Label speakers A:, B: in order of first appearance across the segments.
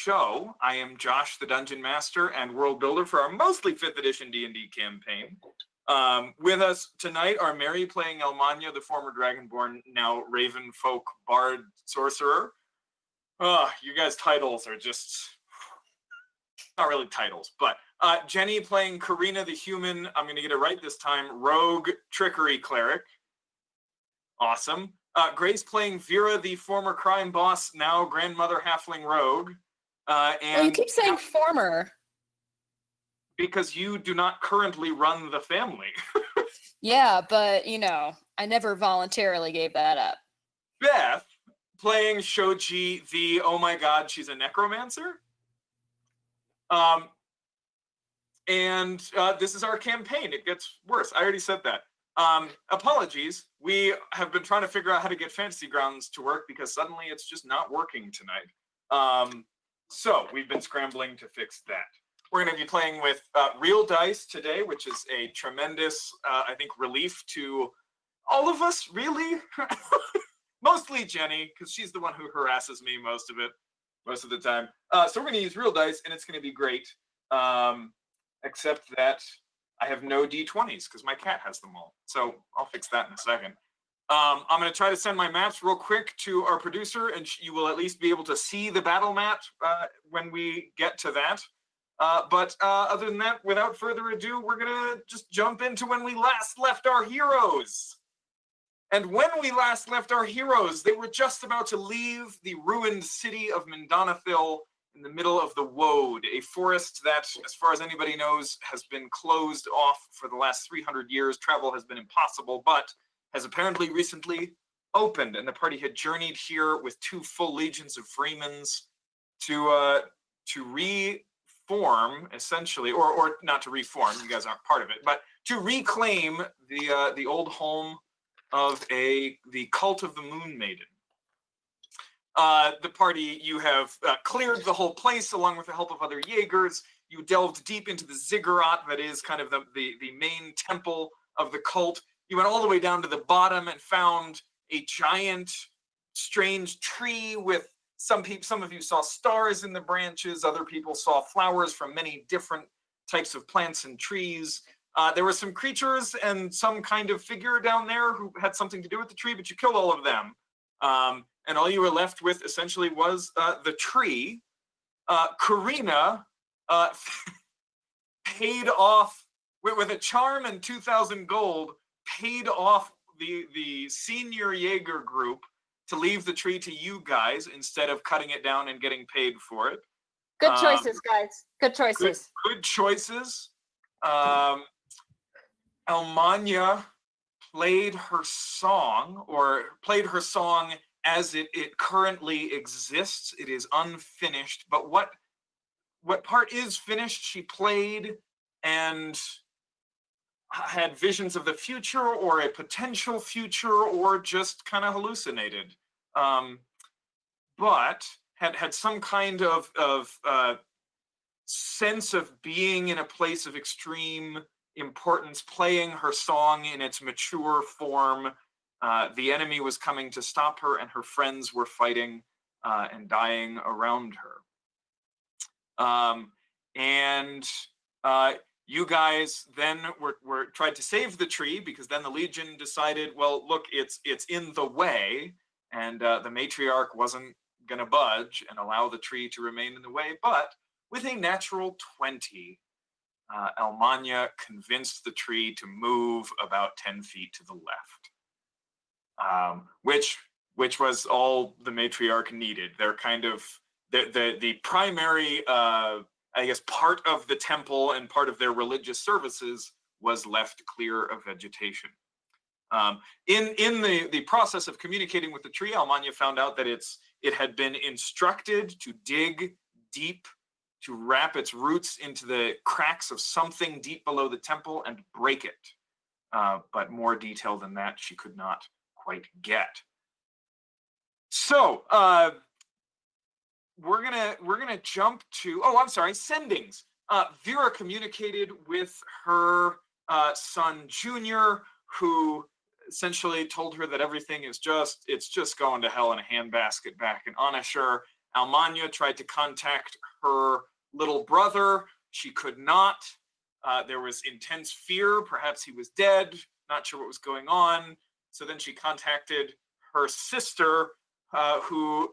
A: show. I am Josh, the Dungeon Master and World Builder for our mostly 5th edition D&D campaign. With us tonight are Mary playing Elmania, the former Dragonborn, now Raven Folk Bard Sorcerer. You guys' titles are just not really titles, but Jenny playing Karina the Human, I'm going to get it right this time, Rogue Trickery Cleric. Awesome. Grace playing Vera, the former crime boss, now Grandmother Halfling Rogue.
B: And you keep saying former.
A: Because you do not currently run the family.
B: Yeah, but, you know, I never voluntarily gave that up.
A: Beth playing Shoji, the, oh my god, she's a necromancer. And this is our campaign. It gets worse. I already said that. Apologies. We have been trying to figure out how to get Fantasy Grounds to work because suddenly it's just not working tonight. So we've been scrambling to fix that. We're going to be playing with real dice today, which is a tremendous, I think, relief to all of us, really. Mostly Jenny, because she's the one who harasses me most of the time. So we're going to use real dice, and it's going to be great. Except that I have no D20s, because my cat has them all. So I'll fix that in a second. I'm going to try to send my maps real quick to our producer, and you will at least be able to see the battle map when we get to that. But other than that, without further ado, we're going to just jump into when we last left our heroes. And when we last left our heroes, they were just about to leave the ruined city of Mindanathil in the middle of the Woad, a forest that, as far as anybody knows, has been closed off for the last 300 years. Travel has been impossible, but has apparently recently opened, and the party had journeyed here with 2 full legions of Freemans to reform, essentially, or not to reform, you guys aren't part of it, but to reclaim the old home of the cult of the Moon Maiden. The party, you have cleared the whole place along with the help of other Jaegers. You delved deep into the ziggurat that is kind of the main temple of the cult. You went all the way down to the bottom and found a giant, strange tree with some of you saw stars in the branches. Other people saw flowers from many different types of plants and trees. There were some creatures and some kind of figure down there who had something to do with the tree, but you killed all of them. And all you were left with essentially was the tree. Karina paid off, with a charm and 2,000 gold, paid off the senior Jaeger group to leave the tree to you guys instead of cutting it down and getting paid for it.
B: Good choices, guys. Good choices.
A: Good choices. Elmania played her song as it currently exists. It is unfinished, but what part is finished, she played and had visions of the future or a potential future or just kind of hallucinated. But had some kind of sense of being in a place of extreme importance, playing her song in its mature form. The enemy was coming to stop her, and her friends were fighting and dying around her. You guys then were tried to save the tree, because then the Legion decided, well, look, it's in the way, and the matriarch wasn't going to budge and allow the tree to remain in the way. But with a natural 20, Elmania convinced the tree to move about 10 feet to the left, which was all the matriarch needed. They're kind of the primary, I guess, part of the temple and part of their religious services was left clear of vegetation. In the process of communicating with the tree, Elmania found out that it had been instructed to dig deep, to wrap its roots into the cracks of something deep below the temple and break it. But more detail than that she could not quite get. So we're gonna jump to, sendings. Vera communicated with her son Junior, who essentially told her that everything is just going to hell in a handbasket back in Onishire, Almanya tried to contact her little brother. She could not. There was intense fear. Perhaps he was dead. Not sure what was going on. So then she contacted her sister, who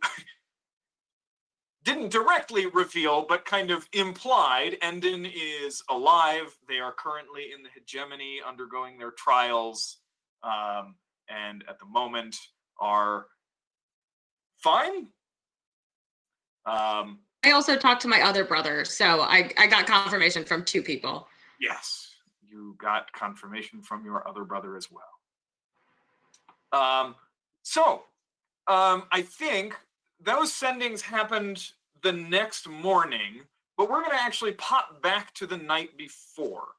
A: didn't directly reveal, but kind of implied. Endon is alive. They are currently in the hegemony, undergoing their trials, and at the moment are fine.
C: I also talked to my other brother, so I got confirmation from 2 people.
A: Yes, you got confirmation from your other brother as well. I think those sendings happened the next morning, but we're going to actually pop back to the night before,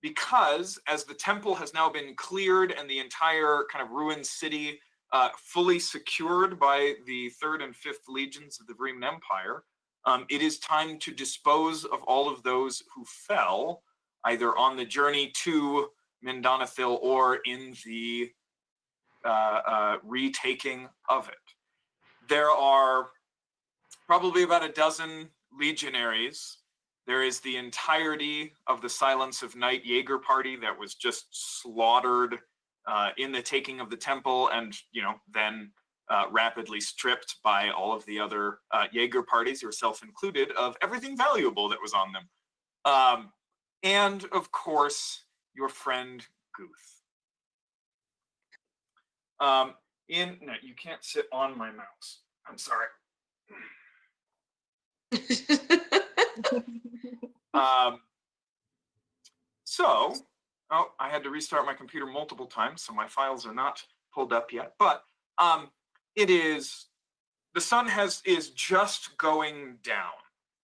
A: because as the temple has now been cleared and the entire kind of ruined city fully secured by the 3rd and 5th legions of the Vreeman Empire, it is time to dispose of all of those who fell, either on the journey to Mindonathil or in the retaking of it. There are probably about a dozen legionaries. There is the entirety of the Silence of Night Jaeger party that was just slaughtered in the taking of the temple, and then rapidly stripped by all of the other Jaeger parties, yourself included, of everything valuable that was on them. And of course, your friend Guth. No, you can't sit on my mouse. I'm sorry. I had to restart my computer multiple times, so my files are not pulled up yet. But the sun is just going down,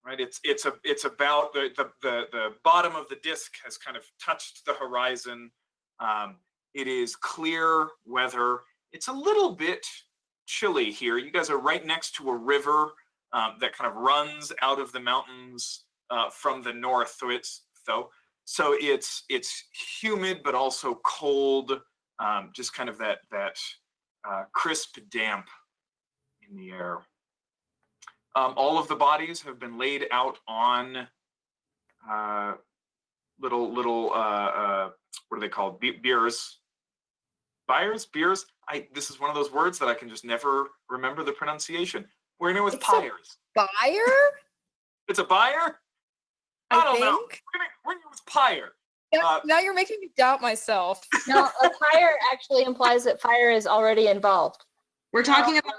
A: right? It's about the bottom of the disk has kind of touched the horizon. It is clear weather. It's a little bit chilly here. You guys are right next to a river that kind of runs out of the mountains from the north. So it's humid, but also cold. Just kind of that crisp damp in the air. All of the bodies have been laid out on little what are they called? Biers. Beers. This is one of those words that I can just never remember the pronunciation. We're gonna go with pyres.
B: Buyer?
A: It's a buyer? I don't know. We're gonna go with pyre.
B: Now you're making me doubt myself.
D: No, a pyre actually implies that fire is already involved.
C: We're talking about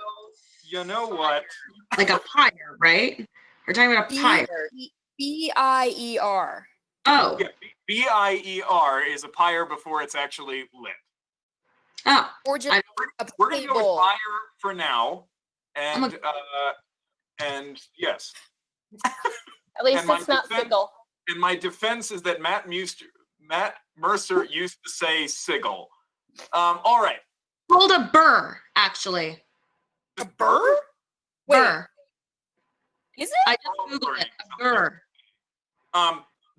A: You know what?
C: like a pyre, right? We're talking about a pyre.
B: B-I-E-R.
C: Oh.
A: Yeah, B-I-E-R is a pyre before it's actually lit.
C: Oh.
B: Or just
A: We're gonna go with pyre for now, and yes.
D: At least it's not sigil.
A: And my defense is that Matt Mercer used to say sigil. All right.
C: Called a burr, actually.
A: A burr?
C: Burr.
B: Is it?
C: I just Googled it. A burr.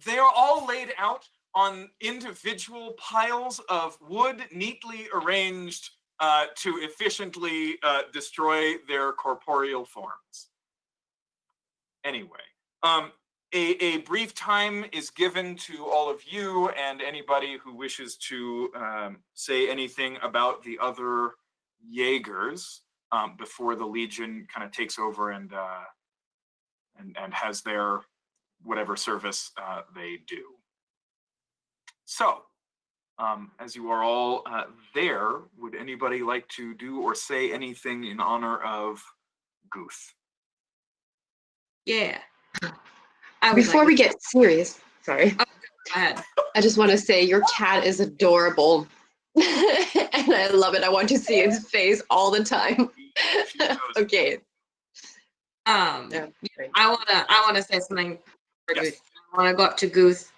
A: They are all laid out on individual piles of wood, neatly arranged to efficiently destroy their corporeal forms. Anyway, a brief time is given to all of you and anybody who wishes to say anything about the other Jaegers before the Legion kind of takes over and has their whatever service they do. So, as you are all there, would anybody like to do or say anything in honor of Guth?
C: Yeah.
E: Before we get serious, sorry.
C: Go ahead.
E: I just want to say your cat is adorable. And I love it. I want to see its face all the time. Okay.
C: I wanna say something for
A: Yes.
C: Guth. I wanna go up to Guth.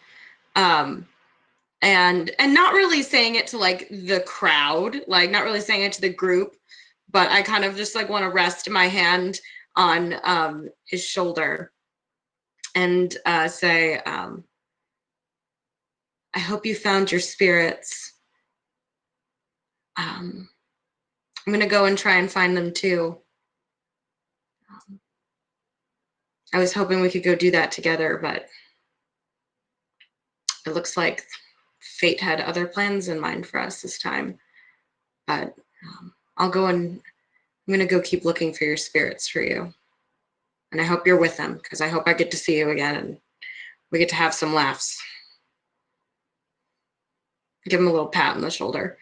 C: And not really saying it to like the crowd, like not really saying it to the group, but I kind of just like want to rest my hand on his shoulder and say, I hope you found your spirits. I'm gonna go and try and find them too. I was hoping we could go do that together, but it looks like fate had other plans in mind for us this time. But I'm going to go keep looking for your spirits for you. And I hope you're with them, because I hope I get to see you again and we get to have some laughs. Give him a little pat on the shoulder.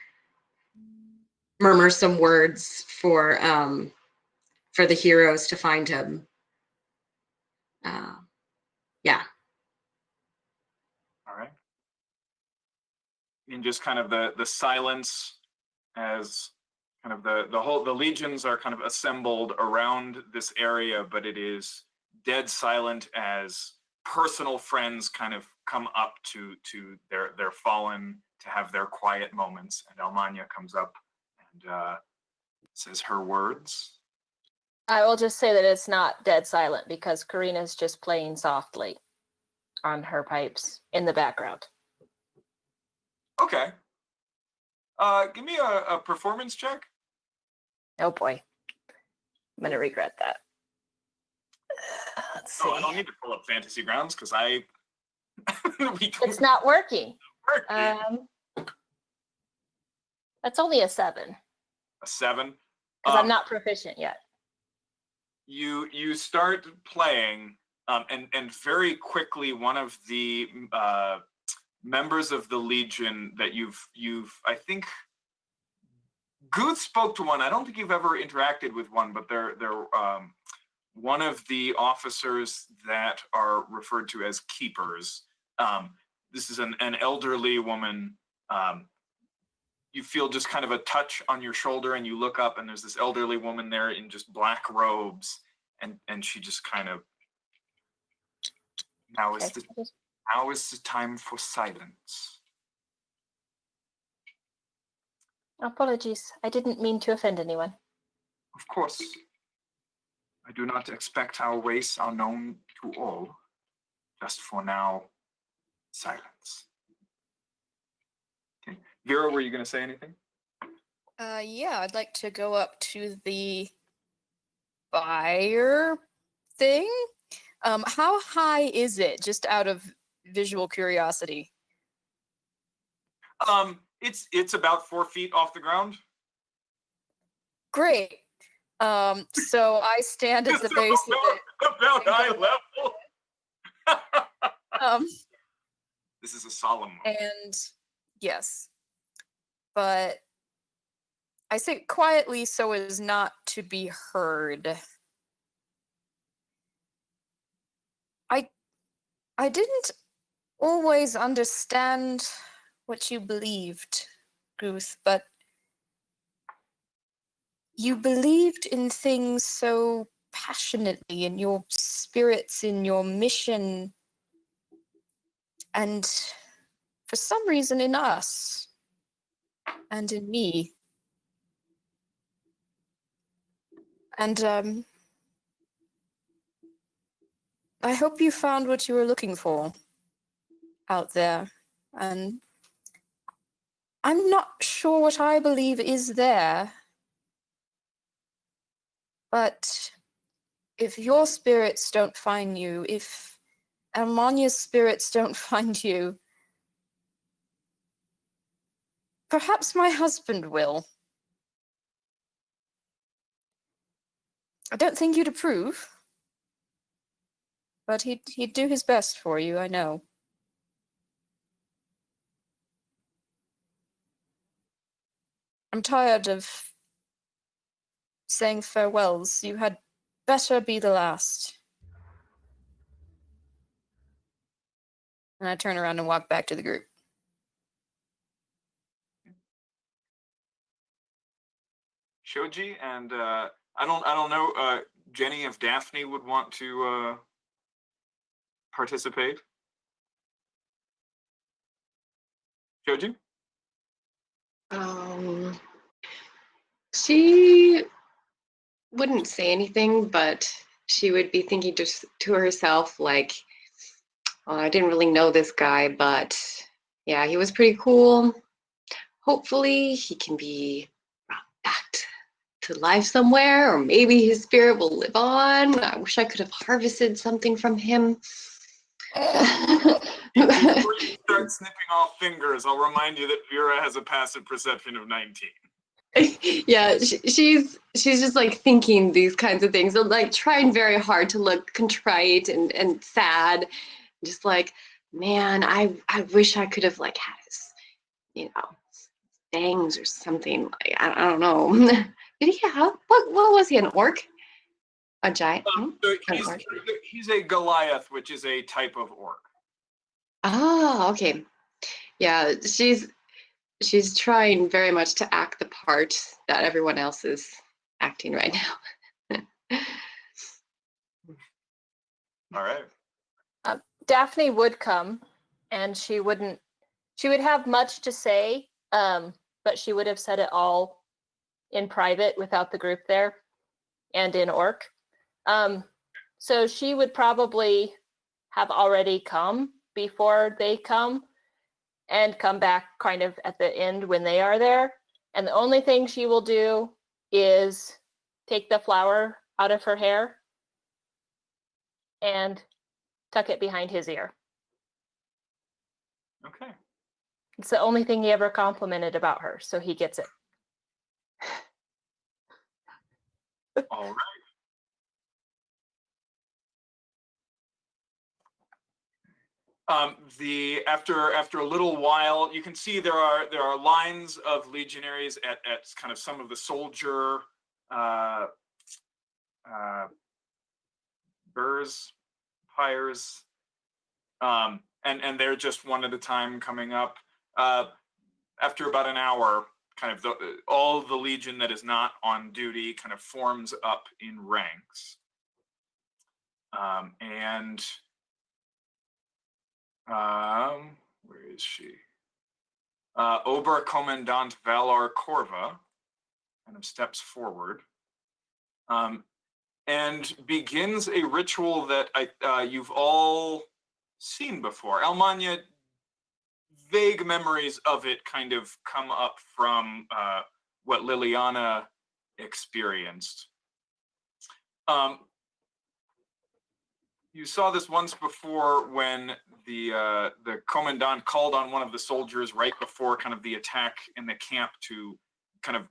C: Murmur some words for the heroes to find him. Yeah.
A: All right. And just kind of the silence as kind of the legions are kind of assembled around this area, but it is dead silent as personal friends kind of come up to their fallen to have their quiet moments. And Almania comes up and says her words.
D: I will just say that it's not dead silent because Karina's just playing softly on her pipes in the background.
A: Okay. Give me a performance check.
D: Oh boy. I'm going to regret that. Let's see.
A: Oh, I don't need to pull up Fantasy Grounds because
D: It's not working. That's only a 7
A: a 7.
D: because I'm not proficient yet.
A: You start playing, and very quickly one of the members of the Legion that you've I think Guth spoke to one. I don't think you've ever interacted with one, but they're one of the officers that are referred to as keepers. This is an elderly woman. You feel just kind of a touch on your shoulder, and you look up, and there's this elderly woman there in just black robes, and she just kind of, now is the time for silence.
D: Apologies. I didn't mean to offend anyone.
A: Of course, I do not expect our race are known to all. Just for now, silence. Okay. Vera, were you going to say anything?
B: Yeah, I'd like to go up to the fire thing. How high is it, just out of visual curiosity?
A: It's about 4 feet off the ground.
B: Great. So I stand at the base of it.
A: About eye level. This is a solemn moment.
B: And yes, but I say it quietly so as not to be heard. I didn't always understand what you believed, Guth, but you believed in things so passionately, in your spirits, in your mission, and for some reason in us, and in me. And I hope you found what you were looking for out there. And I'm not sure what I believe is there. But if your spirits don't find you, if Almania's spirits don't find you, perhaps my husband will. I don't think you'd approve, but he'd do his best for you, I know. I'm tired of saying farewells. You had better be the last. And I turn around and walk back to the group.
A: Shoji and I don't know, Jenny, if Daphne would want to participate. Shoji?
E: She wouldn't say anything, but she would be thinking just to herself, like, oh, I didn't really know this guy, but yeah, he was pretty cool. Hopefully he can be brought back to to life somewhere, or maybe his spirit will live on. I wish I could have harvested something from him.
A: Before you start snipping off fingers, I'll remind you that Vera has a passive perception of 19.
E: Yeah, she's just like thinking these kinds of things, and like trying very hard to look contrite and sad, just like, man, I wish I could have like had his, fangs or something. Like I don't know. Did he have what was he, an orc? A giant?
A: So
E: An orc?
A: he's a Goliath, which is a type of orc.
E: Oh, okay. Yeah, she's trying very much to act the part that everyone else is acting right now.
A: All right.
D: Daphne would come, and she would have much to say, but she would have said it all in private without the group there and in orc. So she would probably have already come before they come, and come back kind of at the end when they are there. And the only thing she will do is take the flower out of her hair and tuck it behind his ear.
A: Okay.
D: It's the only thing he ever complimented about her, so he gets it.
A: All right. After a little while, you can see there are lines of legionaries at kind of some of the soldier burrs, pyres, and they're just one at a time coming up. After about an hour, kind of all the legion that is not on duty kind of forms up in ranks, and where is she? Oberkommandant Valar Corva kind of steps forward and begins a ritual that you've all seen before. Almanya, vague memories of it kind of come up from what Liliana experienced. You saw this once before when the commandant called on one of the soldiers right before kind of the attack in the camp to kind of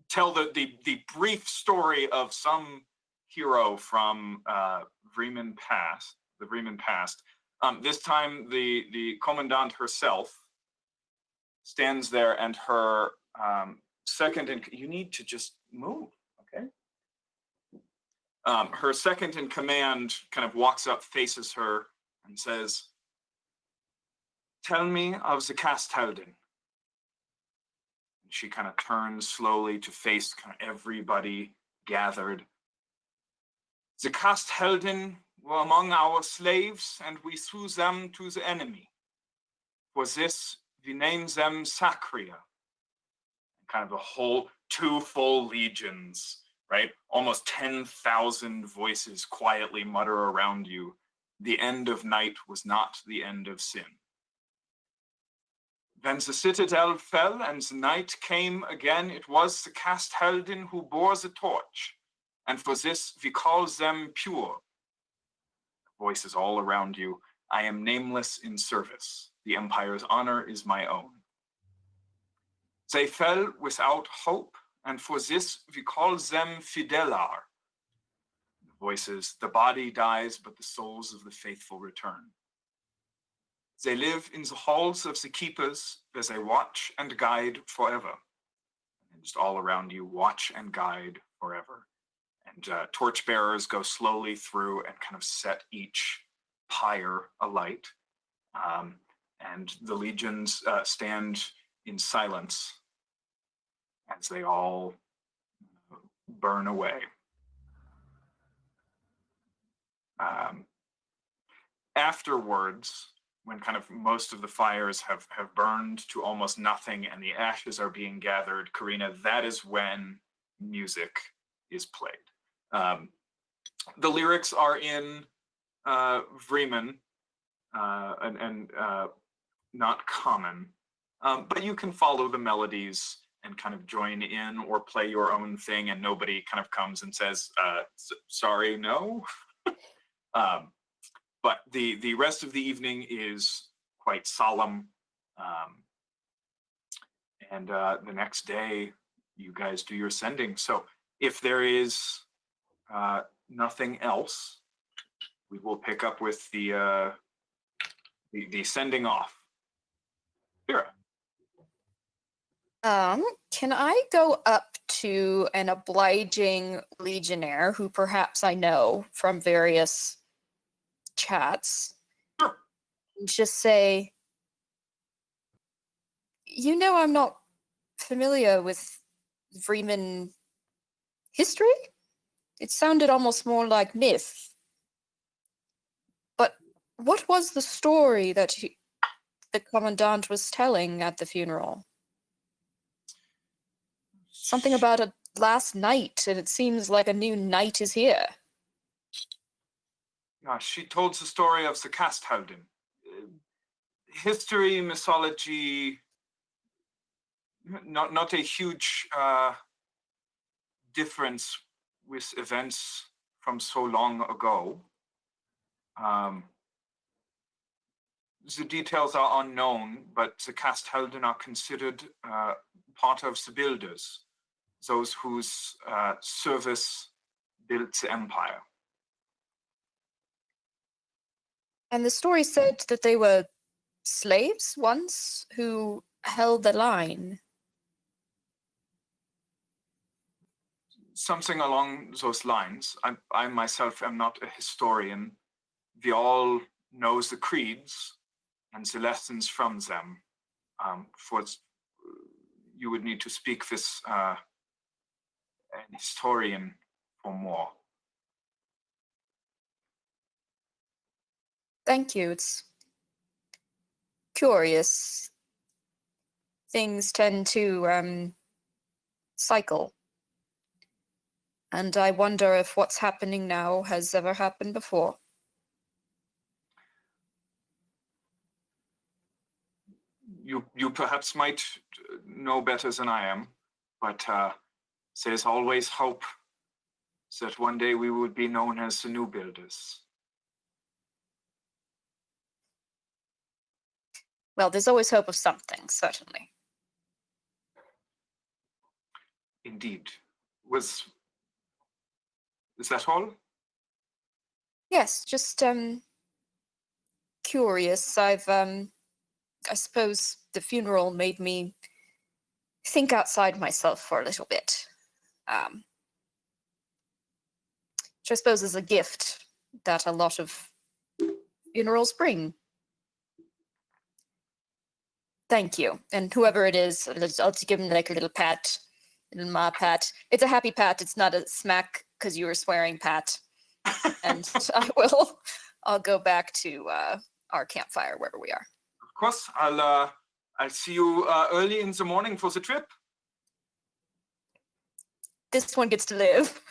A: tell the brief story of some hero from Vreeman Pass, the Vreeman Past. This time the commandant herself stands there, and her second in, you need to just move, okay? Her second in command kind of walks up, faces her, and says, "Tell me of the Casthelden." She kind of turns slowly to face kind of everybody gathered. "The Casthelden were among our slaves, and we threw them to the enemy. For this, we name them Sacria." Kind of a whole 2 full legions, right? Almost 10,000 voices quietly mutter around you. The end of night was not the end of sin. When the citadel fell and the night came again, it was the Casthelden who bore the torch, and for this we call them pure. Voices all around you. I am nameless in service. The Empire's honor is my own. They fell without hope, and for this we call them Fidelar. The voices, the body dies, but the souls of the faithful return. They live in the halls of the keepers, where they watch and guide forever. And just all around you, watch and guide forever. And torchbearers go slowly through and kind of set each pyre alight. And the legions stand in silence as they all burn away. Afterwards, when kind of most of the fires have burned to almost nothing and the ashes are being gathered, Karina, that is when music is played. The lyrics are in Vreeman and not common, but you can follow the melodies and kind of join in or play your own thing, and nobody kind of comes and says, sorry, no. But the rest of the evening is quite solemn. And the next day, you guys do your sending. So if there is nothing else, we will pick up with the sending off. Vera.
B: Can I go up to an obliging legionnaire who perhaps I know from various chats?
A: Sure.
B: And just say, you know, I'm not familiar with Vreeman history. It sounded almost more like myth. But what was the story that the commandant was telling at the funeral? Something about a last night, and it seems like a new night is here.
A: She told the story of the Casthalden. History, mythology, not a huge difference with events from so long ago. The details are unknown, but the Casthalden are considered part of the builders, those whose service built the empire.
B: And the story said that they were slaves once who held the line.
A: Something along those lines. I myself am not a historian. We all know the creeds and the lessons from them. You would need to speak with an historian for more.
B: Thank you. It's curious. Things tend to cycle. And I wonder if what's happening now has ever happened before.
A: You perhaps might know better than I am, but there's always hope that one day we would be known as the new builders.
B: Well, there's always hope of something, certainly.
A: Indeed. Is that all?
B: Yes, just curious. I suppose the funeral made me think outside myself for a little bit. Which I suppose is a gift that a lot of funerals bring. Thank you. And whoever it is, I'll just give him like a little pat. And my pat. It's a happy pat. It's not a smack because you were swearing pat. And I'll go back to our campfire wherever we are.
A: Of course, I'll see you early in the morning for the trip.
B: This one gets to live.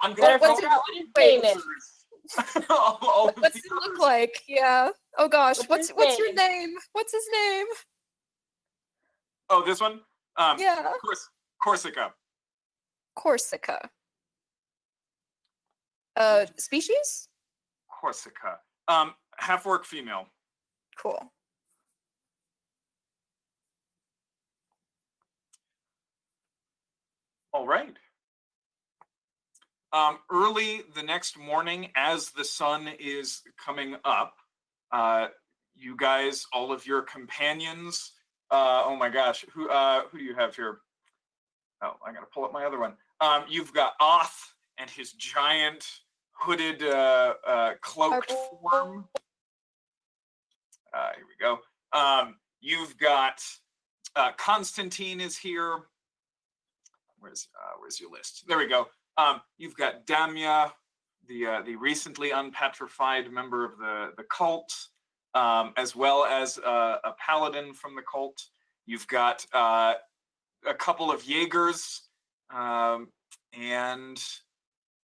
A: I'm
D: Better
A: gonna
D: figure out what his name is.
B: What's it look like? Yeah. Oh gosh. What's your name? What's his name?
A: Oh, this one?
B: Yeah.
A: Corsica.
B: Corsica. Species?
A: Corsica. Half-orc female.
B: Cool.
A: All right. Early the next morning, as the sun is coming up, you guys, all of your companions, oh my gosh, who do you have here? Oh, I gotta pull up my other one. You've got Oth and his giant hooded cloaked form. Here we go. You've got Constantine is here. Where's your list? There we go. You've got Damia, the recently unpetrified member of the cult, as well as a paladin from the cult. You've got a couple of Jaegers and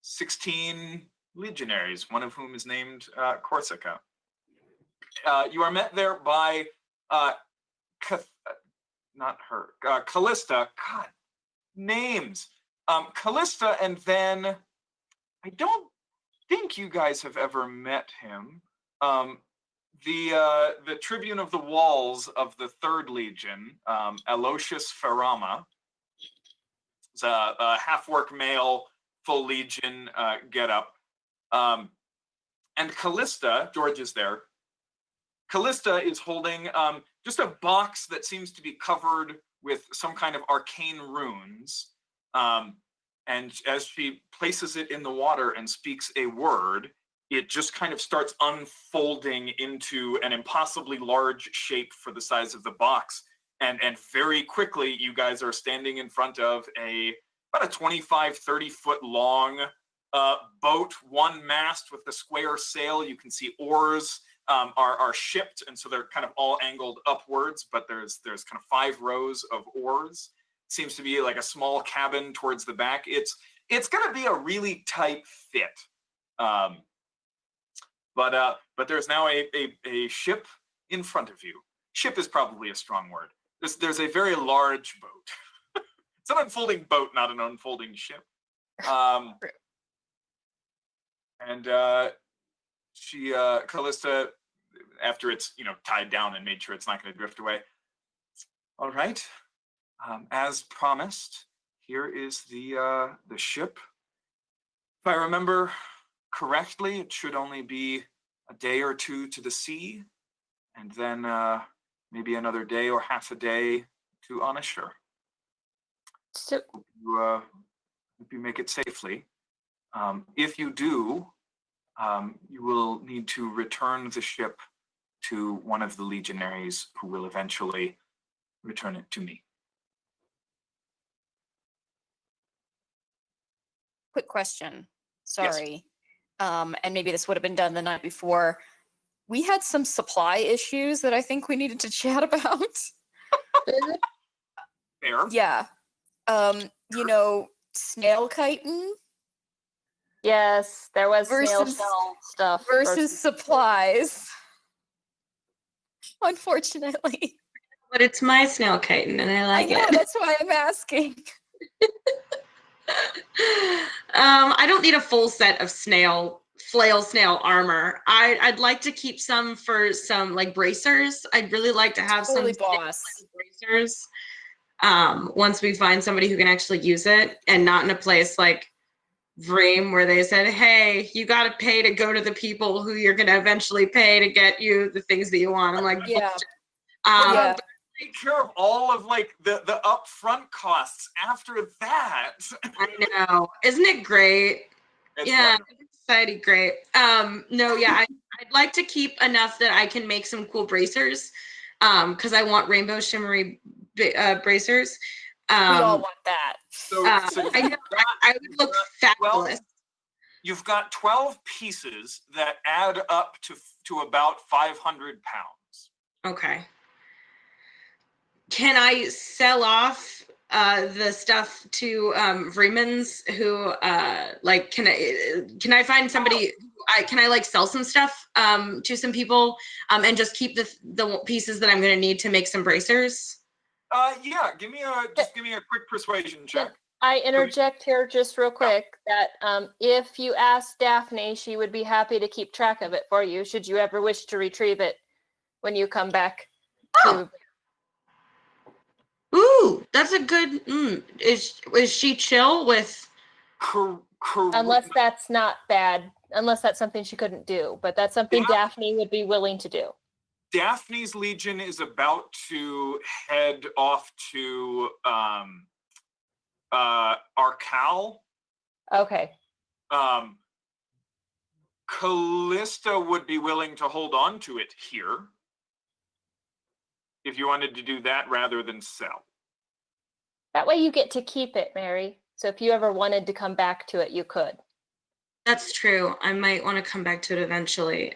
A: 16 legionaries, one of whom is named Corsica. You are met there by not her. Callista. God, names. Callista, and then I don't think you guys have ever met him. The Tribune of the Walls of the Third Legion, Aloysius Ferrama. It's a half-work male, full Legion getup. And Callista, George is there. Callista is holding just a box that seems to be covered with some kind of arcane runes. And as she places it in the water and speaks a word, it just kind of starts unfolding into an impossibly large shape for the size of the box. And very quickly, you guys are standing in front of about a 25, 30-foot long boat, one mast with the square sail. You can see oars are shipped, and so they're kind of all angled upwards, but there's kind of 5 rows of oars. Seems to be like a small cabin towards the back. It's going to be a really tight fit. But there's now a ship in front of you. Ship is probably a strong word. There's a very large boat. It's an unfolding boat, not an unfolding ship. And Callista, after it's tied down and made sure it's not going to drift away. All right, as promised, here is the ship. If I remember correctly, it should only be a day or two to the sea, and then maybe another day or half a day to Onishire.
D: So
A: Hope you make it safely. If you do, you will need to return the ship to one of the legionaries who will eventually return it to me.
B: Quick question. Sorry. And maybe this would have been done the night before. We had some supply issues that I think we needed to chat about.
A: Fair.
B: Yeah. Snail chitin
D: yes, there was snail
B: Versus-
D: shell stuff
B: versus supplies. Unfortunately.
C: But it's my snail chitin, and I like
B: I know,
C: it.
B: that's why I'm asking.
C: I don't need a full set of flail snail armor. I'd like to keep some for some like bracers. I'd really like to have
B: Totally
C: some
B: boss.
C: bracers. Once we find somebody who can actually use it, and not in a place like Vreem where they said, hey, you got to pay to go to the people who you're going to eventually pay to get you the things that you want. I'm like,
B: Yeah.
C: yeah.
A: Take care of all of the upfront costs after that.
C: I know. Isn't it great?
A: It's
C: Yeah,
A: wonderful.
C: exciting, great. No, yeah, I'd like to keep enough that I can make some cool bracers, because I want rainbow shimmery bracers.
B: We all want that.
A: So
C: I know I would look fabulous.
A: You've got 12 pieces that add up to about 500 pounds.
C: Okay. Can I sell off the stuff to Vreemans who can I find somebody can I like sell some stuff to some people and just keep the pieces that I'm going to need to make some bracers?
A: Yeah, give me a quick persuasion check.
D: I interject here just real quick that if you ask Daphne, she would be happy to keep track of it for you should you ever wish to retrieve it when you come back.
C: Oh. Ooh, that's a good. Is she chill with?
D: Unless that's not bad, unless that's something she couldn't do, but that's something Daphne would be willing to do.
A: Daphne's Legion is about to head off to Arcal.
D: Okay.
A: Callista would be willing to hold on to it here if you wanted to do that rather than sell.
D: That way you get to keep it, Mary. So if you ever wanted to come back to it, you could.
C: That's true. I might want to come back to it eventually.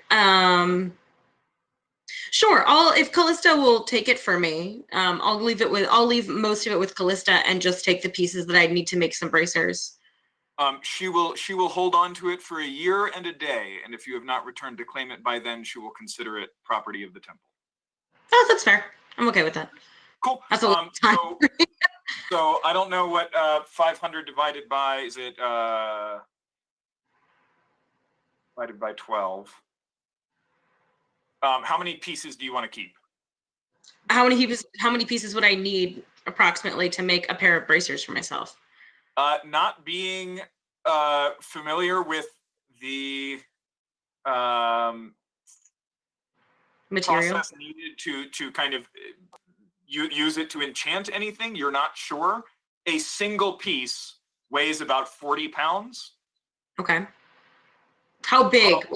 C: Sure. If Callista will take it for me, I'll leave most of it with Callista and just take the pieces that I need to make some bracers.
A: She will hold on to it for a year and a day, and if you have not returned to claim it by then, she will consider it property of the temple.
C: Oh, that's fair. I'm okay with that.
A: Cool.
C: That's a long time.
A: So I don't know what 500 divided by, is it divided by 12? How many pieces do you want to keep?
C: How many pieces would I need approximately to make a pair of bracers for myself?
A: Not being familiar with the
C: Material.
A: process needed to kind of use it to enchant anything, you're not sure. A single piece weighs about 40 pounds.
C: Okay. How big?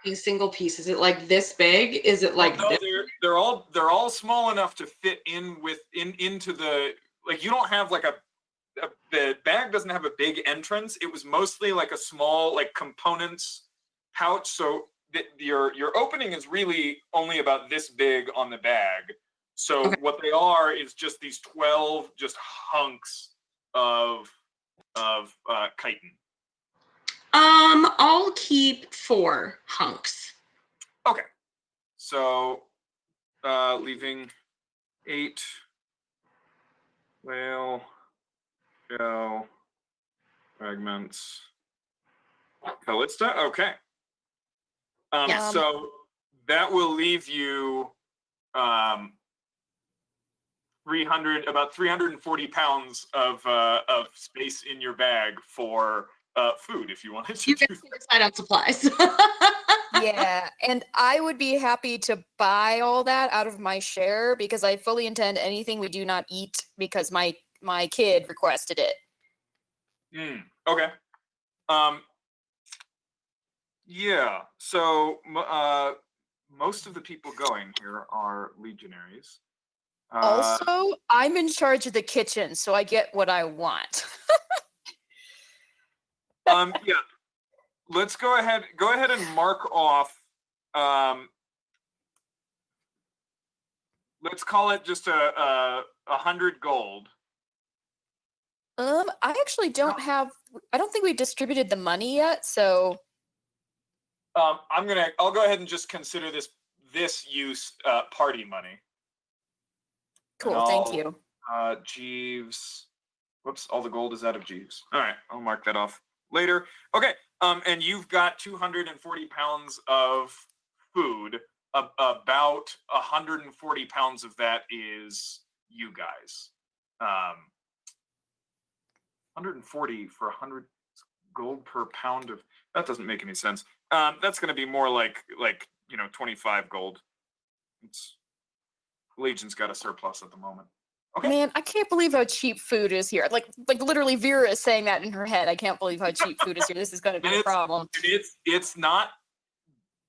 C: A single piece? Is it like this big? Is it like
A: no,
C: this?
A: they're all small enough to fit into the, like, you don't have like the bag doesn't have a big entrance. It was mostly like a small like components pouch, so your opening is really only about this big on the bag. So
C: Okay.
A: what they are is just these 12 just hunks of chitin.
C: I'll keep 4 hunks.
A: Okay, so leaving 8 whale shell fragments. Callista. Okay.
B: Yes.
A: So that will leave you 340 pounds of space in your bag for food if you wanted to
C: You
A: do
C: can decide on supplies.
B: Yeah, and I would be happy to buy all that out of my share because I fully intend anything we do not eat because my kid requested it.
A: Okay. Yeah. So most of the people going here are legionaries.
B: Also, I'm in charge of the kitchen, so I get what I want.
A: Yeah. Let's go ahead and mark off. Let's call it just a 100 gold.
B: I actually don't have. I don't think we distributed the money yet, so.
A: I'll go ahead and just consider this use party money.
B: Cool, thank you.
A: Jeeves. Whoops, all the gold is out of Jeeves. All right, I'll mark that off later. Okay, and you've got 240 pounds of food. About 140 pounds of that is you guys. 140 for 100 gold per pound of, that doesn't make any sense. That's going to be more like 25 gold. Legion's got a surplus at the moment. Okay.
B: Man, I can't believe how cheap food is here. Like literally Vera is saying that in her head. I can't believe how cheap food is here. This is going to be a problem.
A: It's not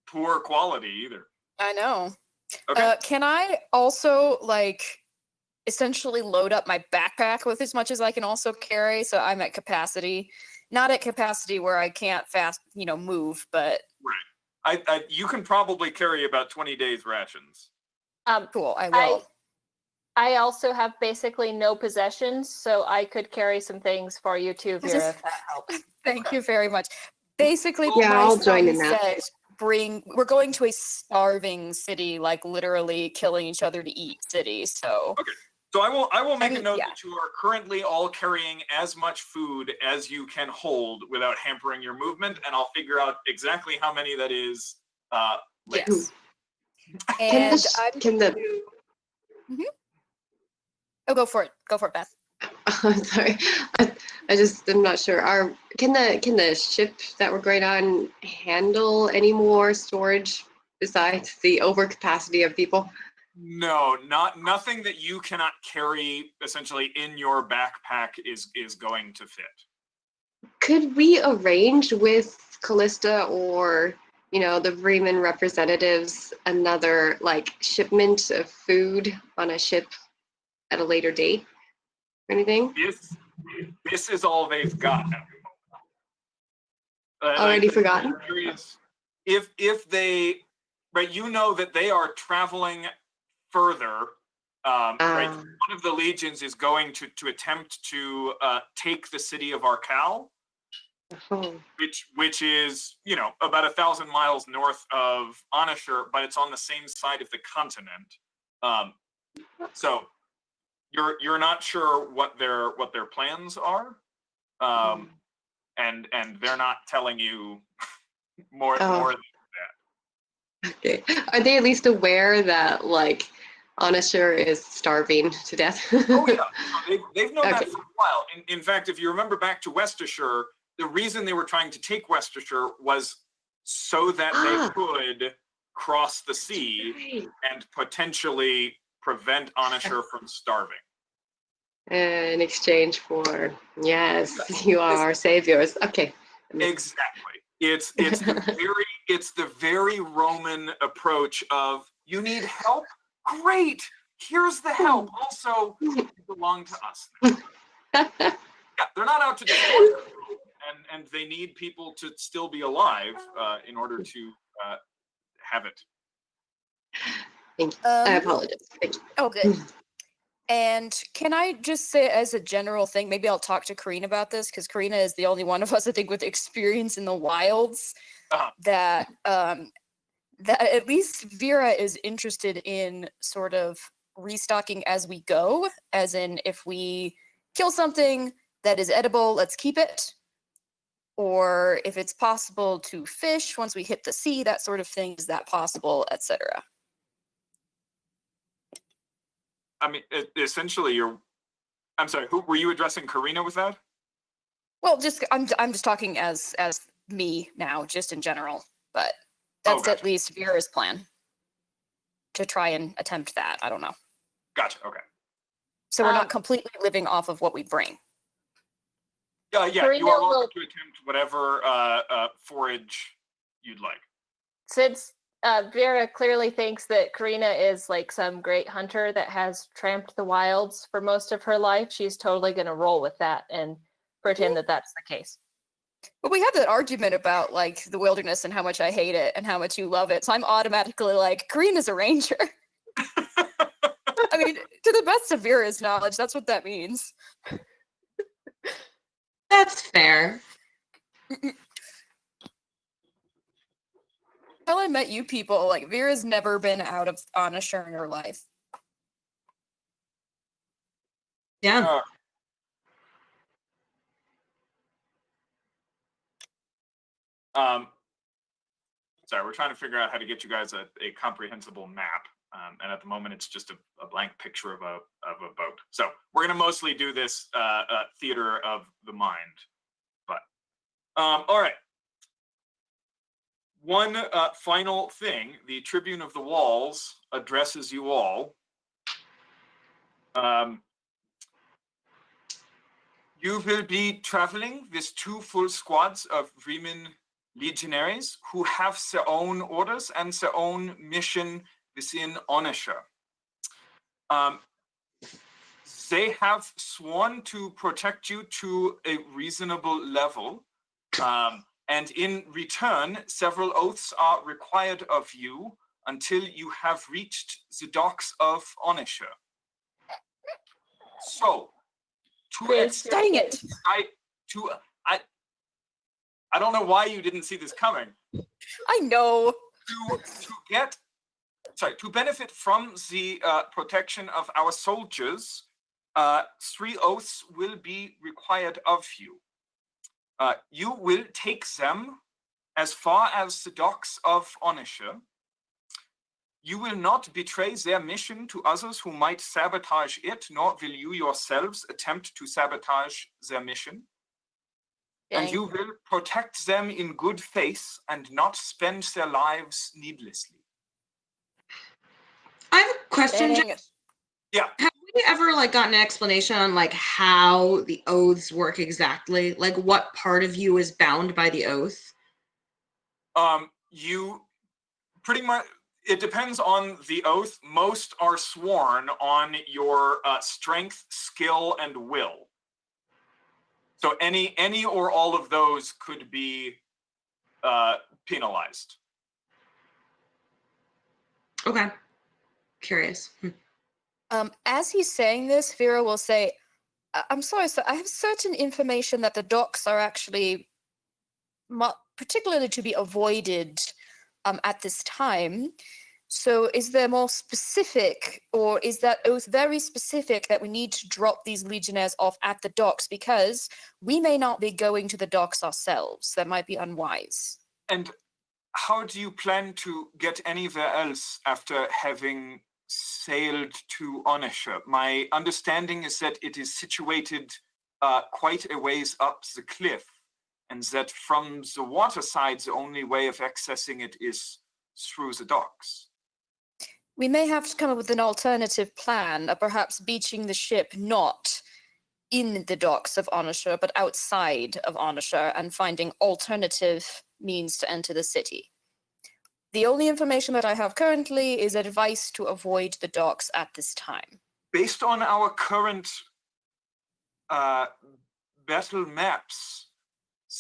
A: poor quality either.
B: I know.
A: Okay.
B: Can I also essentially load up my backpack with as much as I can also carry? So I'm at capacity. Not at capacity where I can't fast, move, but
A: right. You can probably carry about 20 days rations.
B: Cool, I will.
D: I also have basically no possessions, so I could carry some things for you too, Vera, if that helps.
B: Thank you very much. Basically,
E: Yeah,
B: my
E: I'll join
B: son
E: in that.
B: said, we're going to a starving city, like literally killing each other to eat city. So
A: okay. So I will make a note
B: yeah.
A: that you are currently all carrying as much food as you can hold without hampering your movement, and I'll figure out exactly how many that is later.
B: Yes. And Oh, go for it. Go for it, Beth.
E: I'm sorry. I'm not sure. Can the ship that we're going on handle any more storage besides the overcapacity of people?
A: No, nothing that you cannot carry essentially in your backpack is going to fit.
E: Could we arrange with Callista or the Vreeman representatives another shipment of food on a ship at a later date or anything?
A: This is all they've got.
E: Already forgotten?
A: If they, right, that they are traveling further. Right, one of the legions is going to attempt to take the city of Arkal, which is about 1,000 miles north of Onishire, but it's on the same side of the continent. So you're not sure what their plans are, and they're not telling you more
E: Oh.
A: than
E: Okay. Are they at least aware that like Onishire is starving to death?
A: Oh yeah, so they've known that
E: Okay.
A: for a while. In fact, if you remember back to Westishire, the reason they were trying to take Westishire was so that they could cross the sea
E: Right.
A: and potentially prevent Onishire from starving.
E: In exchange for, yes, you are our saviors. Okay.
A: Exactly. It's the very Roman approach of, you need help? Great. Here's the help. Also, you belong to us now. Yeah, they're not out to destroy the world, and they need people to still be alive in order to have it.
E: Thank you. I apologize. Thank you.
B: Oh, good. And can I just say, as a general thing, maybe I'll talk to Karina about this, because Karina is the only one of us, I think, with experience in the wilds, that at least Vera is interested in sort of restocking as we go, as in, if we kill something that is edible, let's keep it. Or if it's possible to fish once we hit the sea, that sort of thing, is that possible, etc.
A: I mean, essentially, I'm sorry. Who were you addressing? Karina with that?
B: Well, I'm just talking as me now, just in general. But that's
A: gotcha.
B: at least Vera's plan, to try and attempt that. I don't know.
A: Gotcha. Okay.
B: So we're not completely living off of what we bring.
A: Yeah, you
D: Karina
A: are welcome
D: will-
A: to attempt whatever forage you'd like.
D: Since Vera clearly thinks that Karina is like some great hunter that has tramped the wilds for most of her life, she's totally going to roll with that and pretend that that's the case.
B: But we have that argument about like the wilderness and how much I hate it and how much you love it. So I'm automatically like, Karina's a ranger. I mean, to the best of Vera's knowledge, that's what that means.
C: That's fair.
B: Until I met you people, like Vera's never been out of Onishire in her life.
C: Yeah.
A: Sorry, we're trying to figure out how to get you guys a comprehensible map, and at the moment it's just a blank picture of a boat. So we're gonna mostly do this theater of the mind. But all right. One final thing: the Tribune of the Walls addresses you all. You will be traveling with 2 full squads of Riemann legionaries who have their own orders and their own mission within Onishire. They have sworn to protect you to a reasonable level, and in return, several oaths are required of you until you have reached the docks of Onishire. So,
B: Dang it!
A: I don't know why you didn't see this coming.
B: I know.
A: To benefit from the protection of our soldiers, 3 oaths will be required of you. You will take them as far as the docks of Onishire. You will not betray their mission to others who might sabotage it, nor will you yourselves attempt to sabotage their mission.
B: Dang.
A: And you will protect them in good faith and not spend their lives needlessly.
C: I have a question.
B: Dang.
C: Jen.
A: Yeah.
C: Have we ever like gotten an explanation on like how the oaths work exactly? Like what part of you is bound by the oath?
A: You pretty much, it depends on the oath. Most are sworn on your strength, skill, and will. So any or all of those could be penalized.
C: Okay. Curious.
B: As he's saying this, Vera will say, I'm sorry, sir, I have certain information that the docks are actually particularly to be avoided at this time. So is there more specific, or is that oath very specific that we need to drop these legionnaires off at the docks? Because we may not be going to the docks ourselves. That might be unwise.
A: And how do you plan to get anywhere else after having sailed to Onishire? My understanding is that it is situated quite a ways up the cliff, and that from the water side, the only way of accessing it is through the docks.
B: We may have to come up with an alternative plan, perhaps beaching the ship not in the docks of Onishire, but outside of Onishire, and finding alternative means to enter the city. The only information that I have currently is advice to avoid the docks at this time.
A: Based on our current battle maps,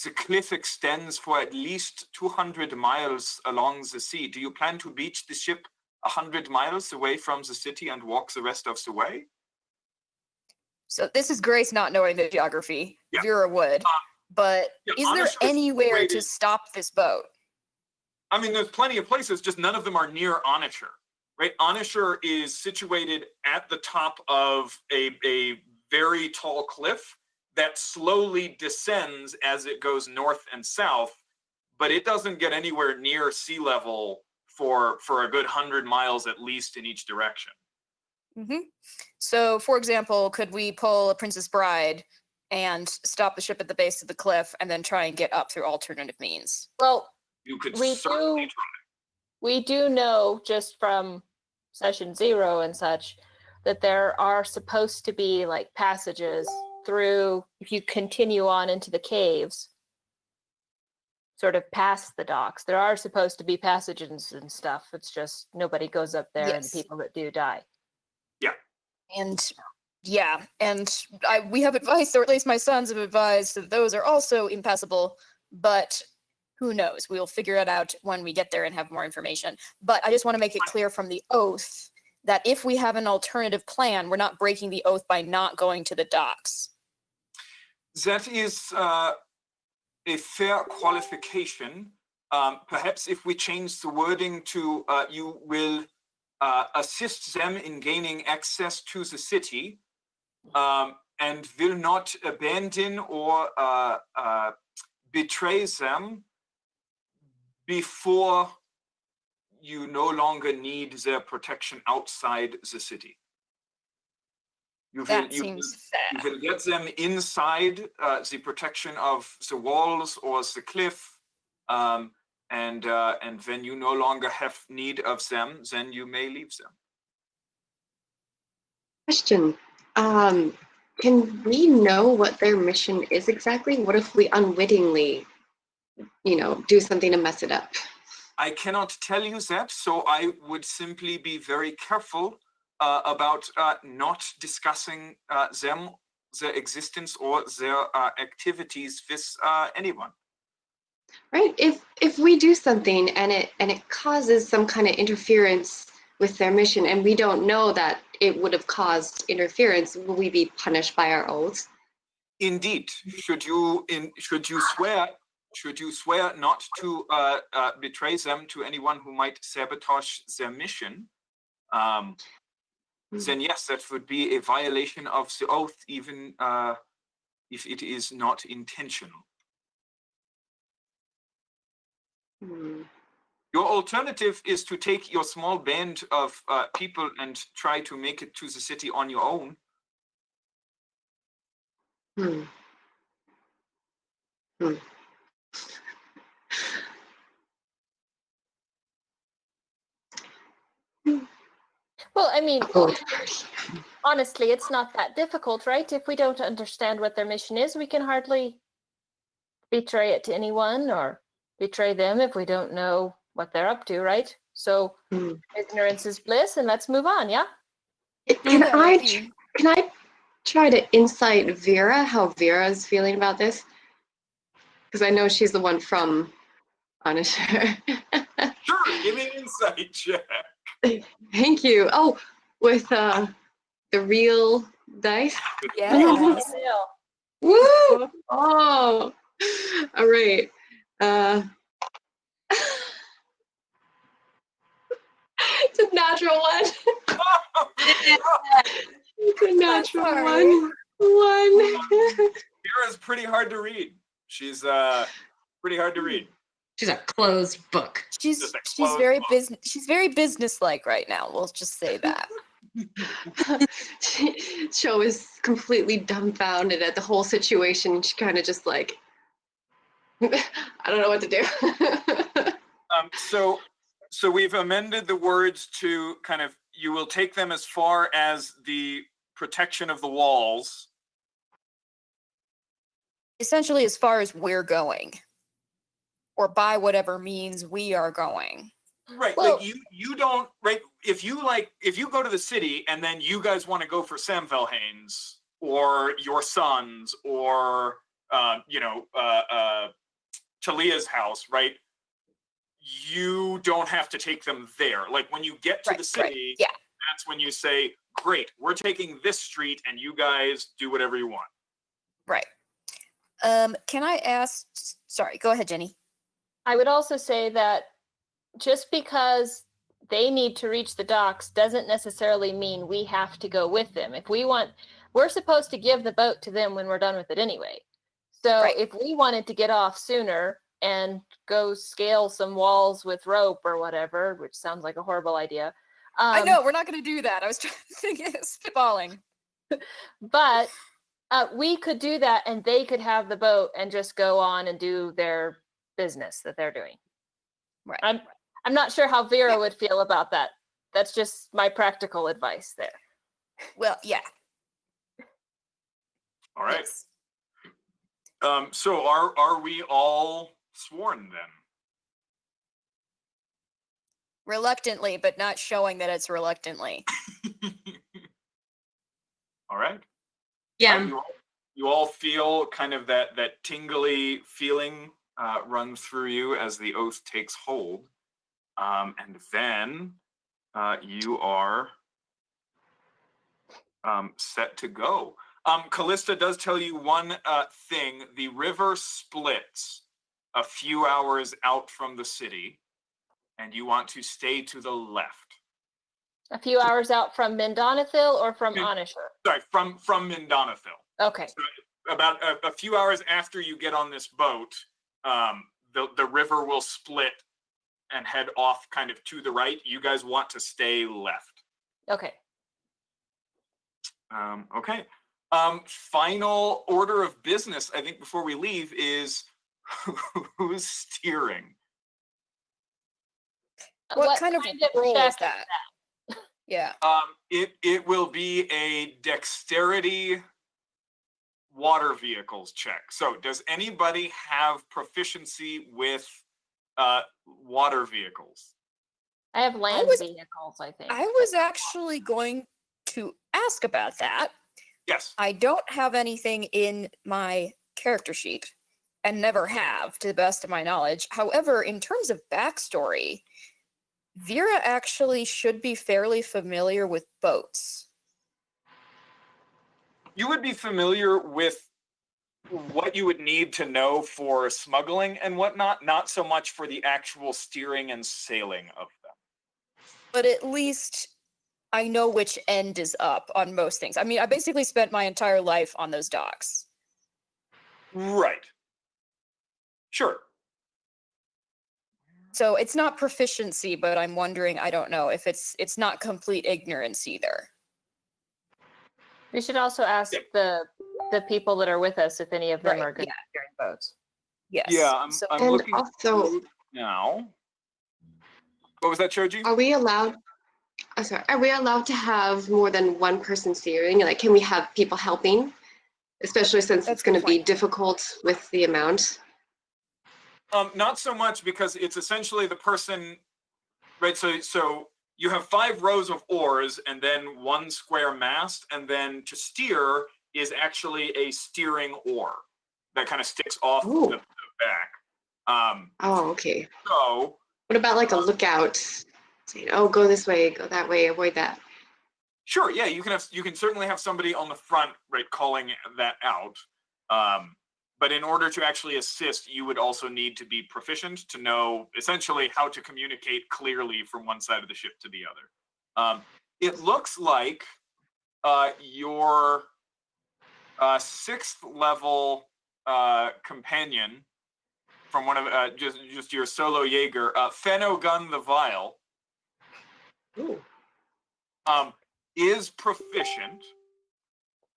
A: the cliff extends for at least 200 miles along the sea. Do you plan to beach the ship 100 miles away from the city and walk the rest of the way?
B: So this is Grace not knowing the geography.
A: Yeah.
B: Vera would. But is there
A: Onishire
B: anywhere to
A: situated-
B: stop this boat?
A: I mean, there's plenty of places, just none of them are near Onishire, right? Onishire is situated at the top of a very tall cliff that slowly descends as it goes north and south, but it doesn't get anywhere near sea level for a good 100 miles at least in each direction.
B: Mm-hmm. So, for example, could we pull a Princess Bride and stop the ship at the base of the cliff and then try and get up through alternative means?
D: Well,
A: You could
D: We
A: certainly
D: do-
A: try.
D: we do know just from session 0 and such that there are supposed to be like passages through, if you continue on into the caves, sort of past the docks. There are supposed to be passages and stuff. It's just nobody goes up there, and
B: Yes.
D: the people that do die.
B: And yeah, and we have advised, or at least my sons have advised, that those are also impassable, but who knows? We'll figure it out when we get there and have more information. But I just want to make it clear from the oath that if we have an alternative plan, we're not breaking the oath by not going to the docks.
A: That is a fair qualification. Perhaps if we change the wording to you will assist them in gaining access to the city and will not abandon or betray them before you no longer need their protection outside the city.
B: That seems
A: You
B: fair.
A: will get them inside the protection of the walls or the cliff, and when you no longer have need of them, then you may leave them.
E: Question. Can we know what their mission is exactly? What if we unwittingly, do something to mess it up?
A: I cannot tell you that, so I would simply be very careful about not discussing their existence or their activities with anyone.
E: Right? If we do something and it causes some kind of interference with their mission, and we don't know that it would have caused interference, will we be punished by our oaths?
A: Indeed, should you swear not to betray them to anyone who might sabotage their mission, then yes, that would be a violation of the oath, even if it is not intentional.
E: Hmm.
A: Your alternative is to take your small band of people and try to make it to the city on your own.
E: Hmm. Hmm.
D: Well, I mean,
E: Oh.
D: honestly, it's not that difficult, right? If we don't understand what their mission is, we can hardly betray it to anyone or betray them if we don't know what they're up to, right? So
E: Hmm.
D: ignorance is bliss, and let's move on, yeah?
E: Can
B: Yeah,
E: I
B: maybe.
E: can I try to insight Vera how Vera is feeling about this? Because I know she's the one from Onishire.
A: Sure, give me an insight check.
E: Thank you. Oh, with the real dice.
B: Yeah.
E: Woo! Oh, all right. It's a natural one. It's a natural
B: sorry.
E: one. One.
A: Vera's pretty hard to read. She's pretty hard to read.
C: She's a closed book.
B: She's
A: Just a
B: she's
A: closed
B: very
A: book.
B: she's very businesslike right now. We'll just say that.
E: Cho is completely dumbfounded at the whole situation. She kind of just like, I don't know what to do.
A: So we've amended the words to kind of, you will take them as far as the protection of the walls.
B: Essentially, as far as we're going, or by whatever means we are going.
A: Right.
D: Well-
A: like you don't, right. If you go to the city and then you guys want to go for Sam Velhane's or your sons or, Talia's house, right? You don't have to take them there. Like when you get to
B: Right,
A: the city,
B: right, yeah.
A: that's when you say, great, we're taking this street and you guys do whatever you want.
B: Right. Can I ask? Sorry, go ahead, Jenny.
D: I would also say that just because they need to reach the docks doesn't necessarily mean we have to go with them. If we want, we're supposed to give the boat to them when we're done with it anyway. So
B: Right.
D: if we wanted to get off sooner and go scale some walls with rope or whatever, which sounds like a horrible idea.
B: I know we're not going to do that. I was trying to think, spitballing.
D: But we could do that and they could have the boat and just go on and do their business that they're doing.
B: Right.
D: I'm not sure how Vera would feel about that. That's just my practical advice there.
B: Well, yeah.
A: All right.
B: Yes.
A: So are we all sworn then?
B: Reluctantly, but not showing that it's reluctantly.
A: All right.
C: Yeah.
A: You all feel kind of that tingly feeling run through you as the oath takes hold. And then you are set to go. Callista does tell you one thing. The river splits a few hours out from the city, and you want to stay to the left.
D: A few hours out from Mindonithil or from Onishire?
A: Sorry, from Mindonithil.
D: Okay.
A: So about a few hours after you get on this boat, the river will split and head off kind of to the right. You guys want to stay left.
D: Okay.
A: Okay. Final order of business, I think, before we leave is who's steering?
B: What kind of role
D: check
B: is that? Yeah.
A: It will be a dexterity water vehicles check. So does anybody have proficiency with water vehicles?
D: I have land vehicles, I think.
B: I was actually going to ask about that.
A: Yes.
B: I don't have anything in my character sheet and never have, to the best of my knowledge. However, in terms of backstory, Vera actually should be fairly familiar with boats.
A: You would be familiar with what you would need to know for smuggling and whatnot, not so much for the actual steering and sailing of them.
B: But at least I know which end is up on most things. I mean, I basically spent my entire life on those docks.
A: Right. Sure.
B: So it's not proficiency, but I'm wondering, I don't know, if it's not complete ignorance either.
D: We should also ask
A: Yeah.
D: the people that are with us if any of them
B: Right,
D: are good at steering boats.
B: Yes.
A: Yeah, I'm
E: And
A: looking
E: also-
A: through now. What was that, Choji?
E: Are we allowed? Are we allowed to have more than one person steering? Like, can we have people helping? Especially since
B: That's
E: it's going
B: a
E: to
B: good
E: be
B: point.
E: difficult with the amount.
A: Not so much, because it's essentially the person, right? So you have 5 rows of oars and then 1 square mast, and then to steer is actually a steering oar that kind of sticks off
E: Ooh.
A: the back.
E: Oh, okay.
A: So
E: What about like a lookout? Saying, oh, go this way, go that way, avoid that.
A: sure, yeah, you can certainly have somebody on the front, right, calling that out. but in order to actually assist, you would also need to be proficient to know essentially how to communicate clearly from one side of the ship to the other. It looks like your 6th level companion from one of just your solo Jaeger, Fenogun the Vile, is proficient.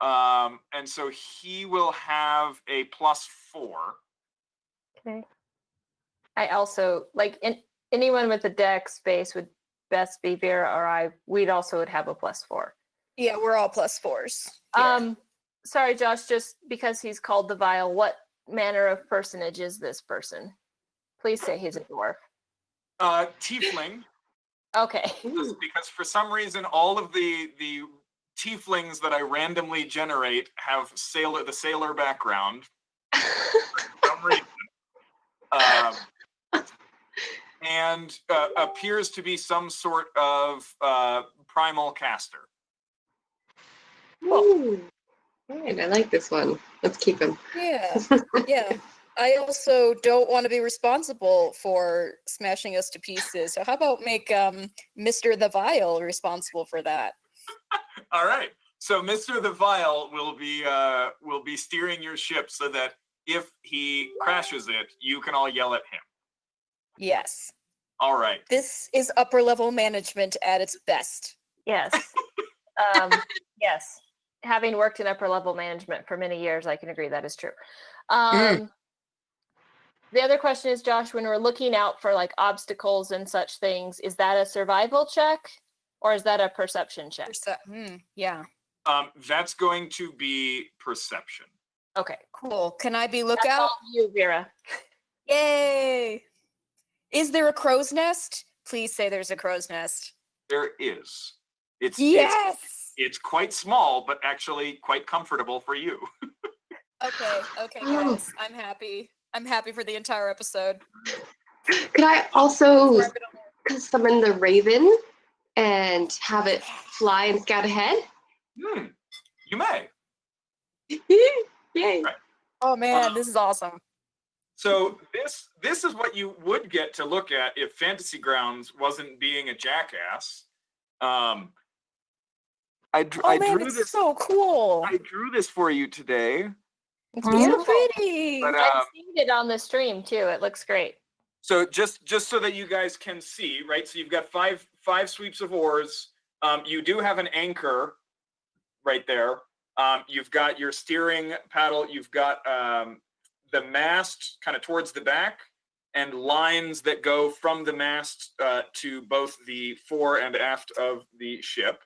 A: And so he will have a +4.
D: Okay. I also anyone with a dex base would best be Vera or I. We'd also would have a +4.
B: Yeah, we're all +4s.
D: Sorry, Josh. Just because he's called the Vile, what manner of personage is this person? Please say he's a dwarf.
A: Tiefling.
D: Okay.
A: Because for some reason, all of the tieflings that I randomly generate have the sailor background. For some reason. And appears to be some sort of primal caster.
E: Ooh. Right, I like this one. Let's keep him.
B: Yeah, yeah. I also don't want to be responsible for smashing us to pieces. So how about make Mr. the Vile responsible for that?
A: All right. So Mr. the Vile will be steering your ship so that if he crashes it, you can all yell at him.
B: Yes.
A: All right.
B: This is upper level management at its best.
D: Yes. Yes. Having worked in upper level management for many years, I can agree that is true. The other question is, Josh, when we're looking out for like obstacles and such things, is that a survival check or is that a perception check?
B: Yeah.
A: That's going to be perception.
D: Okay.
B: Cool. Can I be
D: That's
B: lookout?
D: all you, Vera.
B: Yay! Is there a crow's nest? Please say there's a crow's nest.
A: There is.
B: Yes!
A: It's quite small, but actually quite comfortable for you.
B: Okay, guys. I'm happy. I'm happy for the entire episode.
E: Could I also summon the raven and have it fly and scout ahead?
A: You may.
E: Yay.
A: Right.
B: Oh man, this is awesome.
A: So this is what you would get to look at if Fantasy Grounds wasn't being a jackass. I drew this.
B: So cool.
A: I drew this for you today.
B: It's so pretty.
A: But,
D: I've seen it on the stream too. It looks great.
A: So just so that you guys can see, right? So you've got five sweeps of oars. You do have an anchor right there. You've got your steering paddle. You've got the mast kind of towards the back and lines that go from the mast to both the fore and aft of the ship.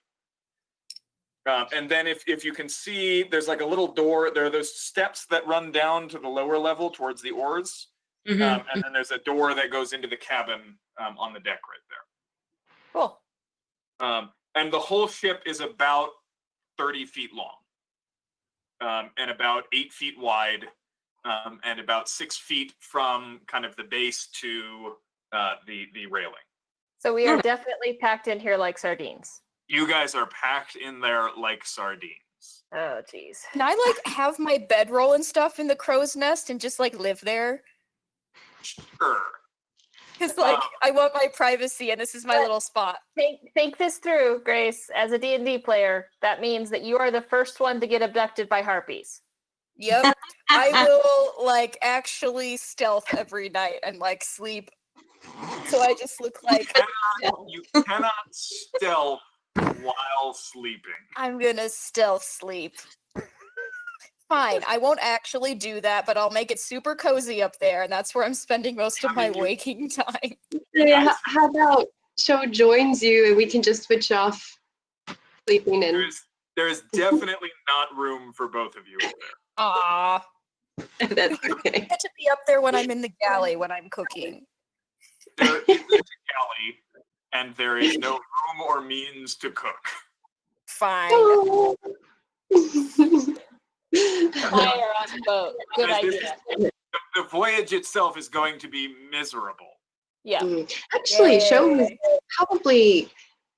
A: And then if you can see, there's like a little door. There are those steps that run down to the lower level towards the oars. And then there's a door that goes into the cabin on the deck right there.
D: Cool.
A: And the whole ship is about 30 feet long and about 8 feet wide and about 6 feet from kind of the base to the railing.
D: So we are definitely packed in here like sardines.
A: You guys are packed in there like sardines.
D: Oh, geez.
B: Can I like have my bedroll and stuff in the crow's nest and just like live there?
A: Sure.
B: Because like I want my privacy and this is my little spot.
D: Think this through, Grace. As a D&D player, that means that you are the first one to get abducted by harpies.
B: Yep. I will like actually stealth every night and like sleep. So I just look like
A: You cannot stealth while sleeping.
B: I'm gonna stealth sleep. Fine, I won't actually do that, but I'll make it super cozy up there, and that's where I'm spending most of my waking time.
E: Yeah, how about Show joins you and we can just switch off sleeping and
A: There's definitely not room for both of you up there.
B: Aww.
E: that's okay.
B: I get to be up there when I'm in the galley when I'm cooking.
A: There isn't a galley, and there is no room or means to cook.
B: Fine.
D: Fire on the boat. Good idea.
A: The voyage itself is going to be miserable.
D: Yeah.
E: Actually, Show was
B: Yay.
E: probably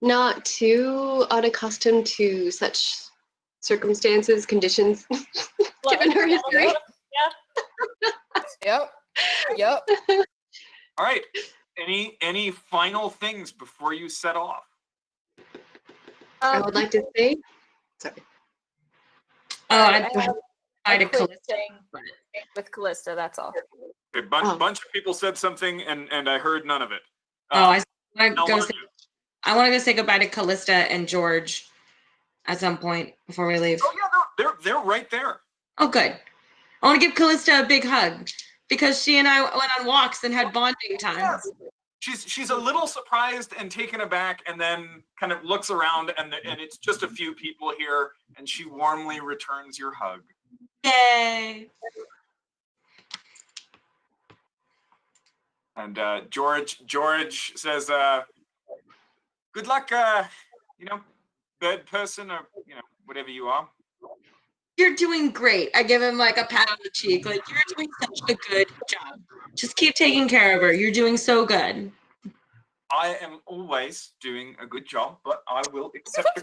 E: not too unaccustomed to such circumstances, conditions, given her history.
B: Yep. Yep.
A: All right. Any final things before you set off?
E: I would like to say, sorry.
C: Oh,
D: I
C: I
D: have
C: I
D: a
C: to
D: quick
C: Callista.
D: thing with Callista. That's all.
A: A bunch,
E: Oh.
A: bunch of people said something, and I heard none of it.
C: Oh, I want to
A: How
C: go.
A: are
C: Say,
A: you?
C: I want to go say goodbye to Callista and George at some point before we leave.
A: Oh yeah, no, they're right there.
C: Oh, good. I want to give Callista a big hug because she and I went on walks and had bonding times.
A: She's a little surprised and taken aback, and then kind of looks around, and it's just a few people here, and she warmly returns your hug.
C: Yay!
A: And George says, "Good luck, bird person, or whatever you are."
C: You're doing great. I give him like a pat on the cheek. Like, you're doing such a good job. Just keep taking care of her. You're doing so good.
A: I am always doing a good job, but I will accept the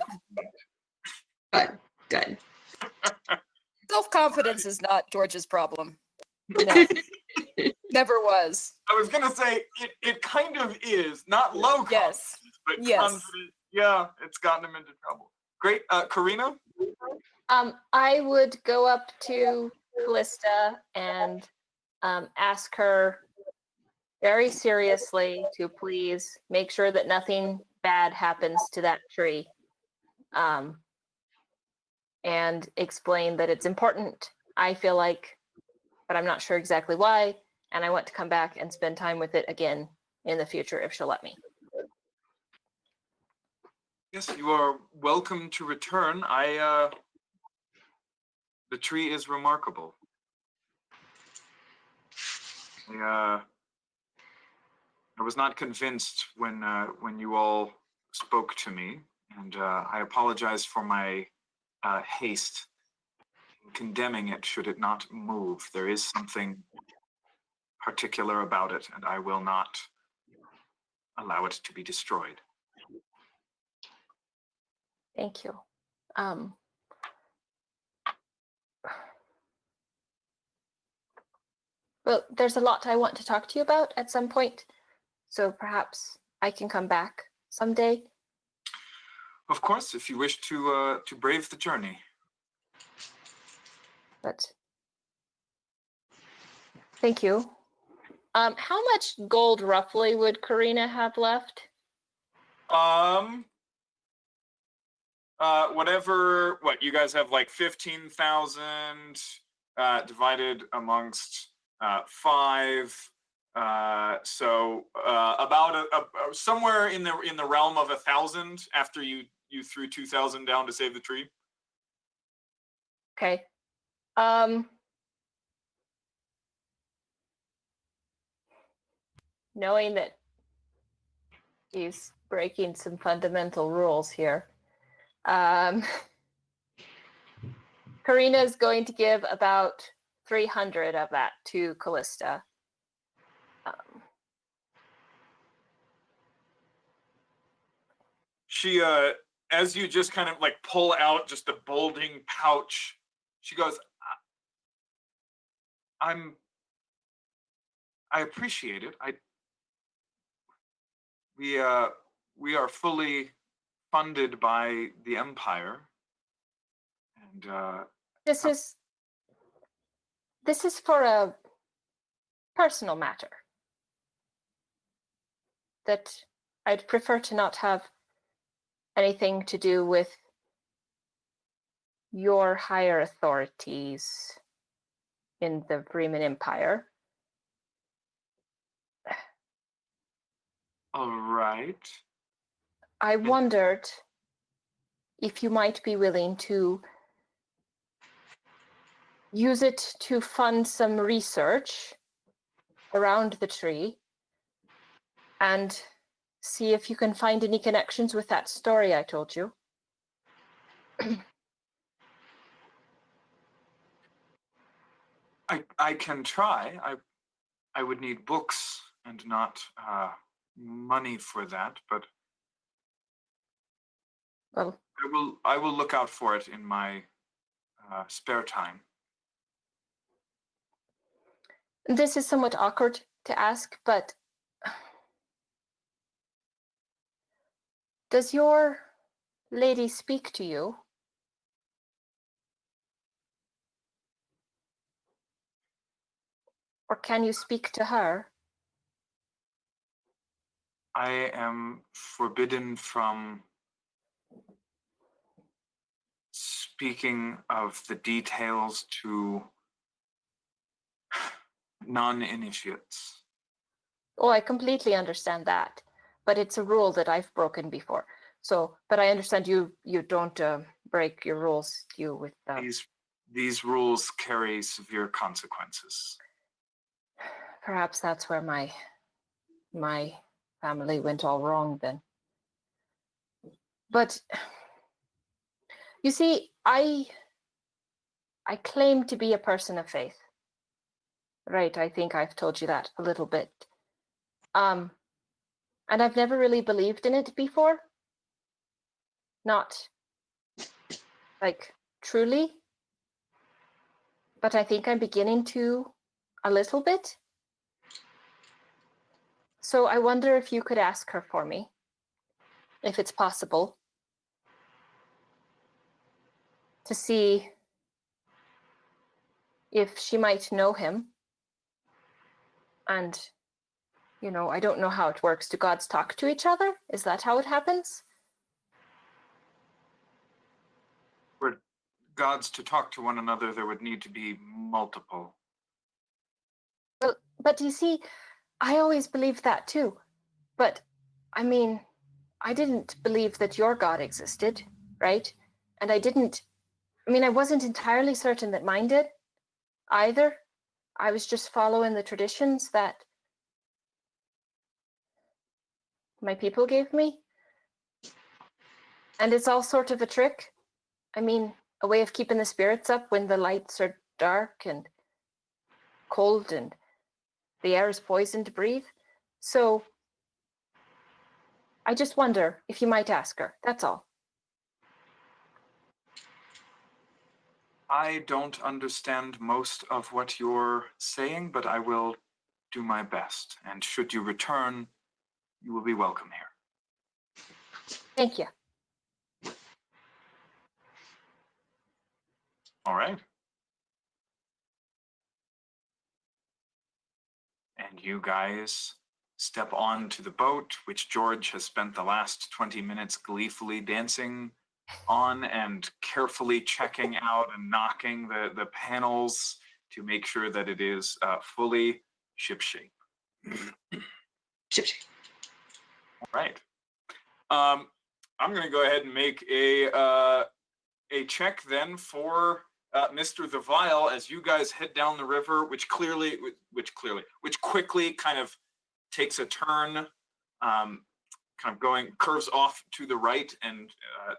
A: compliment.
C: Good.
B: Self-confidence is not George's problem. No. Never was.
A: I was gonna say it kind of is, not low confidence,
B: Yes.
A: but
B: Yes.
A: confident. Yeah, it's gotten him into trouble. Great, Karina.
D: I would go up to Callista and ask her very seriously to please make sure that nothing bad happens to that tree. And explain that it's important, I feel like, but I'm not sure exactly why. And I want to come back and spend time with it again in the future if she'll let me.
A: Yes, you are welcome to return. The tree is remarkable. I was not convinced when you all spoke to me, and I apologize for my haste in condemning it should it not move. There is something particular about it, and I will not allow it to be destroyed.
D: Thank you. Well, there's a lot I want to talk to you about at some point, so perhaps I can come back someday.
A: Of course, if you wish to brave the journey.
D: But thank you. How much gold roughly would Karina have left?
A: What you guys have, like 15,000 divided amongst 5. So about somewhere in the realm of 1,000 after you threw 2,000 down to save the tree.
D: Okay. Knowing that he's breaking some fundamental rules here, Karina is going to give about 300 of that to Callista.
A: She, as you just kind of like pull out just a bulging pouch, she goes, I appreciate it. We are fully funded by the Empire, and
D: This is for a personal matter that I'd prefer to not have anything to do with your higher authorities in the Bremen Empire.
A: all right.
D: I wondered if you might be willing to use it to fund some research around the tree and see if you can find any connections with that story I told you.
A: I can try. I would need books and not money for that, but
D: Well,
A: I will look out for it in my spare time.
D: This is somewhat awkward to ask, but does your lady speak to you? Or can you speak to her?
A: I am forbidden from speaking of the details to non-initiates.
D: Oh, I completely understand that, but it's a rule that I've broken before. So, but I understand you don't break your rules. You with
A: These rules carry severe consequences.
D: perhaps that's where my family went all wrong then. But you see, I claim to be a person of faith. Right, I think I've told you that a little bit. And I've never really believed in it before. Not like truly. But I think I'm beginning to a little bit. So I wonder if you could ask her for me, if it's possible, to see if she might know him. And, you know, I don't know how it works. Do gods talk to each other? Is that how it happens?
A: For gods to talk to one another, there would need to be multiple.
D: Well, but you see, I always believed that too. But, I mean, I didn't believe that your God existed, right? And I wasn't entirely certain that mine did either. I was just following the traditions that my people gave me. And it's all sort of a trick. I mean, a way of keeping the spirits up when the lights are dark and cold and the air is poisoned to breathe. So I just wonder if you might ask her. That's all.
A: I don't understand most of what you're saying, but I will do my best. And should you return, you will be welcome here.
D: Thank you.
A: All right. And you guys step on to the boat, which George has spent the last 20 minutes gleefully dancing on and carefully checking out and knocking the panels to make sure that it is fully shipshape.
C: Ship.
A: All right. I'm going to go ahead and make a check then for Mr. The Vial as you guys head down the river, which quickly kind of takes a turn, kind of curves off to the right, and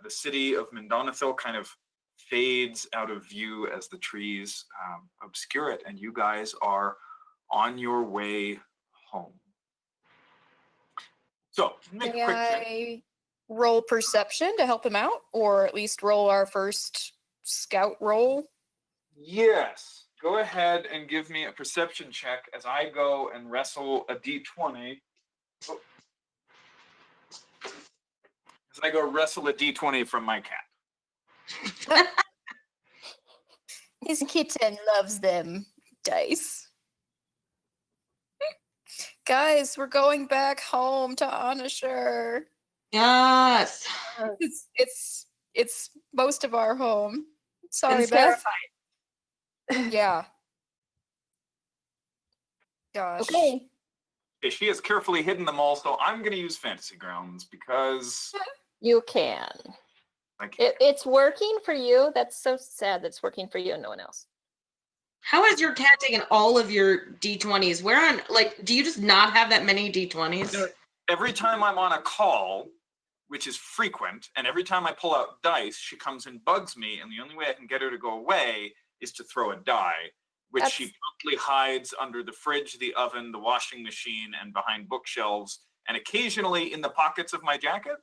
A: the city of Mendonithil kind of fades out of view as the trees obscure it, and you guys are on your way home. So, make
B: May
A: a quick check.
B: I roll perception to help him out, or at least roll our first scout roll?
A: Yes. Go ahead and give me a perception check as I go and wrestle a d20. Oh. As I go wrestle a d20 from my cat.
B: His kitten loves them dice. Guys, we're going back home to Onishire.
C: Yes.
B: It's most of our home. Sorry,
C: It's
B: Beth.
C: terrifying.
B: Yeah. Gosh.
D: Okay.
A: Okay, she has carefully hidden them all, so I'm going to use Fantasy Grounds because
D: You can. It's working for you. That's so sad that's working for you and no one else.
C: How has your cat taken all of your D20s? Do you just not have that many D20s?
A: Every time I'm on a call, which is frequent, and every time I pull out dice, she comes and bugs me, and the only way I can get her to go away is to throw a die, which she promptly hides under the fridge, the oven, the washing machine, and behind bookshelves, and occasionally in the pockets of my jacket.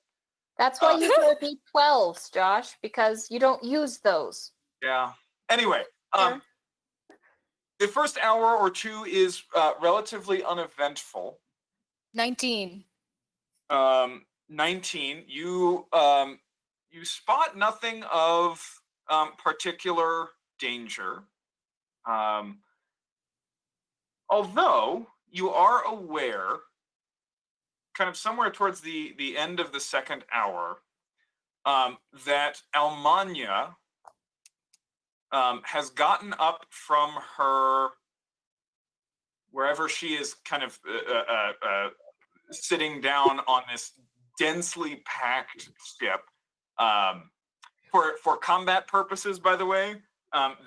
D: That's why you throw D12s, Josh, because you don't use those.
A: Yeah. Anyway, The first hour or two is relatively uneventful.
B: 19.
A: 19. You spot nothing of particular danger. Although you are aware, kind of somewhere towards the end of the second hour, that Almania has gotten up from her, wherever she is kind of sitting down on this densely packed ship. For combat purposes, by the way,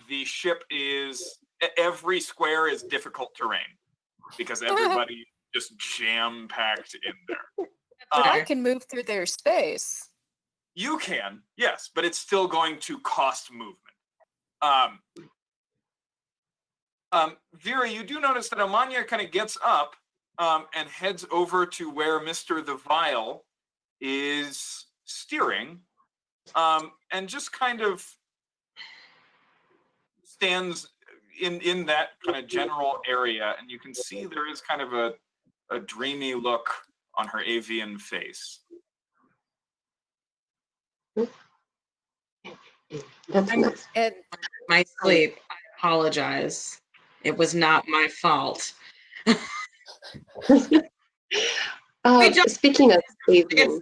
A: the ship is, every square is difficult terrain because everybody just jam-packed in there.
B: I can move through their space.
A: You can, yes, but it's still going to cost movement. Vera, you do notice that Almania kind of gets up and heads over to where Mr. the Vial is steering, and just kind of stands in that kind of general area, and you can see there is kind of a dreamy look on her avian face.
E: That's nice.
B: And
C: My sleep. I apologize. It was not my fault.
E: Speaking of
C: It's
E: sleeping,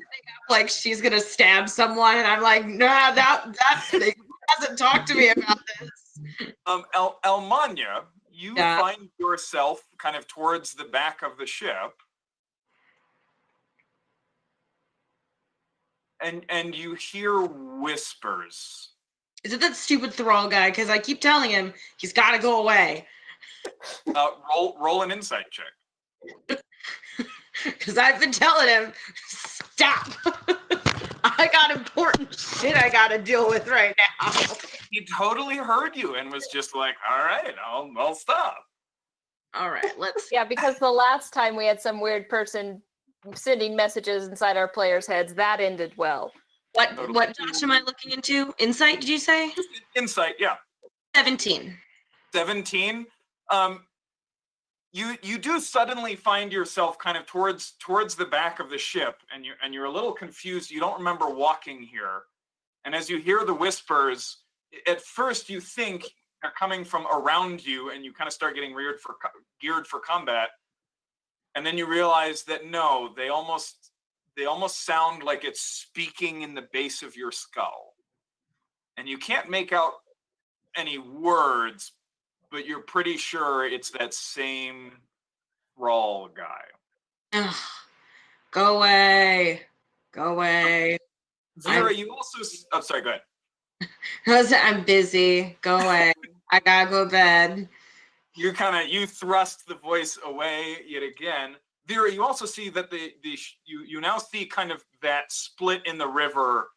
C: like she's gonna stab someone, and I'm like, nah, that thing hasn't talked to me about this.
A: Almania, you
C: Yeah.
A: find yourself kind of towards the back of the ship, and you hear whispers.
C: Is it that stupid thrall guy? Because I keep telling him he's got to go away.
A: Roll an insight check.
C: Because I've been telling him, stop. I got important shit I got to deal with right now.
A: He totally heard you and was just like, all right, I'll stop.
C: All right, let's.
D: Yeah, because the last time we had some weird person sending messages inside our players' heads, that ended well.
C: What Josh am I looking into? Insight, did you say?
A: Insight, yeah.
C: 17.
A: 17. You do suddenly find yourself kind of towards the back of the ship, and you're a little confused. You don't remember walking here, and as you hear the whispers, at first you think they're coming from around you, and you kind of start getting geared for combat, and then you realize that no, they almost sound like it's speaking in the base of your skull, and you can't make out any words, but you're pretty sure it's that same thrall guy.
C: Ugh. Go away. Go away.
A: Vera, you also... Oh, sorry, go ahead.
C: I'm busy. Go away. I gotta go to bed.
A: You thrust the voice away yet again. Vera, you also see that you now see kind of that split in the river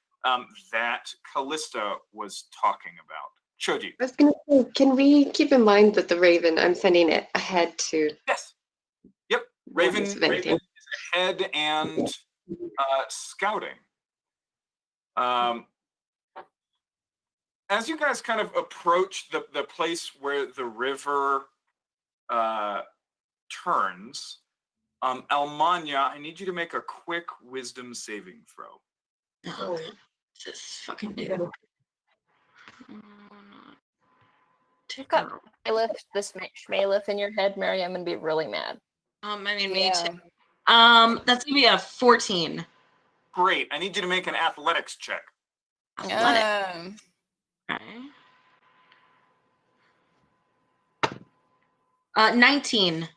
A: that Callista was talking about. Shoji.
E: I was going to say, can we keep in mind that the Raven, I'm sending it ahead to...
A: Yes. Yep. Raven is
E: venting.
A: ahead and scouting. As you guys kind of approach the place where the river turns, Almania, I need you to make a quick wisdom saving throw.
C: Oh, this fucking dude.
D: You've got this Shmalif in your head, Mary. I'm gonna be really mad.
C: I mean, me too. That's gonna be a 14.
A: Great. I need you to make an athletics check.
C: Okay. 19.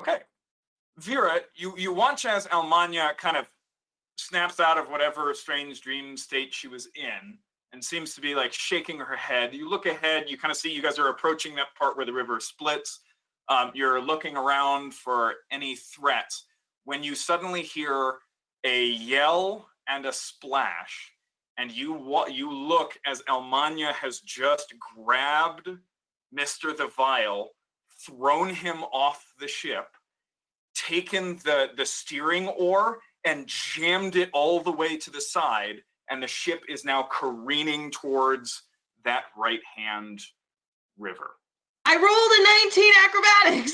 A: Okay. Vera, you watch as Almania kind of snaps out of whatever strange dream state she was in and seems to be like shaking her head. You look ahead, you kind of see you guys are approaching that part where the river splits. You're looking around for any threats when you suddenly hear a yell and a splash, and you look as Almania has just grabbed Mr. the Vial, thrown him off the ship, taken the steering oar and jammed it all the way to the side, and the ship is now careening towards that right-hand river.
C: I rolled a 19 acrobatics.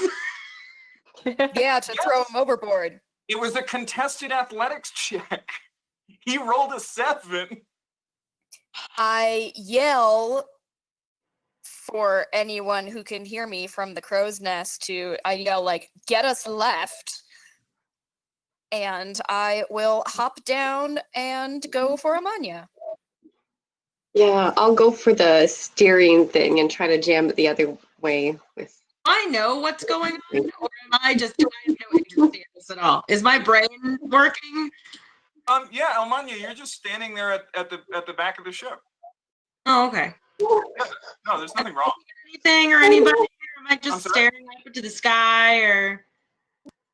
B: Yeah, to throw him overboard.
A: It was a contested athletics check. He rolled a 7.
B: I yell for anyone who can hear me from the crow's nest I yell like, get us left. And I will hop down and go for Amanya.
E: Yeah, I'll go for the steering thing and try to jam it the other way with.
C: I know what's going on, or am I just do I have no agency in this at all? Is my brain working?
A: Yeah, Almanya, you're just standing there at the back of the ship.
C: Oh, okay.
A: No, there's nothing wrong.
C: Anything or anybody? Or am I
A: I'm
C: just
A: sorry?
C: staring up into the sky? Or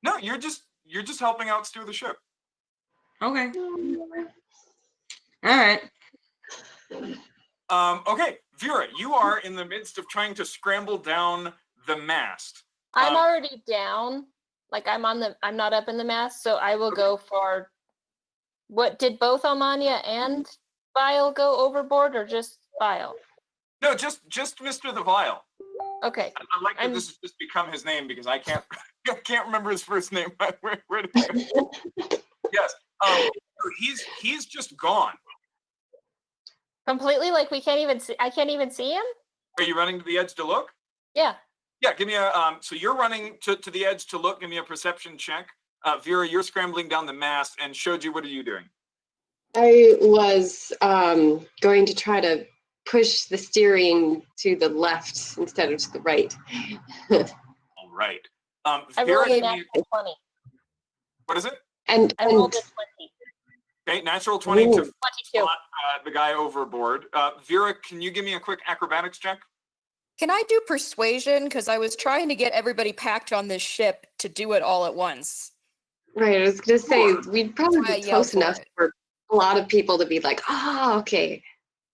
A: No, you're just helping out steer the ship.
C: okay. All right.
A: Okay, Vera, you are in the midst of trying to scramble down the mast.
D: I'm already down. Like I'm not up in the mast, so I will go for what did both Almania and Vile go overboard or just Vile?
A: No, just Mr. the Vial.
D: Okay.
A: I like that this has just become his name because I can't remember his first name. Where did he go? Yes. He's just gone.
D: Completely like I can't even see him?
A: Are you running to the edge to look?
D: Yeah.
A: Yeah, give me a so you're running to the edge to look, give me a perception check. Vera, you're scrambling down the mast, and Shoji, what are you doing?
E: I was going to try to push the steering to the left instead of to the right.
A: All right.
D: I
A: Vera,
D: rolled a
A: give me,
D: natural 20.
A: what is it?
E: And
D: I rolled a 20.
A: Okay, natural 20 to
E: Ooh.
D: 22.
A: spot the guy overboard. Vera, can you give me a quick acrobatics check?
B: Can I do persuasion? Because I was trying to get everybody packed on this ship to do it all at once.
E: right, I was going to say we'd probably
B: I
E: be
B: yell
E: close
B: for
E: enough
B: it.
E: for a lot of people to be like, okay.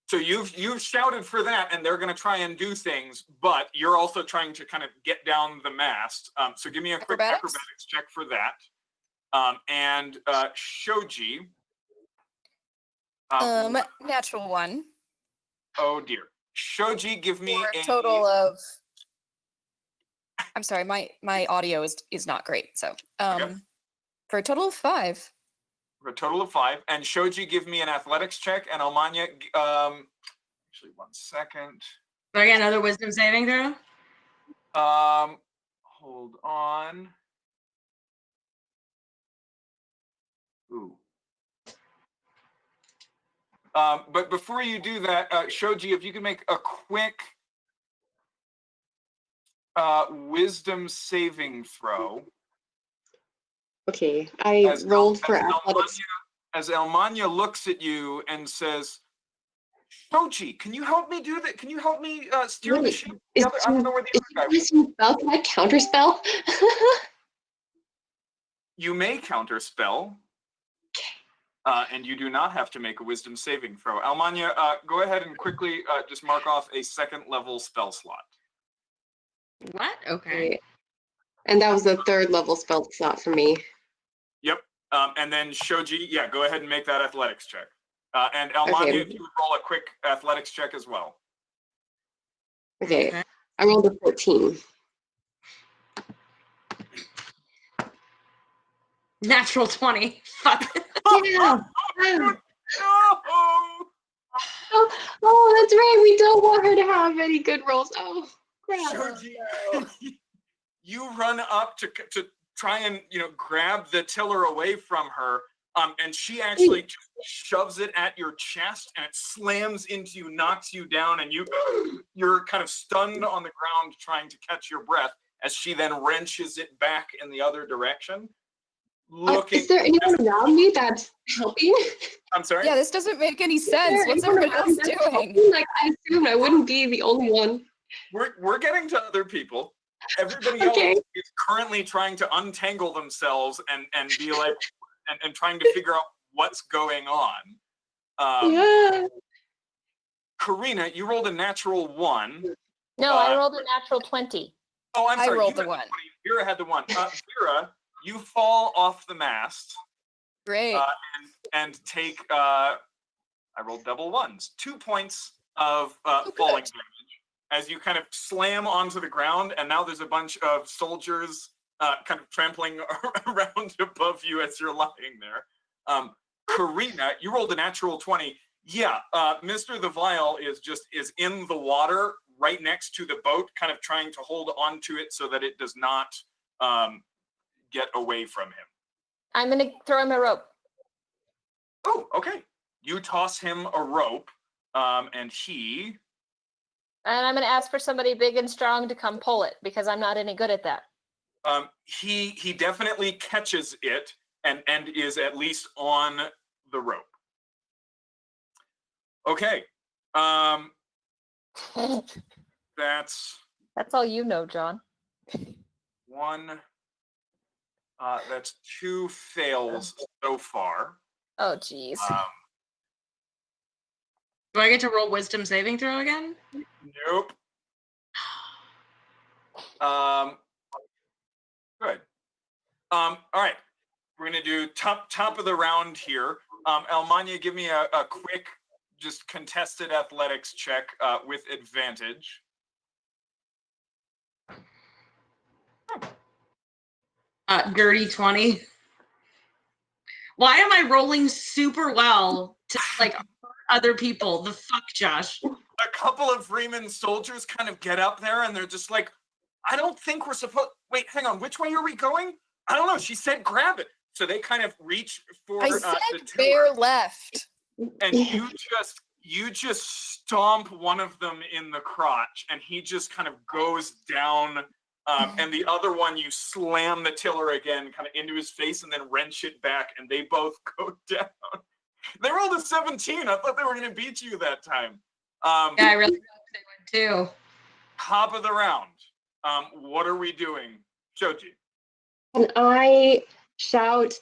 A: So you've shouted for that, and they're going to try and do things, but you're also trying to kind of get down the mast. So give me a quick
B: Acrobatics?
A: acrobatics check for that. And Shoji.
B: Natural 1.
A: Oh dear. Shoji, give me
B: For
A: a
B: a total of. I'm sorry, my audio is not great. So
A: Okay.
B: for a total of 5.
A: For a total of 5. And Shoji, give me an athletics check, and Almanya, actually 1 second.
C: Do I get another wisdom saving throw?
A: Hold on. Ooh. But before you do that, Shoji, if you can make a quick wisdom saving throw.
E: Okay, I rolled for
A: as
E: athletics.
A: As Almanya looks at you and says, Shoji, can you help me do that? Can you help me steer the
E: Wait,
A: ship?
E: Is
A: I don't know where the other guy was.
E: spell? Can I counterspell?
A: You may counterspell. And you do not have to make a wisdom saving throw. Almanya, go ahead and quickly just mark off a 2nd level spell slot.
C: What? Okay.
E: Right. And that was the 3rd level spell slot for me.
A: Yep. And then Shoji, yeah, go ahead and make that athletics check. And Almanya,
E: Okay.
A: if you would roll a quick athletics check as well.
E: Okay,
C: Okay.
E: I rolled a 14.
C: Natural 20. Fuck.
E: Yeah.
A: No!
E: Oh, that's right. We don't want her to have any good rolls. Oh, crap.
A: Shoji, you run up to try and grab the tiller away from her, and she actually just shoves it at your chest, and it slams into you, knocks you down, and you're kind of stunned on the ground trying to catch your breath as she then wrenches it back in the other direction.
E: Is there anyone around me that's helping?
A: I'm sorry?
B: Yeah, this doesn't make any
E: Is there
B: sense. What's
E: anyone
B: everybody
E: around
B: else
E: that's
B: doing?
E: helping? Like, I assumed I wouldn't be the only one.
A: We're getting to other people. Everybody
E: Okay.
A: else is currently trying to untangle themselves and be like and trying to figure out what's going on.
E: Yeah.
A: Karina, you rolled a natural 1.
D: No, I rolled a natural 20.
A: Oh, I'm
B: I
A: sorry.
B: rolled
A: you
B: the
A: had
B: 1.
A: Vera had the 1. Vera, you fall off the mast
B: Great.
A: and take. I rolled double 1s. 2 points of falling
B: good.
A: damage. as you kind of slam onto the ground, and now there's a bunch of soldiers kind of trampling around above you as you're lying there. Karina, you rolled a natural 20. Yeah, Mr. The Vial is in the water right next to the boat, kind of trying to hold on to it so that it does not get away from him.
D: I'm gonna throw him a rope.
A: Oh, okay. You toss him a rope, and he...
D: And I'm gonna ask for somebody big and strong to come pull it because I'm not any good at that.
A: He definitely catches it and is at least on the rope. Okay. That's
D: all you know, John.
A: one. That's 2 fails so far.
D: Oh, geez.
C: Do I get to roll wisdom saving throw again?
A: Nope. Good. All right. We're gonna do top of the round here. Almania, give me a quick, just contested athletics check with advantage.
C: Dirty 20. Why am I rolling super well to like hurt other people? The fuck, Josh?
A: A couple of Freeman soldiers kind of get up there and they're just like, I don't think we're supposed. Wait, hang on. Which way are we going? I don't know. She said grab it. So they kind of reach for
B: I
A: the
B: said
A: tiller,
B: bear left.
A: and you just stomp one of them in the crotch, and he just kind of goes down. And the other one, you slam the tiller again, kind of into his face, and then wrench it back, and they both go down. They rolled a 17. I thought they were going to beat you that time.
C: Yeah, I really thought they would too.
A: Top of the round. What are we doing, Shoji?
E: And I shout,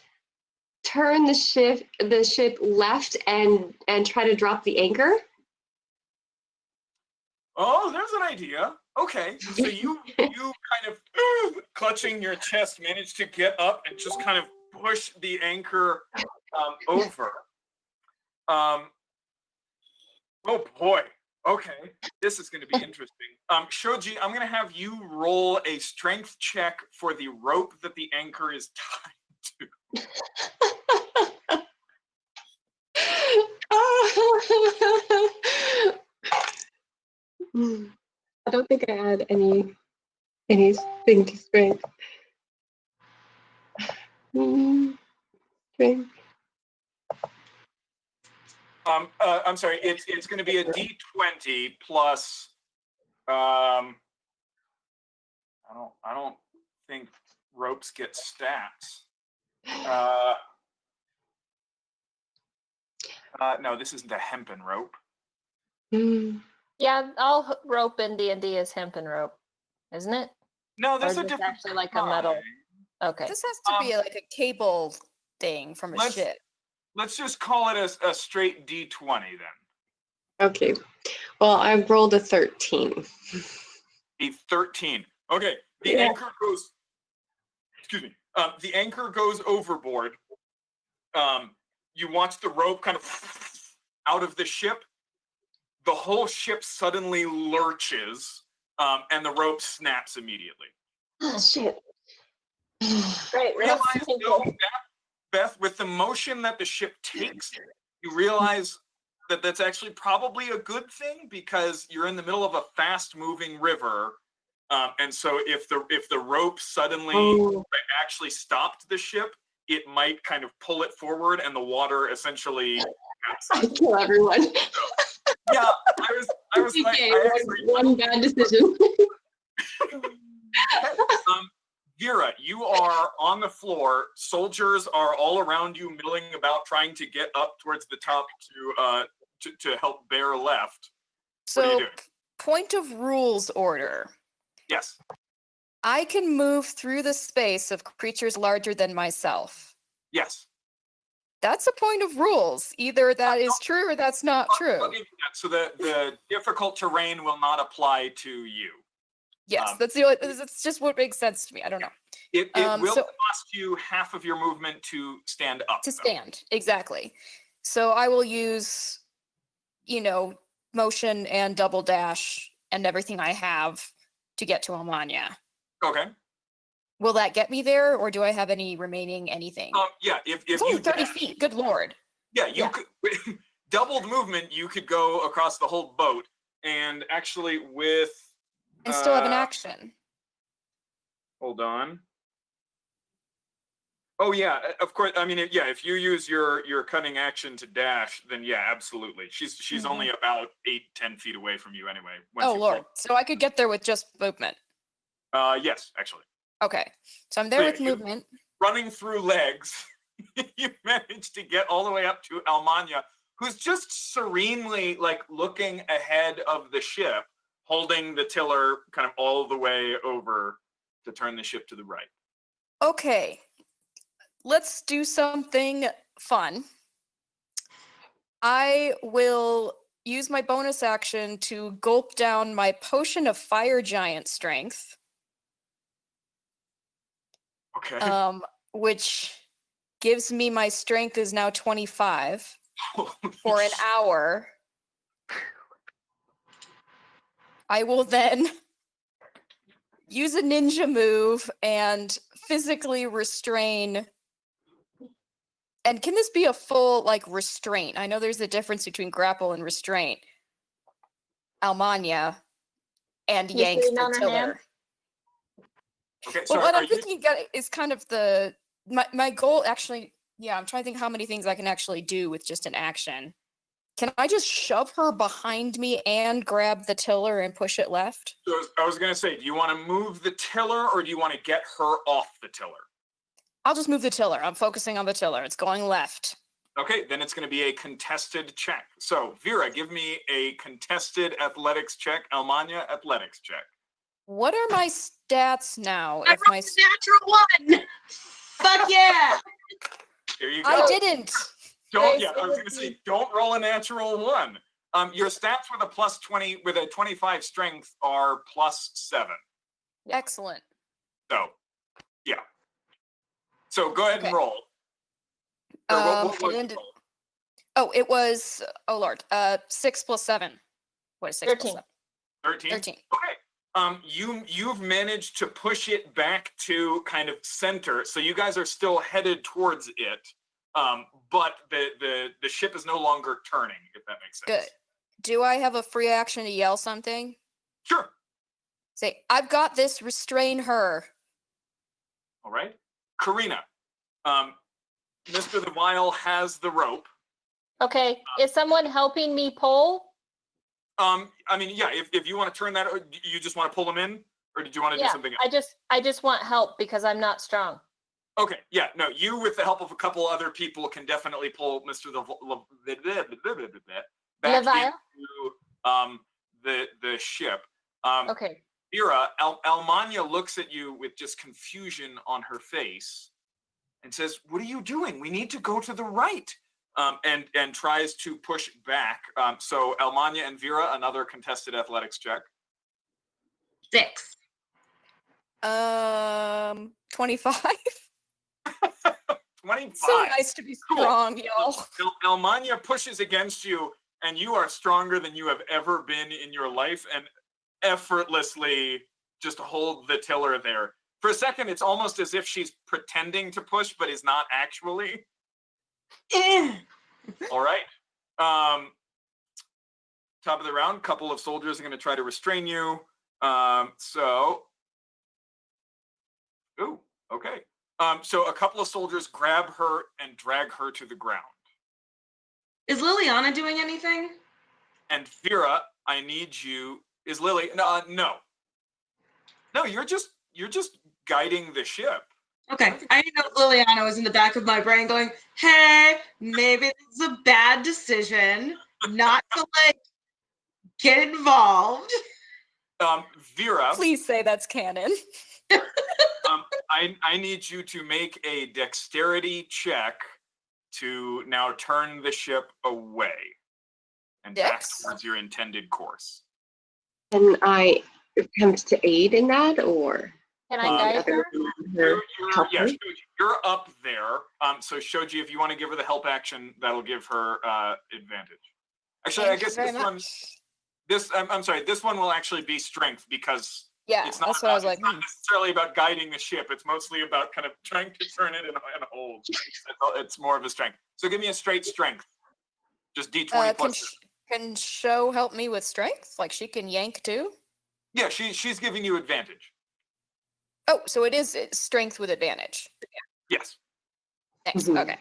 E: turn the ship left and try to drop the anchor.
A: Oh, there's an idea. Okay, so you kind of clutching your chest manage to get up and just kind of push the anchor over. Oh boy. Okay, this is going to be interesting. Shoji, I'm going to have you roll a strength check for the rope that the anchor is tied to.
E: I don't think I had anything to strength. Strength.
A: I'm sorry. It's going to be a D20 plus. I don't think ropes get stats. No, this isn't a hempen rope.
D: Yeah, all rope in D&D is hempen rope, isn't it?
A: No,
D: Or
A: there's
D: is
A: a
D: this
A: different
D: actually like a metal?
A: kind.
D: Okay.
B: This has to be like a cable thing from a ship.
A: Let's just call it a straight D20 then.
E: Okay. Well, I rolled a 13.
A: A 13. Okay. The anchor goes. Excuse me. The anchor goes overboard. You watch the rope kind of out of the ship. The whole ship suddenly lurches, and the rope snaps immediately.
E: Oh shit.
D: Great.
A: Realize though, Beth, with the motion that the ship takes, you realize that that's actually probably a good thing because you're in the middle of a fast-moving river, and so if the rope suddenly actually stopped the ship, it might kind of pull it forward, and the water essentially
E: Kill everyone.
A: Yeah, I was like,
E: Okay, one bad decision.
A: Vera, you are on the floor. Soldiers are all around you, milling about, trying to get up towards the top to help bear left. What are you
B: So,
A: doing?
B: point of rules order.
A: Yes.
B: I can move through the space of creatures larger than myself.
A: Yes.
B: That's a point of rules. Either that is true or that's not
A: I'll
B: true.
A: give you that. So the difficult terrain will not apply to you.
B: Yes, that's the only. It's just what makes sense to me. I don't know.
A: It will
B: so-
A: cost you half of your movement to stand up.
B: To
A: though.
B: stand, exactly. So I will use, motion and double dash and everything I have to get to Almania.
A: Okay.
B: Will that get me there, or do I have any remaining anything?
A: Yeah. If
B: It's
A: you
B: only 30
A: dash-
B: feet. Good lord.
A: Yeah, you
D: Yeah.
A: could doubled movement. You could go across the whole boat, and actually with
B: And still have an
A: uh,
B: action.
A: Hold on. Oh yeah, of course. I mean, yeah. If you use your cunning action to dash, then yeah, absolutely. She's only about 8-10 feet away from you anyway. once
B: Oh
A: you
B: lord. So I could get there with just movement.
A: Yes, actually.
B: Okay. So I'm there
A: Yeah,
B: with
A: you-
B: movement.
A: Running through legs, you managed to get all the way up to Almania, who's just serenely like looking ahead of the ship, holding the tiller kind of all the way over to turn the ship to the right.
B: Okay. Let's do something fun. I will use my bonus action to gulp down my potion of fire giant strength,
A: Okay.
B: which gives me my strength is now 25 for an hour. I will then use a ninja move and physically restrain. And can this be a full like restraint? I know there's a difference between grapple and restraint. Almania and
D: You
B: yank
D: sitting
B: the
D: on her hand?
B: tiller.
A: Okay.
B: But
A: So
B: what
A: are
B: I'm
A: you,
B: thinking is kind of my goal actually, yeah, I'm trying to think how many things I can actually do with just an action. Can I just shove her behind me and grab the tiller and push it left?
A: so I was gonna say, do you want to move the tiller or do you want to get her off the tiller?
B: I'll just move the tiller. I'm focusing on the tiller. It's going left.
A: Okay, then it's going to be a contested check. So, Vera, give me a contested athletics check. Almania, athletics check.
B: What are my stats now?
C: I
B: If
C: rolled
B: my
C: a natural one. Fuck yeah.
A: Here you go.
B: I didn't.
A: Don't.
D: Grace,
A: Yeah, I was going to say, don't roll a natural one. Your stats with a plus 20, with a 25 strength, are plus 7.
B: Excellent.
A: So, yeah. So go ahead and
B: Okay.
A: roll. Or what
B: It
A: was the
B: ended-
A: roll?
B: Oh, it was. Oh lord. 6 plus 7. What is 6 plus
D: 13.
B: 7?
A: 13?
B: 13.
A: Okay. You've managed to push it back to kind of center, so you guys are still headed towards it. But the ship is no longer turning, if that makes sense.
B: Good. Do I have a free action to yell something?
A: Sure.
B: Say, I've got this. Restrain her.
A: All right. Karina, Mr. The Vial has the rope.
D: Okay, is someone helping me pull?
A: I mean, yeah, if you want to turn that, or do you just want to pull him in, or did you want to do
D: Yeah,
A: something else?
D: I just want help because I'm not strong.
A: Okay, yeah, no, you with the help of a couple other people can definitely pull Mr. back
D: Leviah?
A: into the ship.
D: Okay,
A: Vera, Almania looks at you with just confusion on her face and says, "What are you doing? We need to go to the right." And tries to push back. So Almania and Vera, another contested athletics check.
C: 6.
B: 25.
A: 25.
B: So nice to be
A: Cool.
B: strong, y'all.
A: Almania pushes against you, and you are stronger than you have ever been in your life, and effortlessly just hold the tiller there. For a second, it's almost as if she's pretending to push, but is not actually. All right. Top of the round, couple of soldiers are going to try to restrain you. Ooh, okay. So a couple of soldiers grab her and drag her to the ground.
C: Is Liliana doing anything?
A: And Vera, I need you. Is Lily? No, no. You're just guiding the ship.
C: Okay. I didn't know Liliana was in the back of my brain going, hey, maybe this is a bad decision not to like get involved.
A: Vera,
B: Please say that's canon.
A: I need you to make a dexterity check to now turn the ship away and back
B: Dex?
A: towards your intended course.
E: Can I attempt to aid in that, or
D: can
A: Uh,
D: I guide
E: other
D: her?
E: than her help
A: Yeah,
E: her?
A: Shoji, you're up there. So Shoji, if you want to give her the help action, that'll give her advantage. Actually,
B: Thank
A: I guess
B: you very
A: this one,
B: much.
A: I'm sorry. This one will actually be strength because
B: Yeah,
A: it's not.
B: that's what I was like.
A: It's not necessarily about guiding the ship. It's mostly about kind of trying to turn it and hold. It's more of a strength. So give me a straight strength. Just D20
B: Can
A: plus.
B: can Show help me with strength? Like she can yank too?
A: Yeah, she's giving you advantage.
B: Oh, so it's strength with advantage.
A: Yes.
B: Thanks.
E: Mhm.
B: Okay.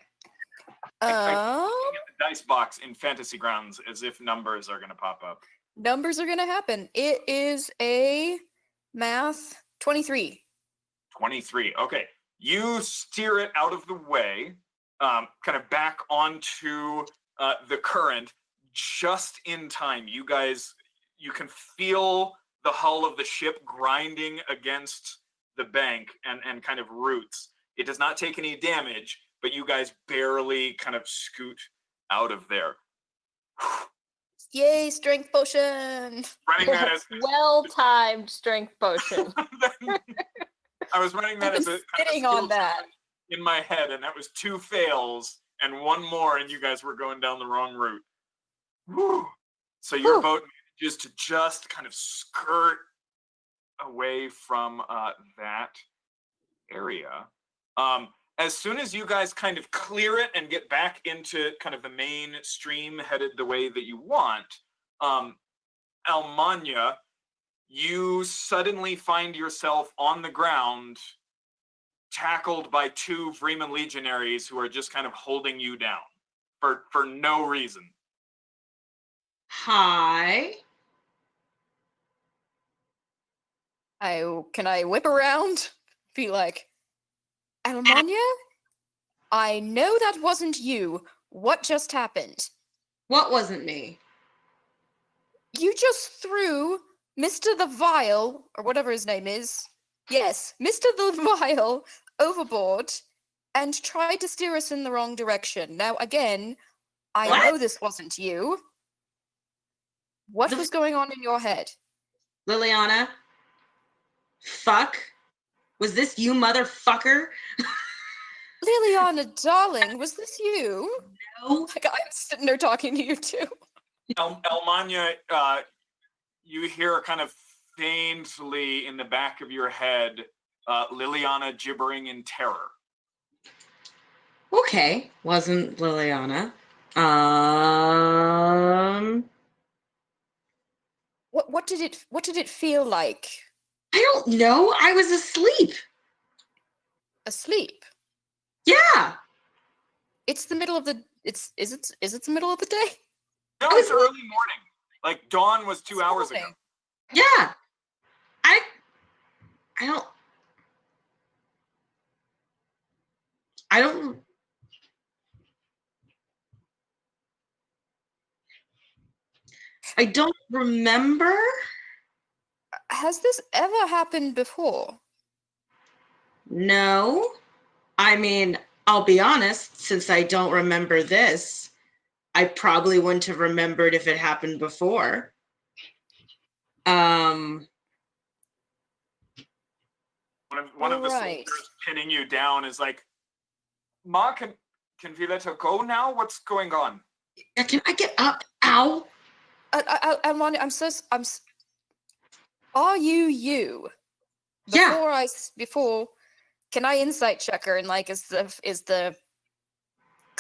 A: I'm looking at the dice box in Fantasy Grounds as if numbers are going to pop up.
B: Numbers are gonna happen. It is a math 23.
A: 23. Okay. You steer it out of the way, kind of back onto the current just in time. You guys, you can feel the hull of the ship grinding against the bank and kind of roots. It does not take any damage, but you guys barely kind of scoot out of there.
B: Yay, strength potion.
A: Running that as
D: Well-timed strength potion.
A: I was running that
B: I've
A: as
B: been
A: a kind of
B: sitting
A: a
B: on
A: skill
B: that.
A: check in my head, and that was 2 fails and 1 more, and you guys were going down the wrong route. Whew. So your
B: Whew.
A: boat manages to just kind of skirt away from that area. As soon as you guys kind of clear it and get back into kind of the main stream headed the way that you want, Almania, you suddenly find yourself on the ground, tackled by 2 Vreeman legionaries who are just kind of holding you down for no reason.
C: Hi.
B: Can I whip around? Be like, Almania? I know that wasn't you. What just happened?
C: What wasn't me?
B: You just threw Mr. the Vile, or whatever his name is. Yes, Mr. the Vile overboard and tried to steer us in the wrong direction. Now, again, I
C: What?
B: know this wasn't you. What was going on in your head?
C: Liliana? Fuck? Was this you, motherfucker?
B: Liliana, darling, was this you?
C: No.
B: Like, I'm sitting there talking to you too.
A: Almania, you hear kind of faintly in the back of your head Liliana gibbering in terror.
C: Okay, wasn't Liliana.
B: What did it feel like?
C: I don't know. I was asleep.
B: Asleep.
C: Yeah.
B: It's the middle of the is it the middle of the day?
A: No,
C: I
A: it's
C: was-
A: early morning. Like dawn was 2 hours ago.
B: Morning.
C: Yeah. I don't I don't remember.
B: Has this ever happened before?
C: No. I mean, I'll be honest, since I don't remember this, I probably wouldn't have remembered if it happened before.
A: One of the
B: Alright.
A: soldiers pinning you down is like, Ma, can we let her go now? What's going on?
C: Can I get up? Ow.
B: Are you?
C: Yeah.
B: Before, can I insight check her and like is the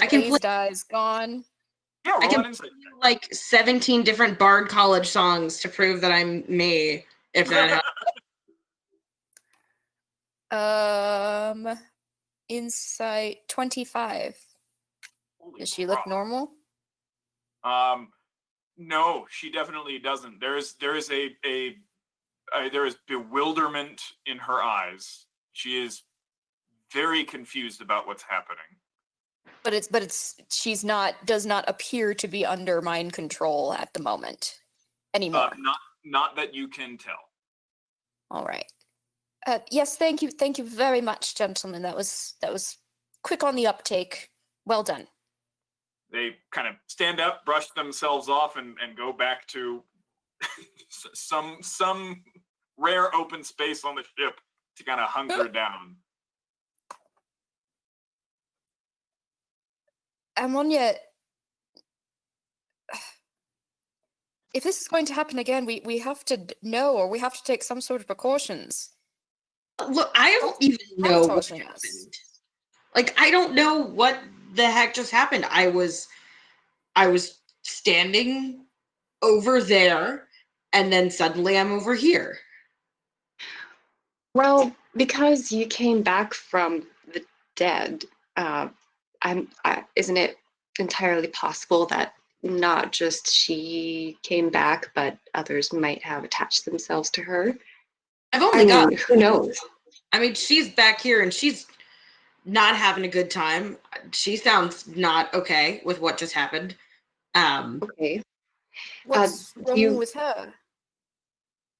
C: I can play
B: glazed eyes gone?
A: Yeah,
C: I
A: roll
C: can
A: an insight.
C: like 17 different Bard College songs to prove that I'm me, if that helps.
B: Insight 25.
A: Holy
B: Does she look
A: crap.
B: normal?
A: No, she definitely doesn't. There is bewilderment in her eyes. She is very confused about what's happening.
B: But does not appear to be under mind control at the moment anymore.
A: Not that you can tell.
B: All right. Yes, thank you very much, gentlemen. That was quick on the uptake. Well done.
A: They kind of stand up, brush themselves off, and go back to some rare open space on the ship to kind of hunker down.
B: Ammonia, if this is going to happen again, we have to know, or we have to take some sort of precautions.
C: Look, I don't even know what
B: Sabotaging us.
C: happened. Like, I don't know what the heck just happened. I was standing over there, and then suddenly I'm over here.
E: Well, because you came back from the dead, isn't it entirely possible that not just she came back, but others might have attached themselves to her?
C: I've
E: I
C: only got.
E: mean, who knows?
C: I mean, she's back here, and she's not having a good time. She sounds not okay with what just happened.
E: Okay.
B: What's
E: do
B: wrong
E: you-
B: with her?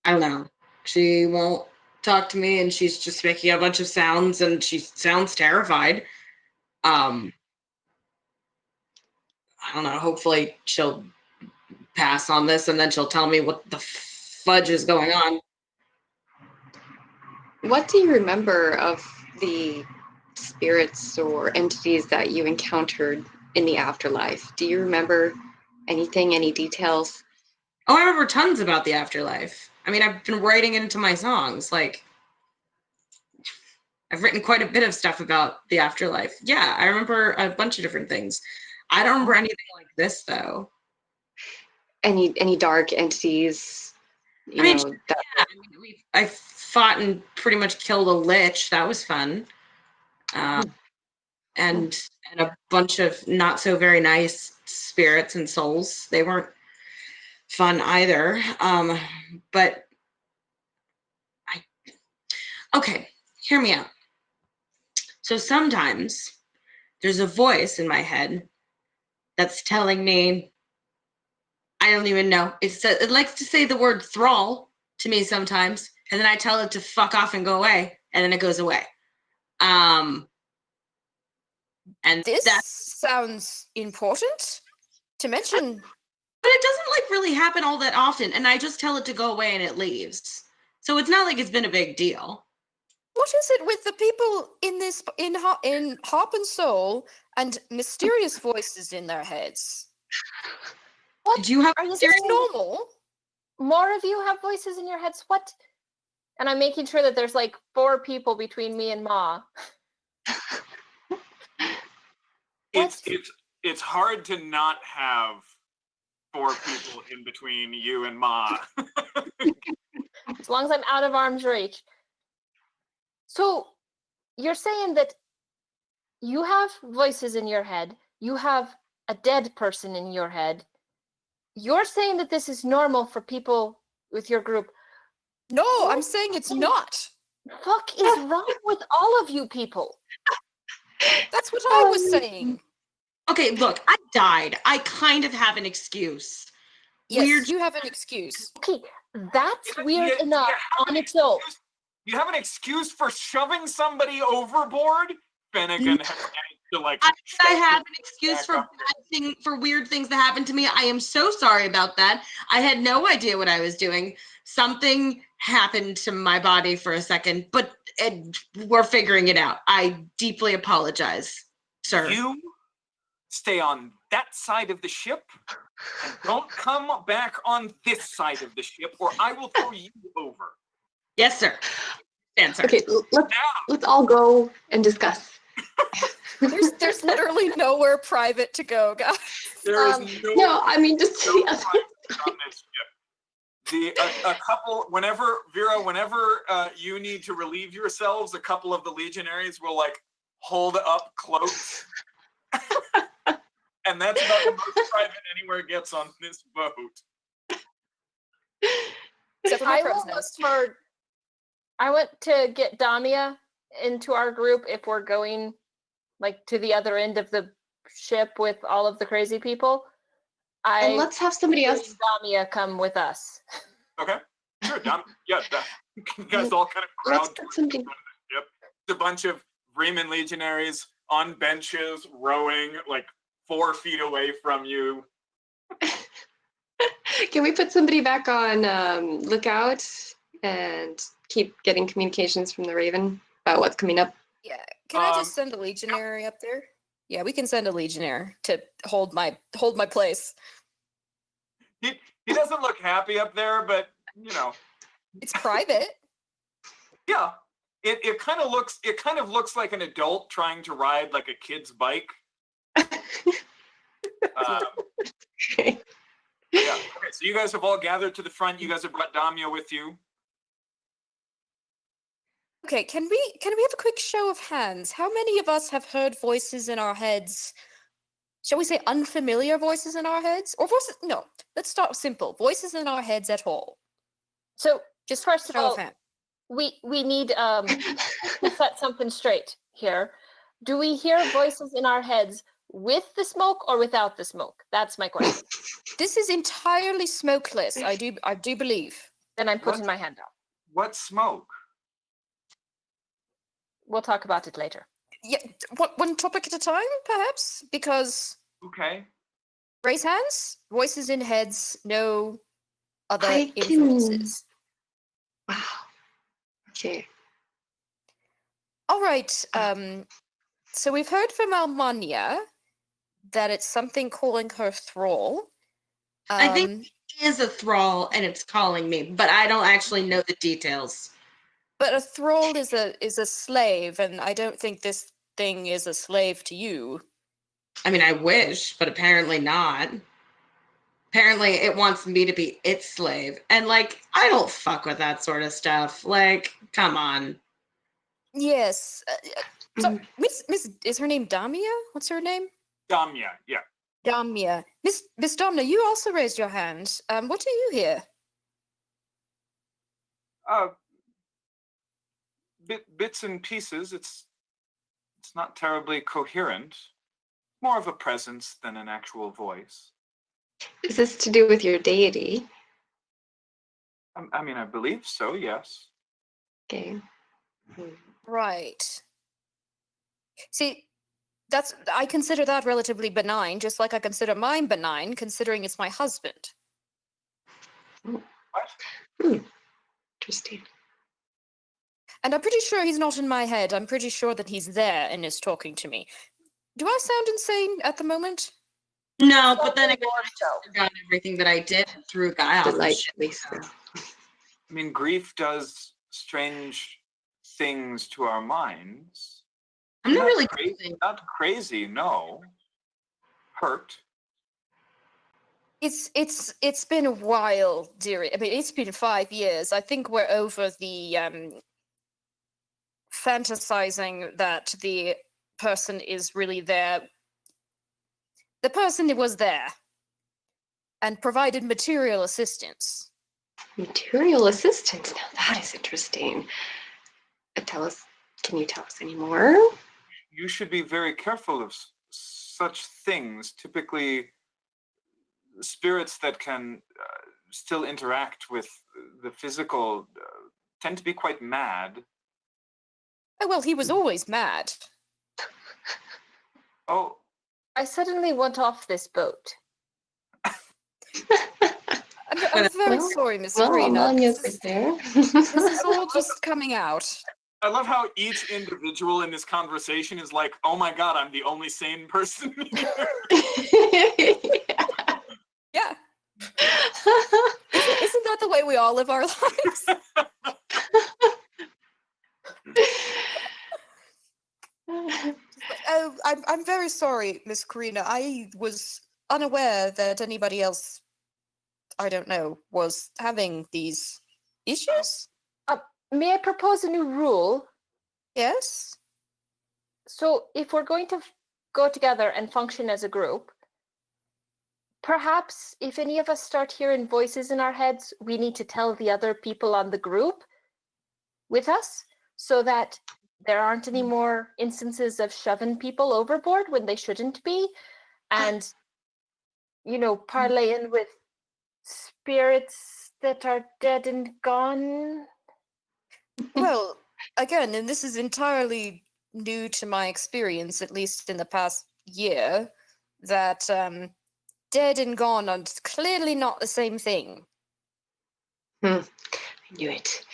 C: I don't know. She won't talk to me, and she's just making a bunch of sounds, and she sounds terrified. I don't know. Hopefully, she'll pass on this, and then she'll tell me what the fudge is going on.
E: What do you remember of the spirits or entities that you encountered in the afterlife? Do you remember anything, any details?
C: Oh, I remember tons about the afterlife. I mean, I've been writing into my songs. Like, I've written quite a bit of stuff about the afterlife. Yeah, I remember a bunch of different things. I don't remember anything like this, though.
E: Any dark entities? You
C: I mean,
E: know, that
C: yeah, I mean, I fought and pretty much killed a lich. That was fun. And a bunch of not so very nice spirits and souls. They weren't fun either. But okay, hear me out. So sometimes there's a voice in my head that's telling me, I don't even know. It likes to say the word thrall to me sometimes, and then I tell it to fuck off and go away, and then it goes away. And
B: This
C: that's,
B: sounds important to mention.
C: but it doesn't like really happen all that often, and I just tell it to go away and it leaves. So it's not like it's been a big deal.
B: What is it with the people in Harp and Soul and mysterious voices in their heads?
D: What?
C: Did you have
D: Are you
B: Is this
D: saying
B: normal?
D: more of you have voices in your heads? What? And I'm making sure that there's like 4 people between me and Ma.
A: It's hard to not have 4 people in between you and Ma.
D: As long as I'm out of arm's reach. So you're saying that you have voices in your head, you have a dead person in your head. You're saying that this is normal for people with your group.
B: No, I'm saying it's not.
D: Fuck is wrong with all of you people?
B: That's what I was saying.
C: Okay, look, I died. I kind of have an excuse.
B: Yes,
C: Weird.
B: you have an excuse.
D: Okay, that's
A: Yeah,
D: weird
A: yeah,
D: enough
A: have
D: on
A: an
D: its own.
A: excuse- You have an excuse for shoving somebody overboard? Finnegan has managed to like.
C: I
A: shove
C: have
A: you
C: an excuse
A: back
C: for
A: up there.
C: for weird things that happen to me. I am so sorry about that. I had no idea what I was doing. Something happened to my body for a second, but we're figuring it out. I deeply apologize, sir.
A: You stay on that side of the ship and don't come back on this side of the ship, or I will throw you over.
C: Yes, sir. Answer.
E: okay, let's all go and discuss.
B: There's literally nowhere private to go, guys.
A: There is
E: No, I mean just
A: no privacy on this ship. A couple, whenever you need to relieve yourselves, a couple of the legionaries will like hold up cloaks, and that's about the most private anywhere gets on this boat.
B: Except for my
D: I
B: crow's
D: will look
B: nest.
D: for. I want to get Damia into our group if we're going like to the other end of the ship with all of the crazy people.
E: and let's have somebody else.
D: Damia come with us.
A: Okay, sure, Dom. Yeah, you guys all kind of crowd
E: Let's put
A: towards
E: somebody.
A: the front of the ship. It's a bunch of Freeman legionaries on benches, rowing like 4 feet away from you.
E: Can we put somebody back on lookout and keep getting communications from the Raven about what's coming up?
B: Yeah, can I just send a legionary up there? Yeah, we can send a legionnaire to hold my place.
A: He doesn't look happy up there, but you know,
B: It's private.
A: yeah. It kind of looks like an adult trying to ride like a kid's bike.
E: Okay.
A: Yeah. Okay, so you guys have all gathered to the front. You guys have brought Damia with you.
B: Okay, can we have a quick show of hands? How many of us have heard voices in our heads? Shall we say unfamiliar voices in our heads? Or voices? No, let's start simple. Voices in our heads at all.
D: So
B: Just
D: first of
B: show of
D: all,
B: hands.
D: we need to set something straight here. Do we hear voices in our heads with the smoke or without the smoke? That's my question.
B: This is entirely smokeless. I do believe.
D: Then I'm putting
A: What?
D: my hand down.
A: What smoke?
D: We'll talk about it later.
B: Yeah, one topic at a time, perhaps, because
A: Okay.
B: raise hands, voices in heads, no other
E: I can-
B: influences.
E: Wow. Okay.
B: All right. So we've heard from Almania that it's something calling her thrall.
C: I think it is a thrall and it's calling me, but I don't actually know the details.
B: But a thrall is a slave, and I don't think this thing is a slave to you.
C: I mean, I wish, but apparently not. Apparently, it wants me to be its slave. And, like, I don't fuck with that sort of stuff. Like, come on.
B: Yes. So
E: Mm.
B: Miss is her name Damia? What's her name?
A: Damia, yeah.
B: Damia. Miss Damna, you also raised your hand. What do you hear?
A: Bits and pieces. It's not terribly coherent. More of a presence than an actual voice.
E: Is this to do with your deity?
A: I mean, I believe so, yes.
E: Okay.
B: Right. See, I consider that relatively benign, just like I consider mine benign, considering it's my husband.
A: What?
E: Interesting.
B: And I'm pretty sure he's not in my head. I'm pretty sure that he's there and is talking to me. Do I sound insane at the moment?
C: No, but then again,
D: So,
C: I forgot everything that I did through Guile.
E: Delightfully so.
A: I mean, grief does strange things to our minds.
C: I'm not really
A: crazy. Not crazy, no. Hurt.
B: It's been a while, dearie. I mean, it's been 5 years. I think we're over the fantasizing that the person is really there. The person was there and provided material assistance.
E: Material assistance. Now that is interesting. Can you tell us any more?
A: You should be very careful of such things. Typically, spirits that can still interact with the physical tend to be quite mad.
B: Oh, well, he was always mad.
A: Oh,
D: I suddenly want off this boat.
B: I'm very
E: Well-
B: sorry, Miss
E: Well,
B: Karina.
E: Amania's
B: This
E: right there.
B: is all just coming out.
A: I love how each individual in this conversation is like, oh my god, I'm the only sane person here.
B: Yeah. Isn't that the way we all live our lives? Oh, I'm very sorry, Miss Karina. I was unaware that anybody else, I don't know, was having these issues.
D: May I propose a new rule?
B: Yes.
D: So, if we're going to go together and function as a group, perhaps if any of us start hearing voices in our heads, we need to tell the other people on the group with us so that there aren't any more instances of shoving people overboard when they shouldn't be. And, parlaying with spirits that are dead and gone.
B: Well, again, and this is entirely new to my experience, at least in the past year, that dead and gone are clearly not the same thing.
E: I knew it.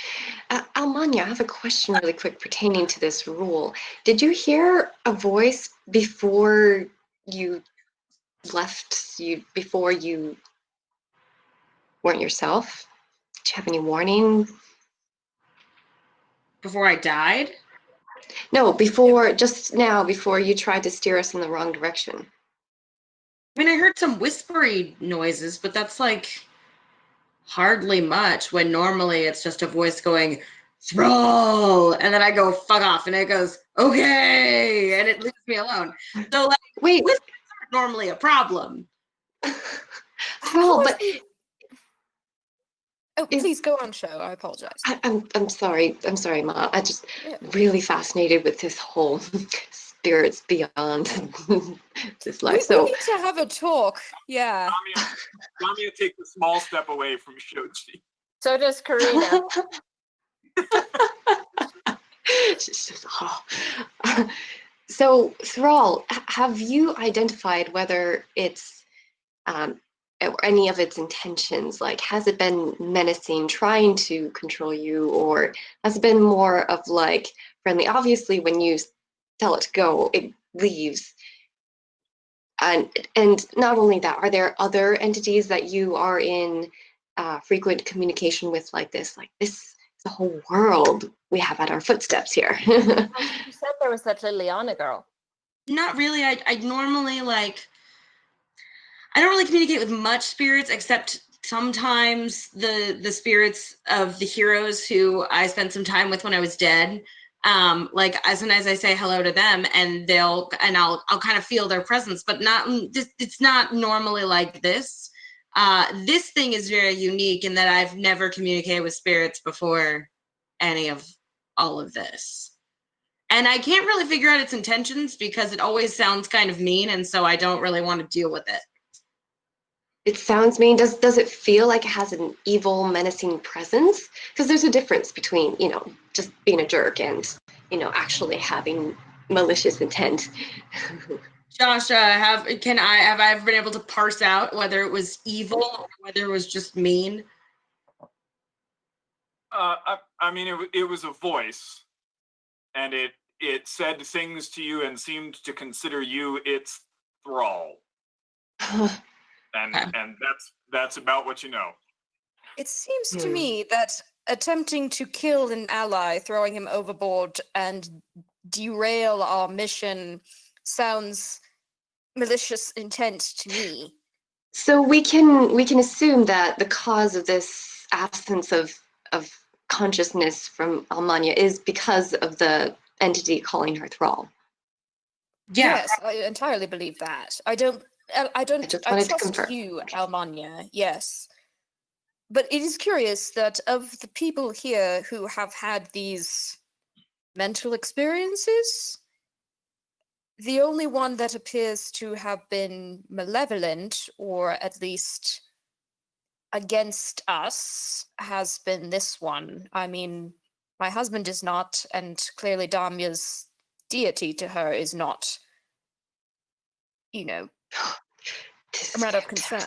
E: Almania, I have a question really quick pertaining to this rule. Did you hear a voice before you left? Before you weren't yourself? Did you have any warning?
C: Before I died?
E: No, just now, before you tried to steer us in the wrong direction.
C: I mean, I heard some whispery noises, but that's like hardly much when normally it's just a voice going, Thrall! And then I go, fuck off. And it goes, okay. And it leaves me alone. So, like,
E: Wait,
C: whispers aren't normally a problem.
E: Thrall, but
B: Oh,
E: Is-
B: please go on, show. I apologize.
E: I'm sorry. I'm sorry, Ma. I just
B: Yeah.
E: really fascinated with this whole spirits beyond this life.
B: We
E: So
B: need to have a talk. Yeah.
A: Damia takes a small step away from Shoji.
D: So does Karina.
E: It's just, So, Thrall, have you identified whether it's any of its intentions? Like, has it been menacing, trying to control you, or has it been more of like friendly? Obviously, when you tell it to go, it leaves. And not only that, are there other entities that you are in frequent communication with, like this? Like, this is a whole world we have at our footsteps here.
D: You said there was that Liliana girl.
C: Not really. I normally, like, I don't really communicate with much spirits, except sometimes the spirits of the heroes who I spent some time with when I was dead. Like, sometimes I say hello to them, and I'll kind of feel their presence, but not. It's not normally like this. This thing is very unique in that I've never communicated with spirits before any of all of this. And I can't really figure out its intentions because it always sounds kind of mean, and so I don't really want to deal with it.
E: It sounds mean. Does it feel like it has an evil, menacing presence? Because there's a difference between, just being a jerk and, actually having malicious intent.
C: Josh, have I ever been able to parse out whether it was evil or whether it was just mean?
A: I mean, it was a voice, and it said things to you and seemed to consider you its thrall, and that's about what you know.
B: It seems to me that attempting to kill an ally, throwing him overboard, and derail our mission sounds malicious intent to me.
E: So we can assume that the cause of this absence of consciousness from Almania is because of the entity calling her thrall.
C: Yeah.
B: Yes, I entirely believe that. I
E: just wanted to
B: trust
E: confirm.
B: you, Almania, yes. But it is curious that of the people here who have had these mental experiences, the only one that appears to have been malevolent, or at least against us, has been this one. I mean, my husband is not, and clearly Damia's deity to her is not, a matter of concern.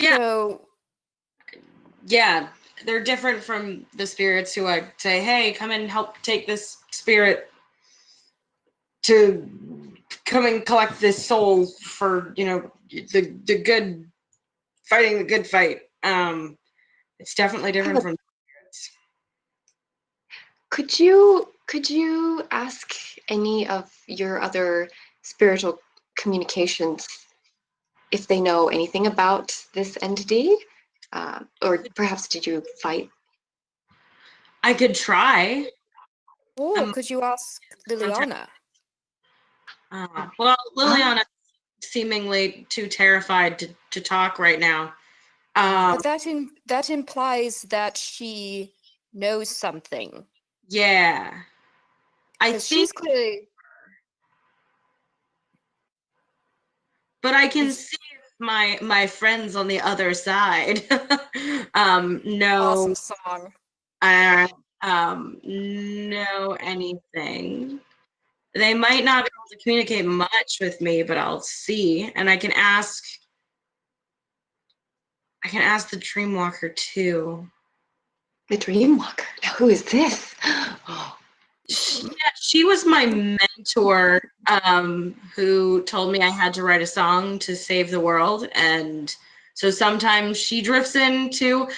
C: Yeah.
B: So,
C: Yeah, they're different from the spirits who I say, hey, come and help take this spirit to come and collect this soul for, the good, fighting the good fight. It's definitely different from spirits.
E: Could you ask any of your other spiritual communications if they know anything about this entity? Or perhaps did you fight?
C: I could try.
B: or could you ask Liliana?
C: Well, Liliana seemingly too terrified to talk right now.
B: But that implies that she knows something.
C: Yeah. I
B: 'Cause
C: think,
B: she's clearly
C: but I can see my friends on the other side know
B: awesome song.
C: know anything. They might not be able to communicate much with me, but I'll see, and I can ask the Dreamwalker too.
E: The Dreamwalker. Now, who is this? Oh,
C: Yeah, she was my mentor, who told me I had to write a song to save the world. And so sometimes she drifts into, and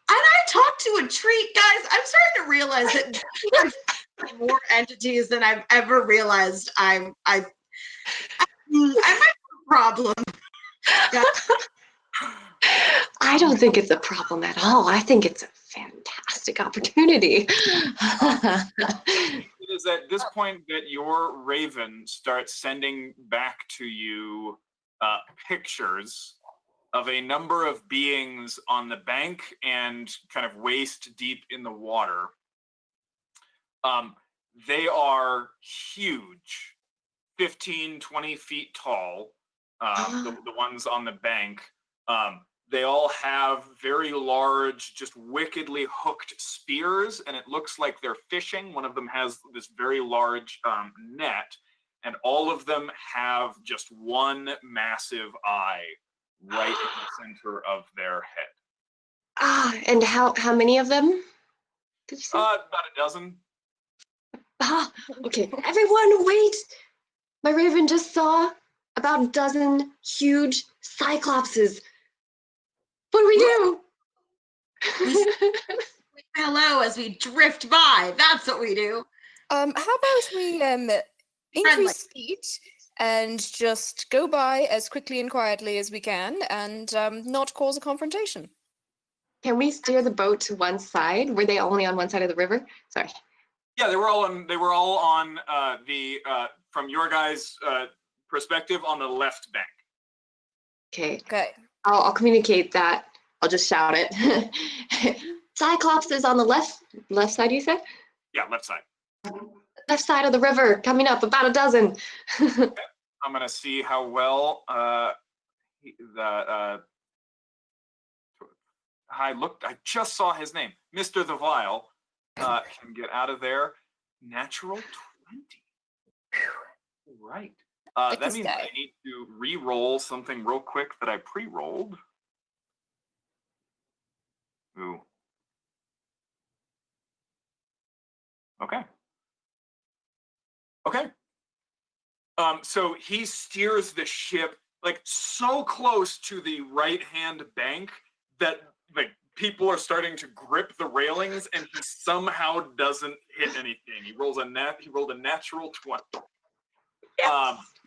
C: I talk to a tree, guys. I'm starting to realize that there's more entities than I've ever realized. I might have a problem. Yeah.
E: I don't think it's a problem at all. I think it's a fantastic opportunity.
A: It is at this point that your raven starts sending back to you pictures of a number of beings on the bank and kind of waist deep in the water. They are huge, 15, 20 feet tall, the ones on the bank. They all have very large, just wickedly hooked spears, and it looks like they're fishing. One of them has this very large net, and all of them have just one massive eye right in the center of their head.
E: And how many of them did you say?
A: About a dozen.
E: Okay, everyone wait. My raven just saw about a dozen huge cyclopses. What do we do?
C: Hello as we drift by. That's what we do.
B: How about we increase speed and just go by as quickly and quietly as we can and not cause a confrontation?
E: Can we steer the boat to one side? Were they only on one side of the river? Sorry.
A: Yeah, they were all on the from your guys' perspective on the left bank.
E: Okay.
B: Okay.
E: I'll communicate that. I'll just shout it. Cyclops is on the left side, you said?
A: Yeah, left side.
E: Left side of the river, coming up, about a dozen.
A: I'm gonna see how well I just saw his name, Mr. the Vile, can get out of there. Natural 20. Right.
B: Like
A: That
B: this
A: means
B: guy.
A: I need to re-roll something real quick that I pre-rolled. Ooh. Okay. Okay. So he steers the ship like so close to the right-hand bank that like people are starting to grip the railings, and he somehow doesn't hit anything. He rolled a natural 20.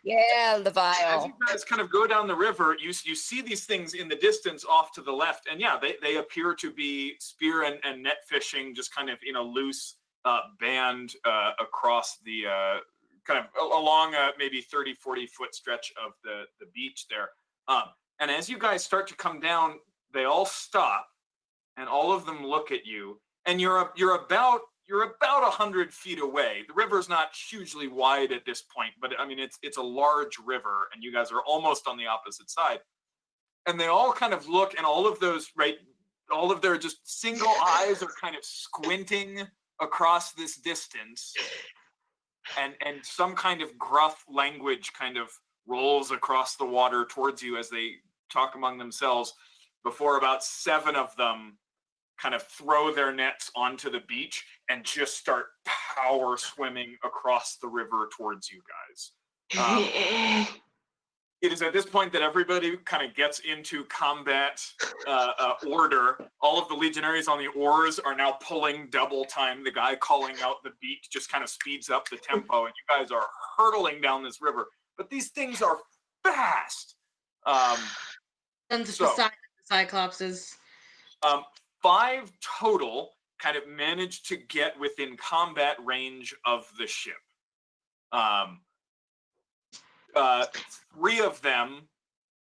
B: Yeah, the
A: As
B: Vile.
A: you guys kind of go down the river, you see these things in the distance off to the left, and yeah, they appear to be spear and net fishing, just kind of in a loose band across the kind of along a maybe 30-40 foot stretch of the beach there. And as you guys start to come down, they all stop, and all of them look at you, and you're about 100 feet away. The river's not hugely wide at this point, but I mean it's a large river, and you guys are almost on the opposite side. And they all kind of look, and all of their just single eyes are kind of squinting across this distance, and some kind of gruff language kind of rolls across the water towards you as they talk among themselves, before about 7 of them kind of throw their nets onto the beach and just start power swimming across the river towards you guys. It is at this point that everybody kind of gets into combat order. All of the legionaries on the oars are now pulling double time. The guy calling out the beat just kind of speeds up the tempo, and you guys are hurtling down this river. But these things are fast.
C: And
A: So-
C: beside the Cyclopses.
A: 5 total kind of managed to get within combat range of the ship. 3 of them,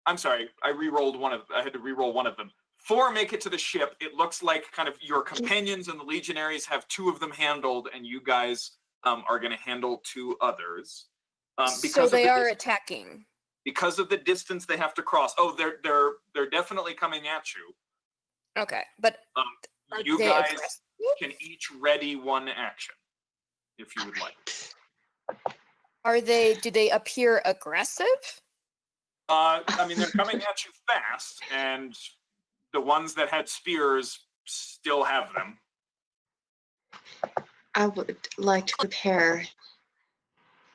A: I'm sorry, I had to re-roll one of them. 4 make it to the ship. It looks like kind of your companions and the legionaries have 2 of them handled, and you guys are going to handle 2 others.
B: So they are attacking.
A: Because of the distance they have to cross. Oh, they're definitely coming at you.
B: Okay, but
A: You
B: they
A: guys
B: aggressive?
A: can each ready 1 action, if you would like.
B: Do they appear aggressive?
A: I mean, they're coming at you fast, and the ones that had spears still have them.
E: I would like to prepare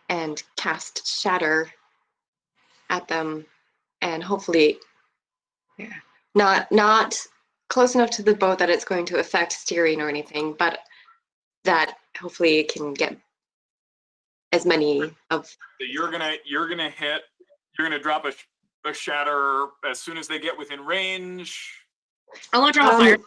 E: and cast Shatter at them, and hopefully, yeah, not close enough to the boat that it's going to affect steering or anything, but that hopefully it can get as many of.
A: So you're gonna drop a shatter as soon as they get within range.
C: I want to draw a fire.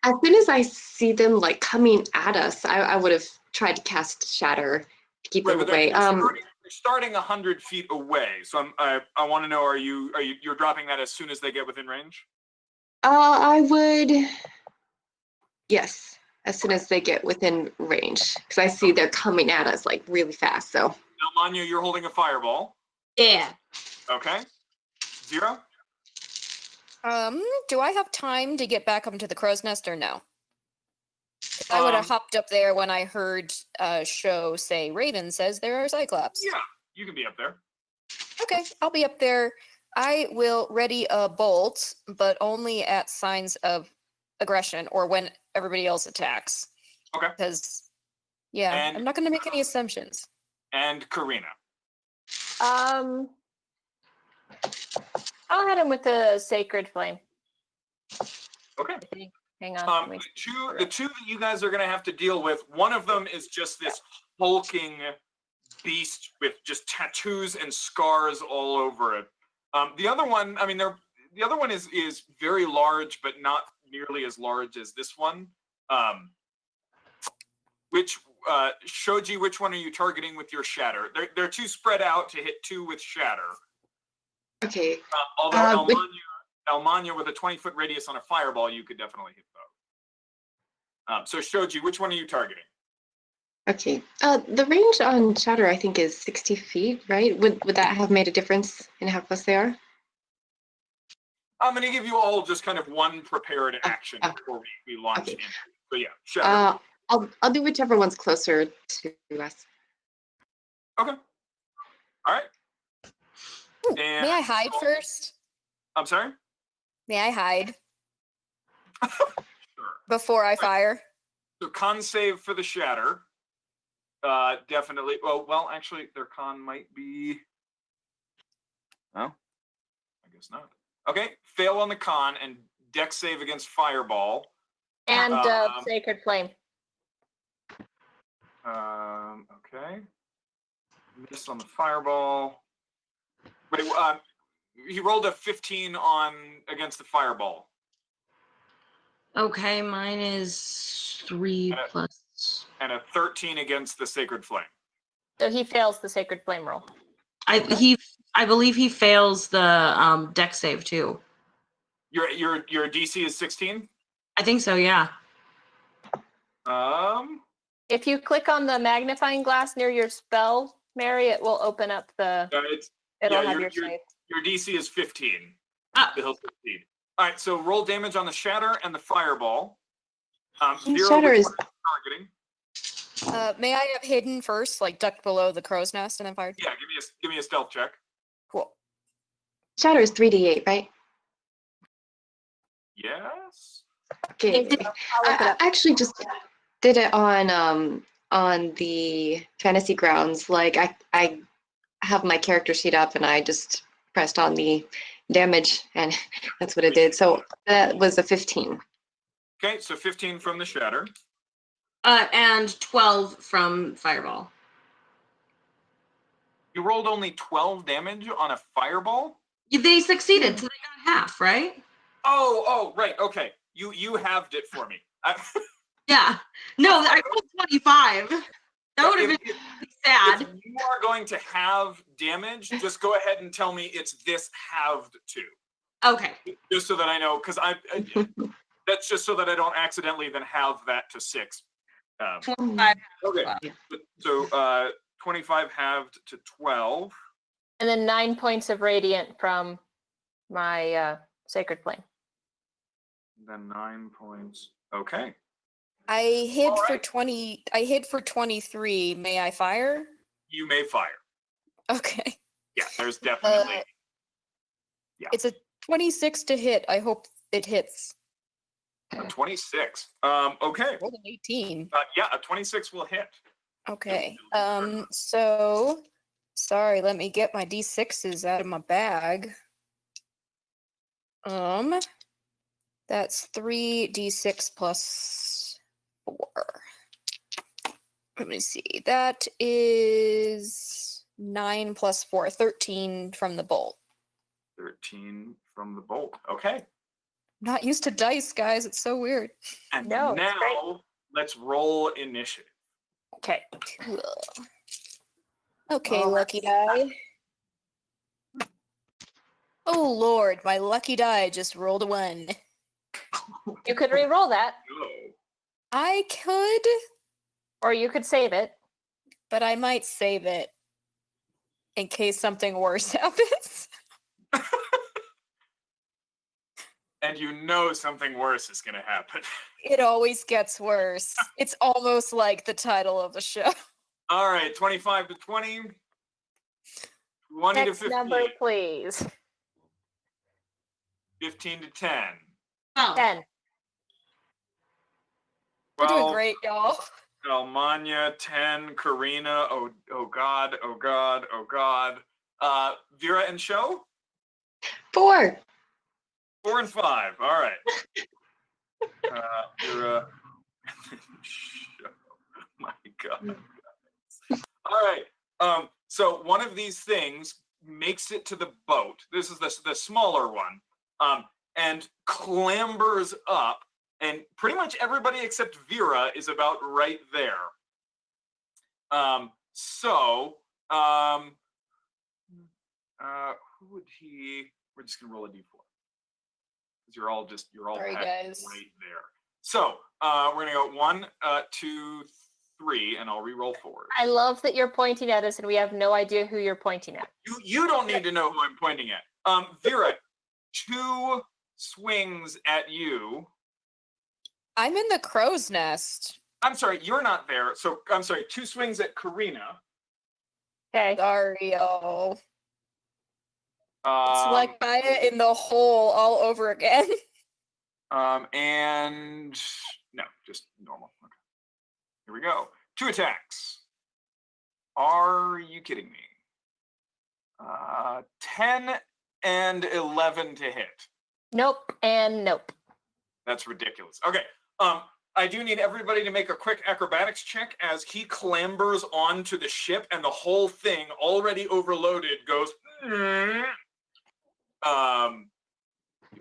E: As soon as I see them like coming at us, I would have tried to cast Shatter to keep them
A: But
E: away.
A: they're starting 100 feet away. So I want to know, you're dropping that as soon as they get within range?
E: I would, yes, as soon as they get within range, because I see they're coming at us like really fast. So
A: Now, Manya, you're holding a fireball.
C: Yeah.
A: Okay. 0.
B: Do I have time to get back up to the crow's nest or no? I would have hopped up there when I heard Show say Raven says there are Cyclops.
A: Yeah, you can be up there.
B: Okay, I'll be up there. I will ready a bolt, but only at signs of aggression or when everybody else attacks.
A: Okay.
B: Because, yeah,
A: And-
B: I'm not going to make any assumptions.
A: And Karina.
D: I'll hit him with the Sacred Flame.
A: Okay.
D: I think. Hang on. let me-
A: The two that you guys are going to have to deal with, one of them is just this hulking beast with just tattoos and scars all over it. The other one, I mean, the other one is very large, but not nearly as large as this one. Shoji, which one are you targeting with your shatter? They're too spread out to hit 2 with shatter.
E: okay,
A: Although Almanya with a 20-foot radius on a fireball, you could definitely hit both. So Shoji, which one are you targeting?
E: okay. The range on Shatter I think is 60 feet, right? Would that have made a difference in how close they are?
A: I'm going to give you all just kind of one prepared action before we launch
E: Okay.
A: in. So yeah, shatter.
E: I'll do whichever one's closer to us.
A: Okay. All right.
B: Ooh, may I hide first?
A: I'm sorry?
B: May I hide
A: Sure.
B: before I fire?
A: So con save for the shatter. Definitely. Well, actually, their con might be. No, I guess not. Okay, fail on the con and dex save against fireball.
D: And
A: Um,
D: Sacred Flame.
A: Okay. Miss on the fireball. Wait, he rolled a 15 against the fireball.
C: Okay, mine is 3
A: And a-
C: plus.
A: And a 13 against the sacred flame.
D: So he fails the Sacred Flame roll.
C: I believe he fails the deck save too.
A: Your DC is 16.
C: I think so. Yeah.
D: If you click on the magnifying glass near your spell, Mary, it will open up the. It'll have your save.
A: Your DC is 15.
C: Ah.
A: He'll succeed. All right, so roll damage on the shatter and the fireball. 0
E: Shatter
A: which
E: is-
A: one targeting.
B: May I have hidden first, like ducked below the crow's nest and then fired?
A: Yeah, give me a stealth check.
B: Cool.
E: Shatter is 3d8, right?
A: Yes.
E: Okay.
D: I'll look it
E: I
D: up.
E: actually just did it on the fantasy grounds. Like I have my character sheet up and I just pressed on the damage and that's what it did. So that was a 15.
A: Okay, so 15 from the shatter.
C: And 12 from fireball.
A: You rolled only 12 damage on a fireball?
C: They succeeded, so they got half, right?
A: Oh, right. Okay. You halved it for me.
C: Yeah. No, I rolled 25. That would have been sad.
A: If you are going to have damage, just go ahead and tell me it's this halved too.
C: Okay.
A: Just so that I know, because that's just so that I don't accidentally then have that to 6.
C: 25.
A: Okay. So 25 halved to 12.
D: And then 9 points of radiant from my Sacred Flame.
A: Then 9 points. Okay.
B: I hid
A: All
B: for
A: right.
B: 20. I hid for 23. May I fire?
A: You may fire.
B: Okay.
A: Yeah, there's definitely.
B: It's a 26 to hit. I hope it hits.
A: A 26. Okay.
B: Rolled an 18.
A: Yeah, a 26 will hit.
B: Okay. So sorry, let me get my D6s out of my bag. That's 3d6 plus 4. Let me see. That is 9 plus 4, 13 from the bolt.
A: 13 from the bolt. Okay.
B: Not used to dice, guys. It's so weird.
A: And
D: No, it's great.
A: now let's roll initiative.
D: Okay.
B: Cool. Okay,
D: Oh,
B: lucky die. Oh Lord, my lucky die just rolled a 1.
D: You could re-roll that,
A: No.
B: I could,
D: or you could save it.
B: but I might save it in case something worse happens.
A: And you know something worse is going to happen.
B: It always gets worse. It's almost like the title of the show.
A: All right, 25 to 20. 20 to
D: Next
A: 15.
D: number, please.
A: 15 to 10.
C: Oh,
D: 10.
B: We're doing
A: 12,
B: great, y'all.
A: Almanya, 10, Karina, oh God, oh God, oh God. Vera and Sho?
E: 4.
A: 4 and 5, all right. Vera, Sho, my God. All right, so one of these things makes it to the boat. This is the smaller one, and clambers up, and pretty much everybody except Vera is about right there. Who would he? We're just gonna roll a d4 because you're all
B: Sorry,
A: packed
B: guys.
A: right there. So we're gonna go 1, 2, 3, and I'll re-roll forward.
D: I love that you're pointing at us and we have no idea who you're pointing at.
A: You don't need to know who I'm pointing at. Vera, 2 swings at you.
B: I'm in the crow's nest.
A: I'm sorry, you're not there. So I'm sorry, 2 swings at Karina.
D: Okay.
B: Sorry, y'all. It's like Maya in the hole all over again.
A: And no, just normal. Okay. Here we go. 2 attacks. Are you kidding me? 10 and 11 to hit.
D: Nope and nope.
A: That's ridiculous. Okay. I do need everybody to make a quick acrobatics check as he clambers onto the ship and the whole thing, already overloaded, goes.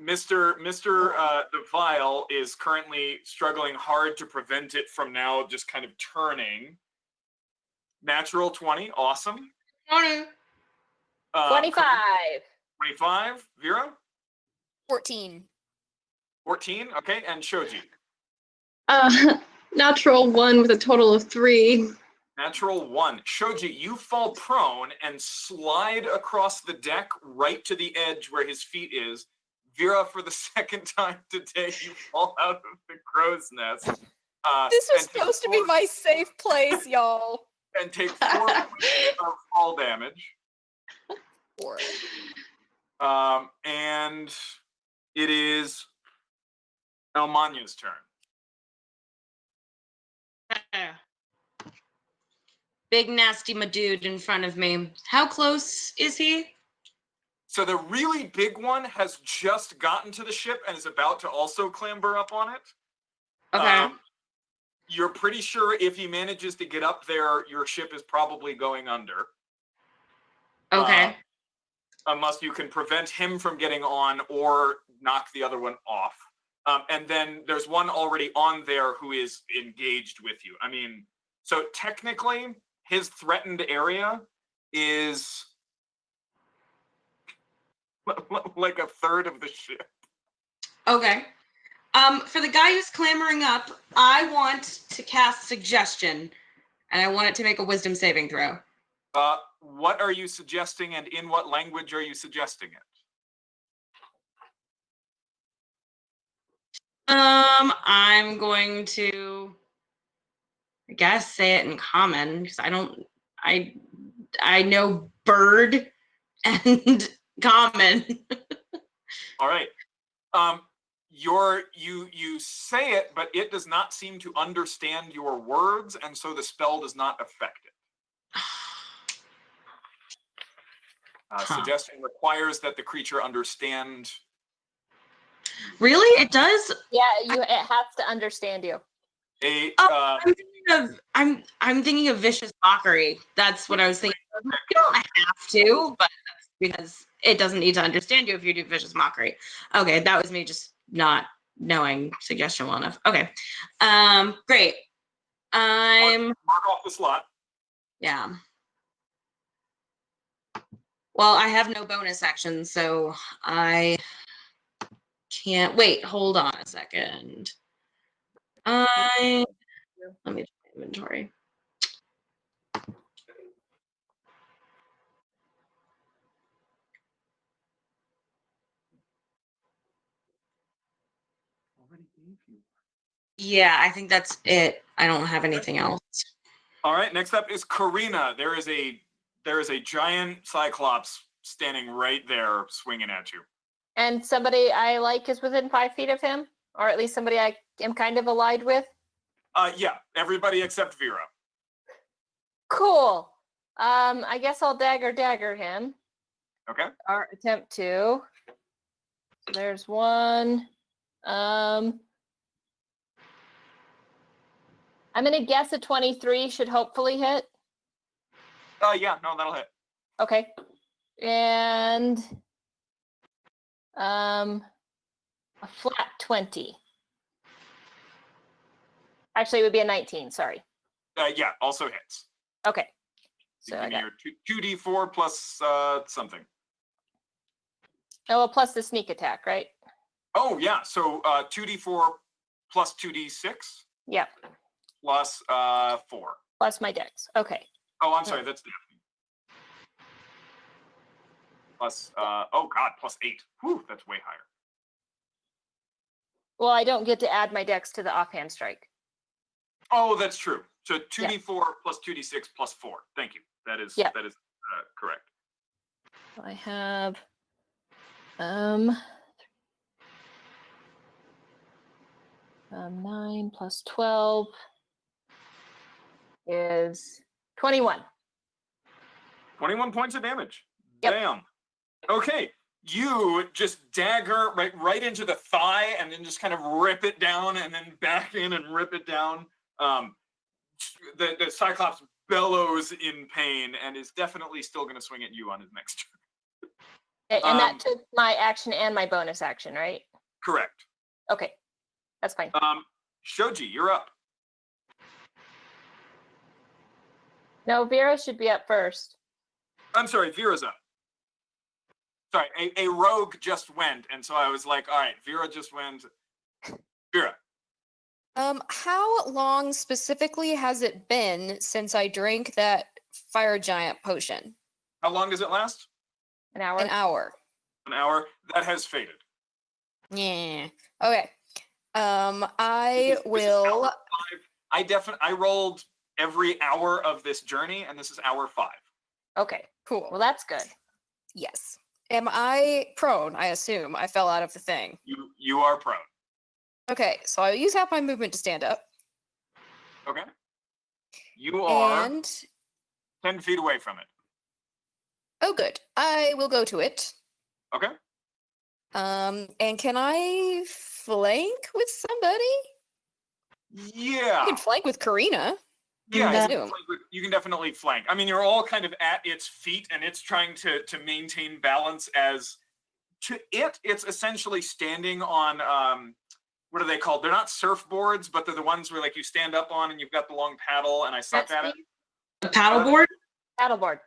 A: Mr. The Vial is currently struggling hard to prevent it from now just kind of turning. Natural 20, awesome.
C: 20.
D: 25.
A: 25, Vera?
B: 14.
A: 14, okay, and Shoji.
E: Natural 1 with a total of 3.
A: Natural 1. Shoji, you fall prone and slide across the deck right to the edge where his feet is. Vera, for the second time today, you fall out of the crow's nest.
B: This was supposed to be my safe place, y'all.
A: And take 4 points of fall damage.
B: 4.
A: And it is Almanya's turn.
C: Big nasty dude in front of me. How close is he?
A: So the really big one has just gotten to the ship and is about to also clamber up on it.
C: Okay.
A: You're pretty sure if he manages to get up there, your ship is probably going under.
C: Okay.
A: Unless you can prevent him from getting on or knock the other one off. And then there's one already on there who is engaged with you. I mean, so technically, his threatened area is like a third of the ship.
C: Okay. For the guy who's clambering up, I want to cast Suggestion, and I want it to make a Wisdom saving throw.
A: What are you suggesting, and in what language are you suggesting it?
C: I'm going to, I guess, say it in common because I know bird and common.
A: All right. you say it, but it does not seem to understand your words, and so the spell does not affect it. Suggestion requires that the creature understand.
C: Really? It does?
D: Yeah, it has to understand you.
C: I'm thinking of vicious mockery. That's what I was thinking. You don't have to, but that's because it doesn't need to understand you if you do vicious mockery. Okay, that was me just not knowing suggestion well enough. Okay. Great.
A: Mark off the slot.
C: Yeah. Well, I have no bonus action, so I can't wait. Hold on a second. Let me check my inventory. Yeah, I think that's it. I don't have anything else.
A: All right, next up is Karina. There is a giant cyclops standing right there swinging at you.
D: And somebody I like is within 5 feet of him, or at least somebody I am kind of allied with.
A: Yeah, everybody except Vera.
D: Cool. I guess I'll dagger him.
A: Okay.
D: Or attempt to. So there's one. I'm gonna guess a 23 should hopefully hit.
A: Yeah, no, that'll hit.
D: Okay. And a flat 20. Actually, it would be a 19, sorry.
A: Yeah, also hits.
D: Okay.
A: So
D: So I
A: give me
D: got
A: your 2d4 plus something.
D: well, plus the sneak attack, right?
A: Oh yeah, so 2d4 plus 2d6
D: Yep.
A: plus 4.
D: Plus my dex. Okay.
A: Oh, I'm sorry, that's Daphne. Plus oh god, plus 8. Whew, that's way higher.
D: Well, I don't get to add my dex to the offhand strike.
A: Oh, that's true. So 2d4 plus 2d6 plus 4. Thank you. That is correct.
D: I have 9 plus 12 is 21.
A: 21 points of damage.
D: Yep.
A: Damn. Okay. You just dagger right into the thigh and then just kind of rip it down and then back in and rip it down. The Cyclops bellows in pain and is definitely still going to swing at you on his next turn.
D: And that took my action and my bonus action, right?
A: Correct.
D: Okay. That's fine.
A: Shoji, you're up.
D: No, Vera should be up first.
A: I'm sorry, Vera's up. Sorry, a rogue just went, and so I was like, all right, Vera just went. Vera.
B: How long specifically has it been since I drank that fire giant potion?
A: How long does it last?
D: An hour.
B: An hour.
A: An hour. That has faded.
B: Yeah. Okay. I
A: This is
B: will.
A: hour 5. I rolled every hour of this journey, and this is hour 5.
D: Okay.
B: Cool.
D: Well, that's good.
B: Yes. Am I prone? I assume I fell out of the thing.
A: You are prone.
B: Okay, so I'll use half my movement to stand up.
A: Okay. You are
B: And
A: 10 feet away from it.
B: oh, good. I will go to it.
A: Okay.
B: And can I flank with somebody?
A: Yeah.
B: I can flank with Karina.
A: Yeah,
B: I
A: you
B: assume.
A: you can definitely flank. I mean, you're all kind of at its feet, and it's trying to maintain balance as to it. It's essentially standing on what are they called? They're not surfboards, but they're the ones where like you stand up on and you've got the long paddle. And I suck
D: Jet
A: at it.
D: ski?
C: A paddleboard?
D: Paddleboard.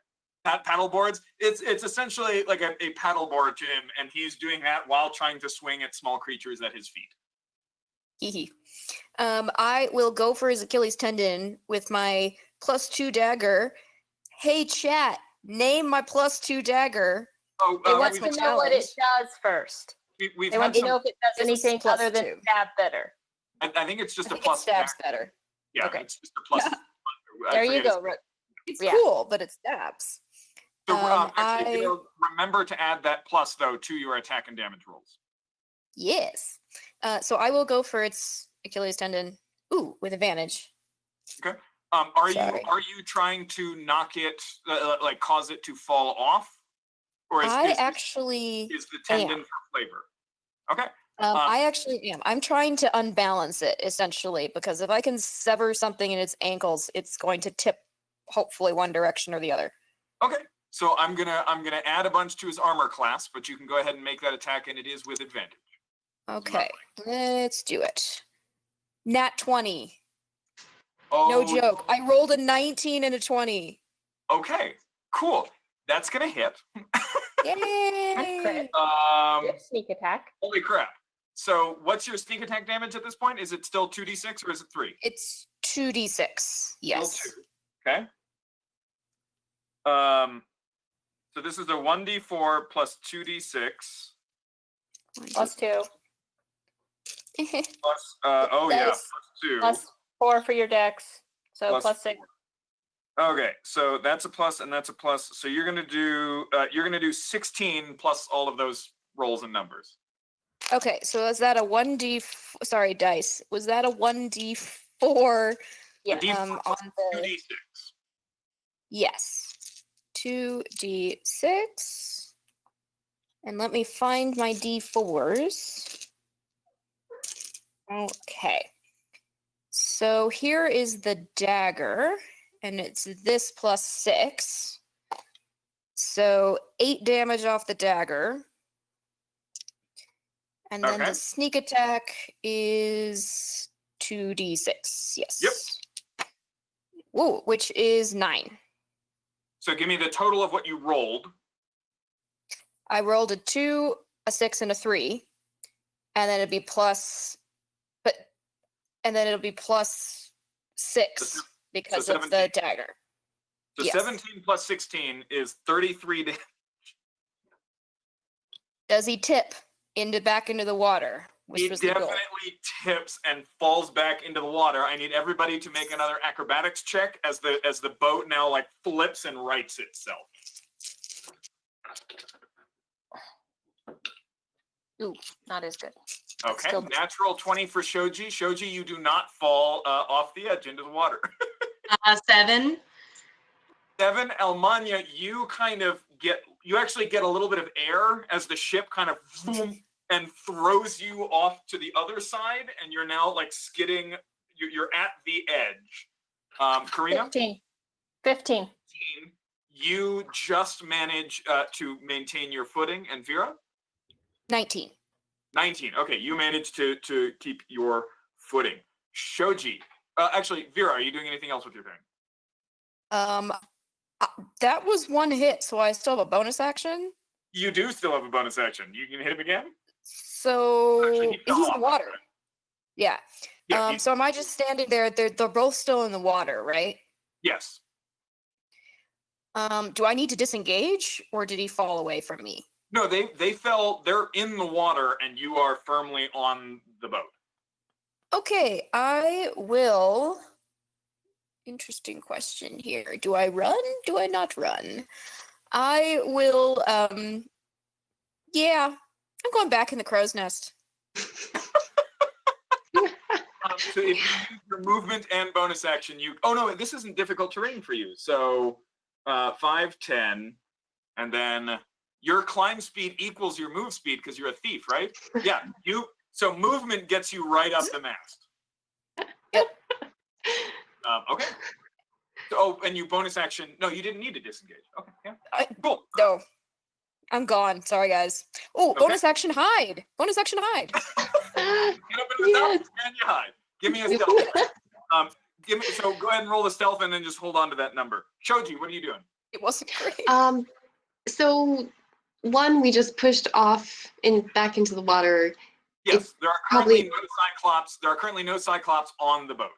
A: Paddle boards. It's essentially like a paddle board to him, and he's doing that while trying to swing at small creatures at his feet.
B: Hee. I will go for his Achilles tendon with my +2 dagger. Hey, chat, name my +2 dagger.
A: Oh,
D: It wants
A: we've,
D: to know what it does first.
A: we've
D: They
A: had
D: want to
A: some.
D: know if it does
B: It's
D: anything
B: plus
D: other than
B: 2.
D: stab better.
A: I think it's just
B: I
A: a
B: think
A: plus.
B: it stabs better.
A: Yeah,
D: Okay.
A: it's just a plus. I
D: There you
A: forget
D: go.
A: his-
B: It's
D: Yeah.
B: cool, but it stabs.
A: So actually,
B: I
A: remember to add that plus though to your attack and damage rolls.
B: yes. So I will go for its Achilles tendon. Ooh, with advantage.
A: Are
B: Sorry.
A: you trying to knock it, like cause it to fall off, or is
B: I
A: is
B: actually
A: the tendon
B: am.
A: for flavor? Okay.
B: I actually am. I'm trying to unbalance it essentially because if I can sever something in its ankles, it's going to tip hopefully one direction or the other.
A: Okay. So I'm gonna add a bunch to his armor class, but you can go ahead and make that attack, and it is with advantage.
B: Okay, let's do it. Nat 20.
A: Oh,
B: No joke. I rolled a 19 and a 20.
A: Okay. Cool. That's gonna hit.
B: Yay!
D: crit. Good sneak attack.
A: Holy crap. So what's your sneak attack damage at this point? Is it still 2d6 or is it 3?
B: It's 2d6. Yes.
A: Still 2. Okay. So this is a 1d4 plus 2d6
D: Plus 2.
A: plus oh yeah,
D: Dice.
A: plus 2.
D: Plus 4 for your dex. So
A: Plus
D: plus 6.
A: Okay, so that's a plus and that's a plus. So you're gonna do 16 plus all of those rolls and numbers.
B: Okay, so is that a 1d? Sorry, dice. Was that a 1d4?
D: Yeah.
A: D4
B: On
A: plus
B: the
A: 2d6.
B: yes, 2d6. And let me find my d4s. Okay. So here is the dagger, and it's this plus 6. So 8 damage off the dagger. And then
A: Okay.
B: the sneak attack is 2d6. Yes.
A: Yep.
B: Whoa, which is 9.
A: So give me the total of what you rolled.
B: I rolled a 2, a 6, and a 3. And then it'd be plus, and then it'll be plus 6 because of the
A: 17.
B: dagger.
A: So
B: Yes.
A: 17 plus 16 is 33 damage.
B: Does he tip back into the water? Which
A: He
B: was the goal.
A: definitely tips and falls back into the water. I need everybody to make another acrobatics check as the boat now like flips and rights itself.
D: Ooh, not as good.
A: Okay,
B: still-
A: natural 20 for Shoji. Shoji, you do not fall off the edge into the water.
C: 7.
A: 7, Elmania, you actually get a little bit of air as the ship kind of boom, and throws you off to the other side, and you're now like skidding. You're at the edge. Karina,
D: 15.
A: 15, you just manage to maintain your footing, and Vera,
B: 19.
A: 19. Okay, you managed to keep your footing. Shoji, actually, Vera, are you doing anything else with your turn?
B: That was one hit, so I still have a bonus action.
A: You do still have a bonus action. You can hit him again.
B: So
A: Actually, he fell
B: he's in
A: off.
B: the water. Yeah.
A: Yeah.
B: So am I just standing there? They're both still in the water, right?
A: Yes.
B: Do I need to disengage, or did he fall away from me?
A: No, they fell. They're in the water, and you are firmly on the boat.
B: Okay, I will. Interesting question here. Do I run? Do I not run? I will. Yeah, I'm going back in the crow's nest.
A: So if you use your movement and bonus action, you. Oh no, this isn't difficult terrain for you. So 5, 10, and then your climb speed equals your move speed because you're a thief, right? Yeah. So movement gets you right up the mast.
B: Yep.
A: Okay. So, and you bonus action. No, you didn't need to disengage. Okay. Yeah. Cool.
B: No, I'm gone. Sorry, guys. Oh,
A: Okay.
B: bonus action hide. Bonus action hide.
A: Get up in the
E: Yes.
A: stealth and you hide. Give me a stealth. So go ahead and roll the stealth and then just hold on to that number. Shoji, what are you doing?
B: It wasn't great.
E: So one we just pushed off back into the water.
A: Yes, there are currently
E: probably-
A: no cyclops. There are currently no cyclops on the boat.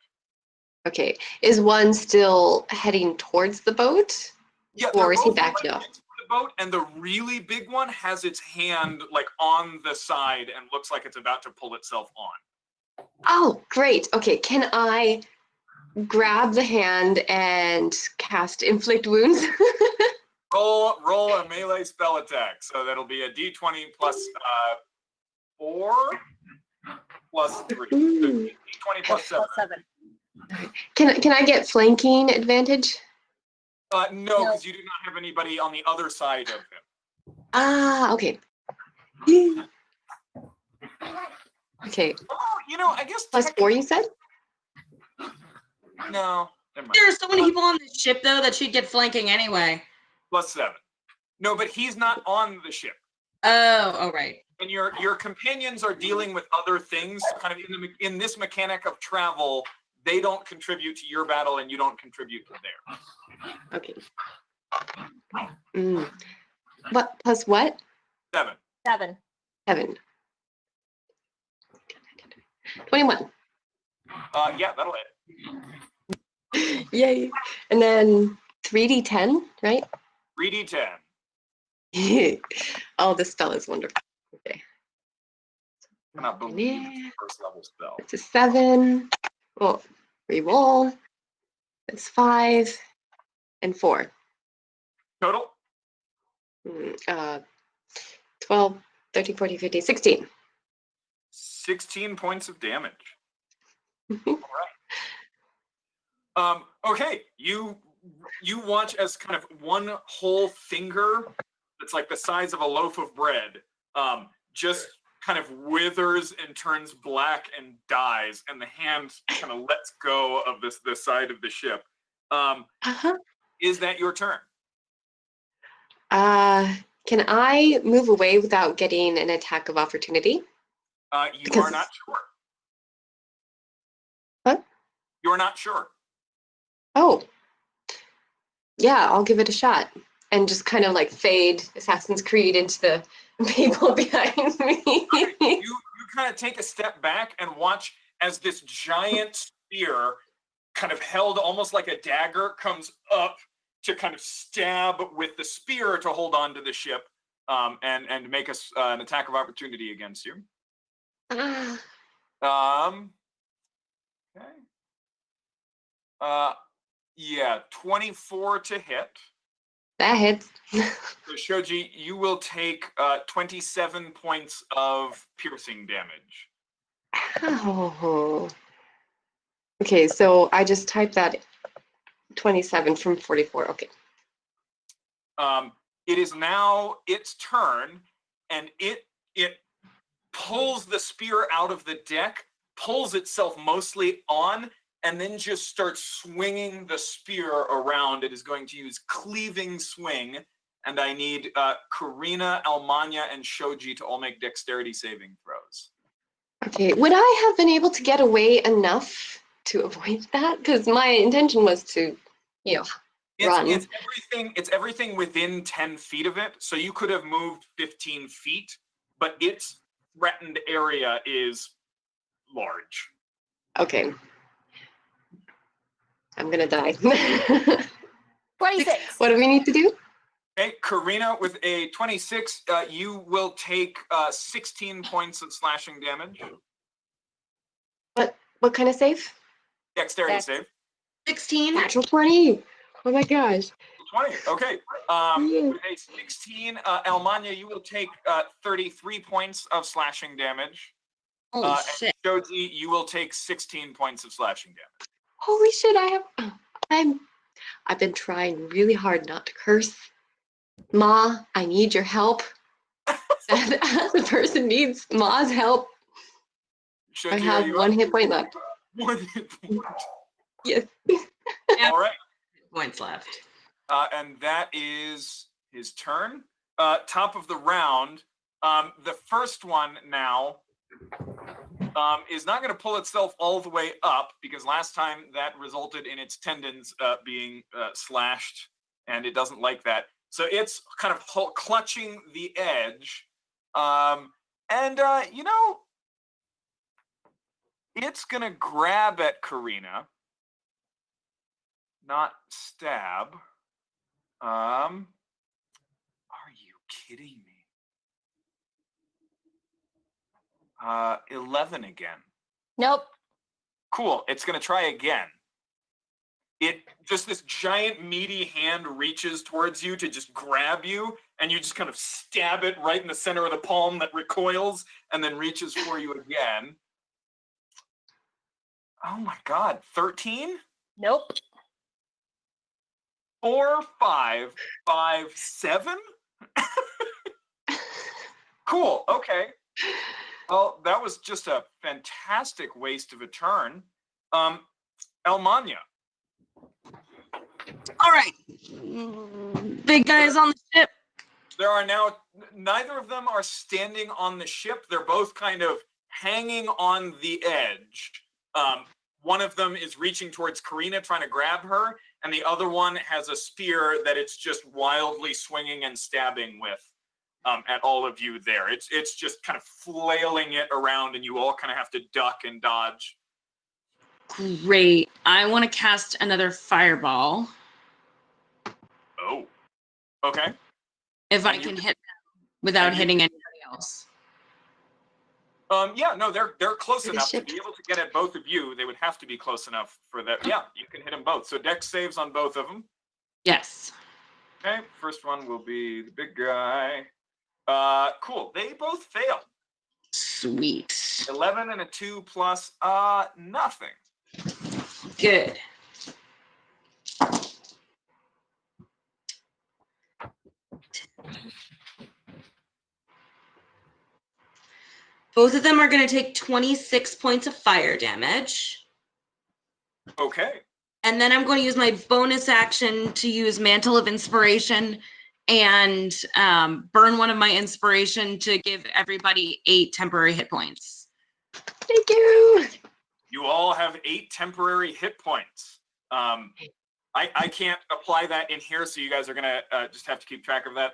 E: Okay. Is one still heading towards the boat?
A: Yeah,
E: Or
A: they're
E: is he
A: both
E: backing
A: right
E: up?
A: next to the boat, and the really big one has its hand like on the side and looks like it's about to pull itself on.
E: Oh, great. Okay. Can I grab the hand and cast inflict wounds?
A: Roll a melee spell attack. So that'll be a d20 plus 4. plus 3.
E: Ooh.
A: D20 plus 7.
D: Plus 7.
E: Can I get flanking advantage?
A: No, because you do not have anybody on the other side of him.
E: Ah, okay. Okay,
A: Oh, I guess
E: plus 4 you said?
A: No, never mind.
C: There are so many people on this ship, though, that she'd get flanking anyway.
A: Plus 7. No, but he's not on the ship.
C: Oh, right.
A: And your companions are dealing with other things, kind of in this mechanic of travel. They don't contribute to your battle, and you don't contribute to theirs.
E: Okay. What plus what?
A: 7.
D: 7.
E: 7. 21.
A: Yeah, that'll hit.
E: Yay. And then 3d10, right?
A: 3d10.
E: Oh, this spell is wonderful. Okay.
A: I cannot believe it's a first level spell.
E: It's a 7. Well, re-roll. It's 5 and 4.
A: Total?
E: 12, 13, 14, 15, 16.
A: 16 points of damage. All right. Okay, you watch as kind of one whole finger that's like the size of a loaf of bread just kind of withers and turns black and dies, and the hand kind of lets go of this side of the ship. Is that your turn?
E: Can I move away without getting an attack of opportunity?
A: You are not sure.
E: What?
A: You're not sure.
E: Oh. Yeah, I'll give it a shot. And just kind of like fade Assassin's Creed into the people behind me.
A: You kind of take a step back and watch as this giant spear, kind of held almost like a dagger, comes up to kind of stab with the spear to hold on to the ship and make us an attack of opportunity against you. Okay. Yeah, 24 to hit.
E: That hits.
A: So Shoji, you will take 27 points of piercing damage.
E: Oh. Okay, so I just typed that 27 from 44. Okay.
A: It is now its turn, and it pulls the spear out of the deck, pulls itself mostly on, and then just starts swinging the spear around. It is going to use cleaving swing, and I need Karina, Almanya, and Shoji to all make dexterity saving throws.
E: Okay, would I have been able to get away enough to avoid that? Because my intention was to, run.
A: It's everything within 10 feet of it, so you could have moved 15 feet, but its threatened area is large.
E: Okay. I'm gonna die.
B: 26.
E: What do we need to do?
A: Okay, Karina with a 26, you will take 16 points of slashing damage.
E: What kind of save?
A: Dexterity
B: Dex.
A: save.
C: 16.
E: Natural 20. Oh my gosh.
A: 20. Okay. With a 16, Almanya, you will take 33 points of slashing damage.
C: Holy
A: And
C: shit.
A: Shoji, you will take 16 points of slashing damage.
E: Holy shit, I've been trying really hard not to curse. Ma, I need your help. The person needs Ma's help.
A: Shoji,
E: I
A: are
E: have
A: you
E: one
A: up?
E: hit point left.
A: 1 hit point.
E: Yes.
A: All right.
C: Points left.
A: And that is his turn. Top of the round. The first one now is not going to pull itself all the way up, because last time that resulted in its tendons being slashed, and it doesn't like that. So it's kind of clutching the edge. It's going to grab at Karina, not stab. Are you kidding me? 11 again.
D: Nope.
A: Cool. It's going to try again. This giant meaty hand reaches towards you to just grab you, and you just kind of stab it right in the center of the palm that recoils and then reaches for you again. Oh my God, 13?
D: Nope.
A: 4, 5, 5, 7? Cool. Okay. Well, that was just a fantastic waste of a turn. Elmania.
C: All right. Big guys on the ship.
A: There are now, neither of them are standing on the ship. They're both kind of hanging on the edge. One of them is reaching towards Karina, trying to grab her, and the other one has a spear that it's just wildly swinging and stabbing with at all of you there. It's just kind of flailing it around, and you all kind of have to duck and dodge.
C: Great. I want to cast another fireball.
A: Oh, okay.
C: If I
A: And
C: can
A: you-
C: hit them without
A: and you
C: hitting
A: can-
C: anybody else.
A: Yeah, no, they're close
E: To the
A: enough to
E: ship.
A: be able to get at both of you. They would have to be close enough for that. Yeah, you can hit them both. So Dex saves on both of them.
C: Yes.
A: Okay, first one will be the big guy. Cool. They both fail.
C: Sweet.
A: 11 and a 2 plus nothing.
C: Good. Both of them are going to take 26 points of fire damage.
A: Okay.
C: And then I'm going to use my bonus action to use Mantle of Inspiration and burn one of my inspiration to give everybody 8 temporary hit points.
E: Thank you.
A: You all have 8 temporary hit points. I can't apply that in here, so you guys are gonna just have to keep track of that.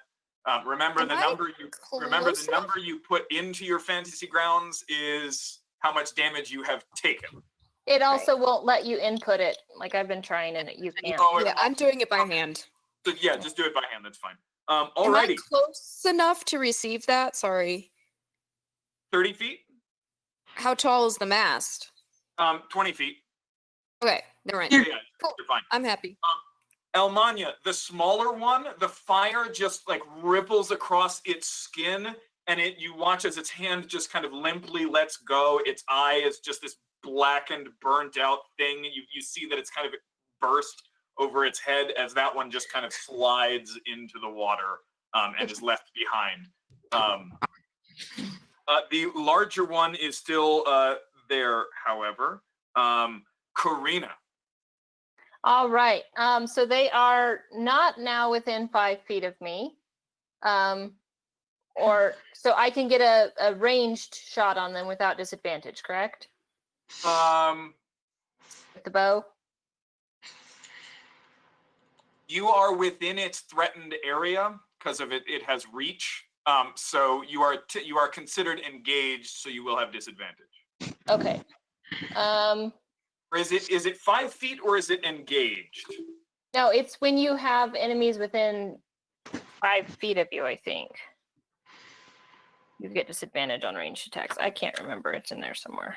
A: Remember
B: Am
A: the
B: I
A: number
B: close enough?
A: you put into your fantasy grounds is how much damage you have taken.
D: It also won't let you input it. Like I've been trying and you can't.
A: Oh,
B: Yeah, I'm doing it by hand.
A: So yeah, just do it by hand. That's fine.
B: Am I
A: Alrighty,
B: close enough to receive that? Sorry.
A: 30 feet,
B: How tall is the mast?
A: 20 feet.
B: Okay, never mind.
A: Yeah,
B: Cool.
A: you're fine.
B: I'm happy.
A: Elmania, the smaller one, the fire just like ripples across its skin, and you watch as its hand just kind of limply lets go. Its eye is just this blackened, burnt out thing. You see that it's kind of burst over its head as that one just kind of slides into the water and is left behind. The larger one is still there, however. Karina.
D: All right. So they are not now within 5 feet of me. Or so I can get a ranged shot on them without disadvantage, correct? With the bow.
A: You are within its threatened area because of it has reach. So you are considered engaged, so you will have disadvantage.
D: Okay.
A: Or is it 5 feet or is it engaged?
D: No, it's when you have enemies within 5 feet of you, I think. You get disadvantage on ranged attacks. I can't remember. It's in there somewhere.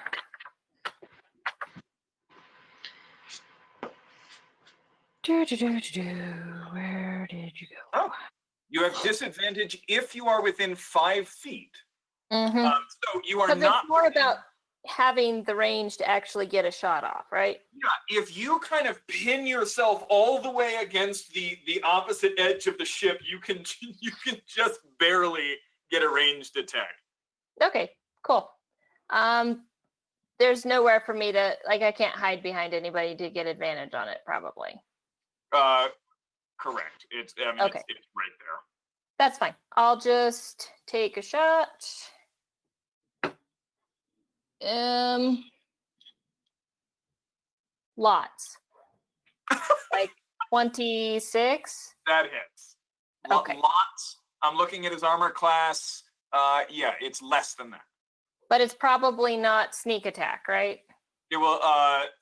D: Where did you go?
A: Oh, you have disadvantage if you are within 5 feet.
D: Mm-hmm.
A: So you are
D: Because
A: not
D: it's more
A: within-
D: about having the range to actually get a shot off, right?
A: Yeah, if you kind of pin yourself all the way against the opposite edge of the ship, you can just barely get a ranged attack.
D: Okay, cool. There's nowhere for me to I can't hide behind anybody to get advantage on it, probably.
A: Correct. It's
D: Okay.
A: it's right there.
D: That's fine. I'll just take a shot. Lots. Like 26.
A: That hits.
D: Okay.
A: Lots. I'm looking at his armor class. Yeah, it's less than that.
D: But it's probably not sneak attack, right?
A: It will.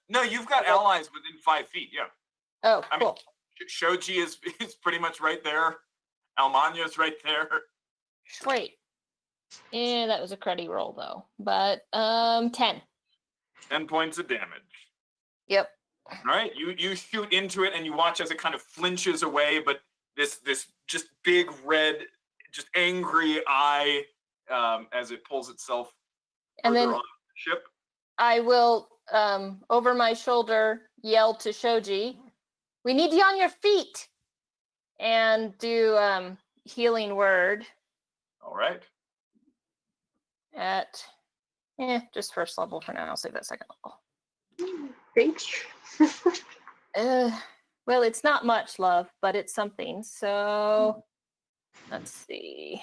A: No, you've got allies within 5 feet. Yeah.
D: Oh,
A: I mean,
D: cool.
A: Shoji is pretty much right there. Almania's right there.
D: Sweet. Yeah, that was a cruddy roll though. But 10.
A: 10 points of damage.
D: Yep.
A: All right, you shoot into it and you watch as it kind of flinches away, but this just big red, just angry eye as it pulls itself
D: And
A: further
D: then
A: on the ship.
D: I will over my shoulder, yell to Shoji, "We need you on your feet!" And do healing word
A: All right.
D: at just first level for now. I'll save that second level.
E: Thank you.
D: Well, it's not much, love, but it's something. So let's see.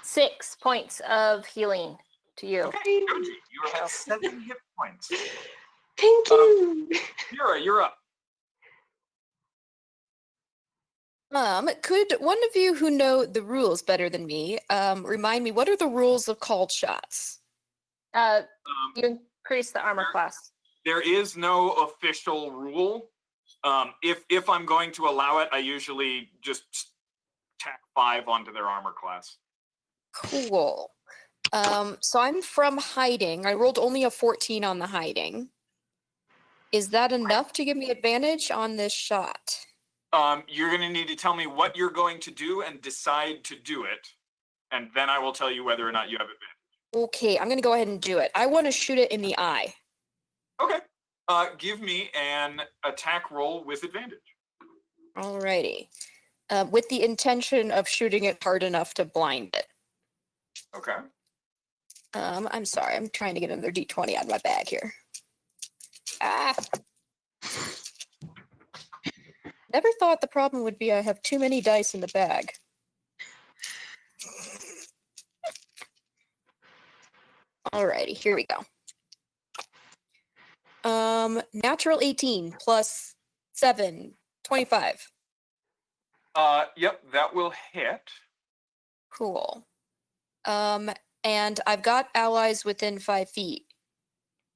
D: 6 points of healing to you.
A: Okay, Koji, you have 7 hit points.
E: Thank you.
A: Mira, you're up.
B: Could one of you who know the rules better than me, remind me, what are the rules of called shots?
D: You increase the armor class.
A: There is no official rule. If I'm going to allow it, I usually just tack 5 onto their armor class.
B: Cool. So I'm from hiding. I rolled only a 14 on the hiding. Is that enough to give me advantage on this shot?
A: You're going to need to tell me what you're going to do and decide to do it, and then I will tell you whether or not you have advantage.
B: Okay, I'm going to go ahead and do it. I want to shoot it in the eye.
A: Okay. Give me an attack roll with advantage.
B: Alrighty. With the intention of shooting it hard enough to blind it.
A: Okay.
B: I'm sorry, I'm trying to get another D20 out of my bag here. Ah! Never thought the problem would be I have too many dice in the bag. Alrighty, here we go. Natural 18 plus 7, 25.
A: Yep, that will hit.
B: Cool. And I've got allies within 5 feet.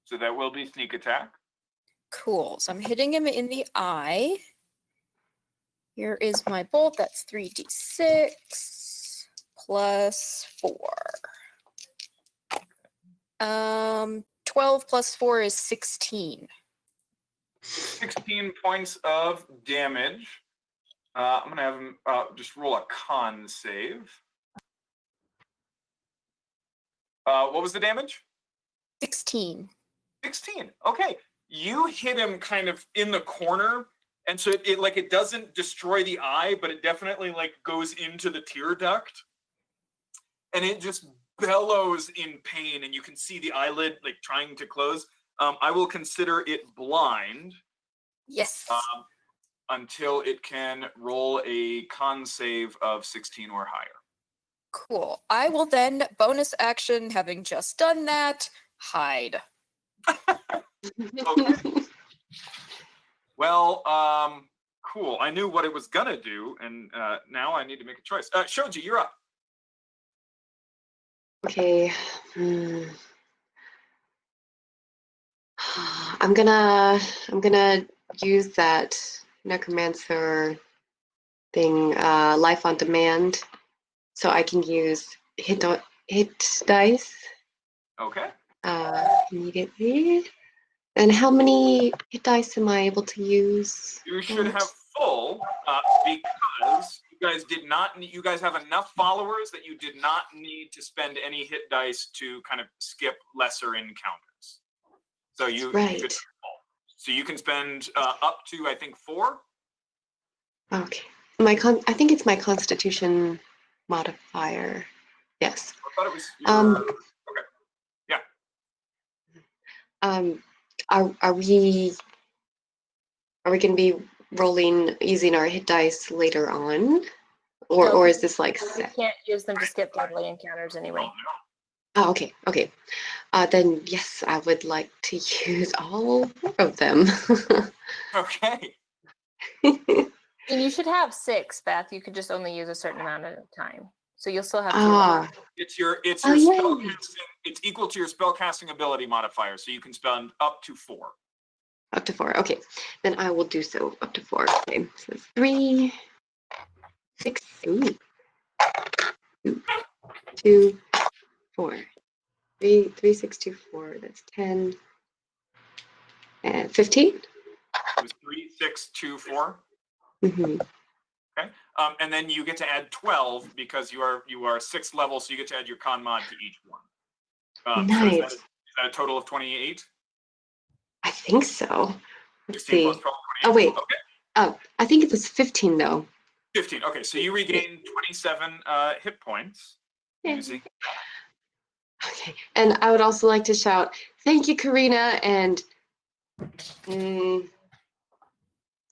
A: So that will be sneak attack.
B: Cool. So I'm hitting him in the eye. Here is my bolt. That's 3d6 plus 4. 12 plus 4 is 16.
A: 16 points of damage. I'm going to have him just roll a con save. What was the damage?
B: 16.
A: 16. Okay. You hit him kind of in the corner, and so it doesn't destroy the eye, but it definitely like goes into the tear duct, and it just bellows in pain, and you can see the eyelid like trying to close. I will consider it blind.
B: Yes.
A: Until it can roll a con save of 16 or higher.
B: Cool. I will then bonus action, having just done that, hide.
A: Okay. Well, cool. I knew what it was gonna do, and now I need to make a choice. Shoji, you're up.
E: Okay. I'm gonna use that necromancer thing, life on demand, so I can use hit dice
A: Okay.
E: immediately. And how many hit dice am I able to use?
A: You should have full because you guys have enough followers that you did not need to spend any hit dice to kind of skip lesser encounters. So you
E: Right.
A: should have full. So you can spend up to, I think, 4.
E: Okay. I think it's my Constitution modifier. Yes.
A: I thought it was your, okay.
E: Are we going to be rolling using our hit dice later on, or
D: No,
E: or is this like
D: You
E: set?
D: can't use them to skip deadly encounters anyway.
E: Oh, okay. Then yes, I would like to use all 4 of them.
A: Okay.
D: And you should have 6, Beth. You could just only use a certain amount at a time. So you'll still have 2.
A: It's your
E: Oh,
A: spell
E: yay.
A: casting. It's equal to your spell casting ability modifier, so you can spend up to 4.
E: Up to 4. Okay, then I will do so. Up to 4. Okay, so 3, 6, 2, 4. 3, 6, 2, 4. That's 10 and 15.
A: It was 3, 6, 2, 4.
E: Mm-hmm.
A: Okay. And then you get to add 12 because you are 6th level, so you get to add your con mod to each one. So
E: Nice.
A: is that a total of 28?
E: I think so. Let's
A: 16
E: see.
A: plus 12,
E: Oh,
A: 28.
E: wait.
A: Okay.
E: I think it was 15 though.
A: 15. Okay, so you regain 27 hit points.
E: Yeah.
A: Easy.
E: Okay. And I would also like to shout, thank you, Karina, and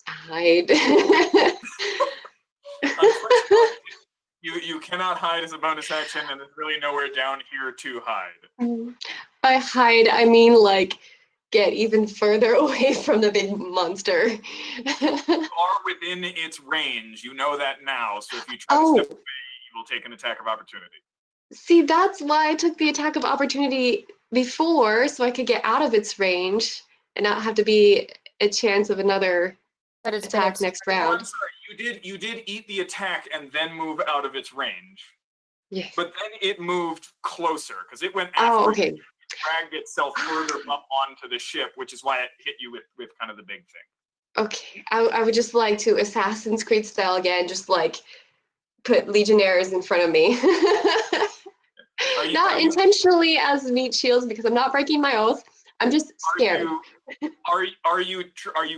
E: hide.
A: Unfortunately, you cannot hide as a bonus action, and there's really nowhere down here to hide.
E: By hide, I mean like get even further away from the big monster.
A: You are within its range. You know that now. So if you try to
E: Oh,
A: step away, you will take an attack of opportunity.
E: see, that's why I took the attack of opportunity before, so I could get out of its range and not have to be a chance of another
B: But it's been
E: attack next
A: Oh, I'm
E: round.
A: sorry. You did eat the attack and then move out of its range.
E: Yes.
A: But then it moved closer because it went
E: Oh,
A: after
E: okay.
A: you. It dragged itself further up onto the ship, which is why it hit you with kind of the big thing.
E: Okay. I would just like to Assassin's Creed style again, just like put Legionnaires in front of me. Not intentionally as meat shields because I'm not breaking my oath. I'm just scared.
A: Are you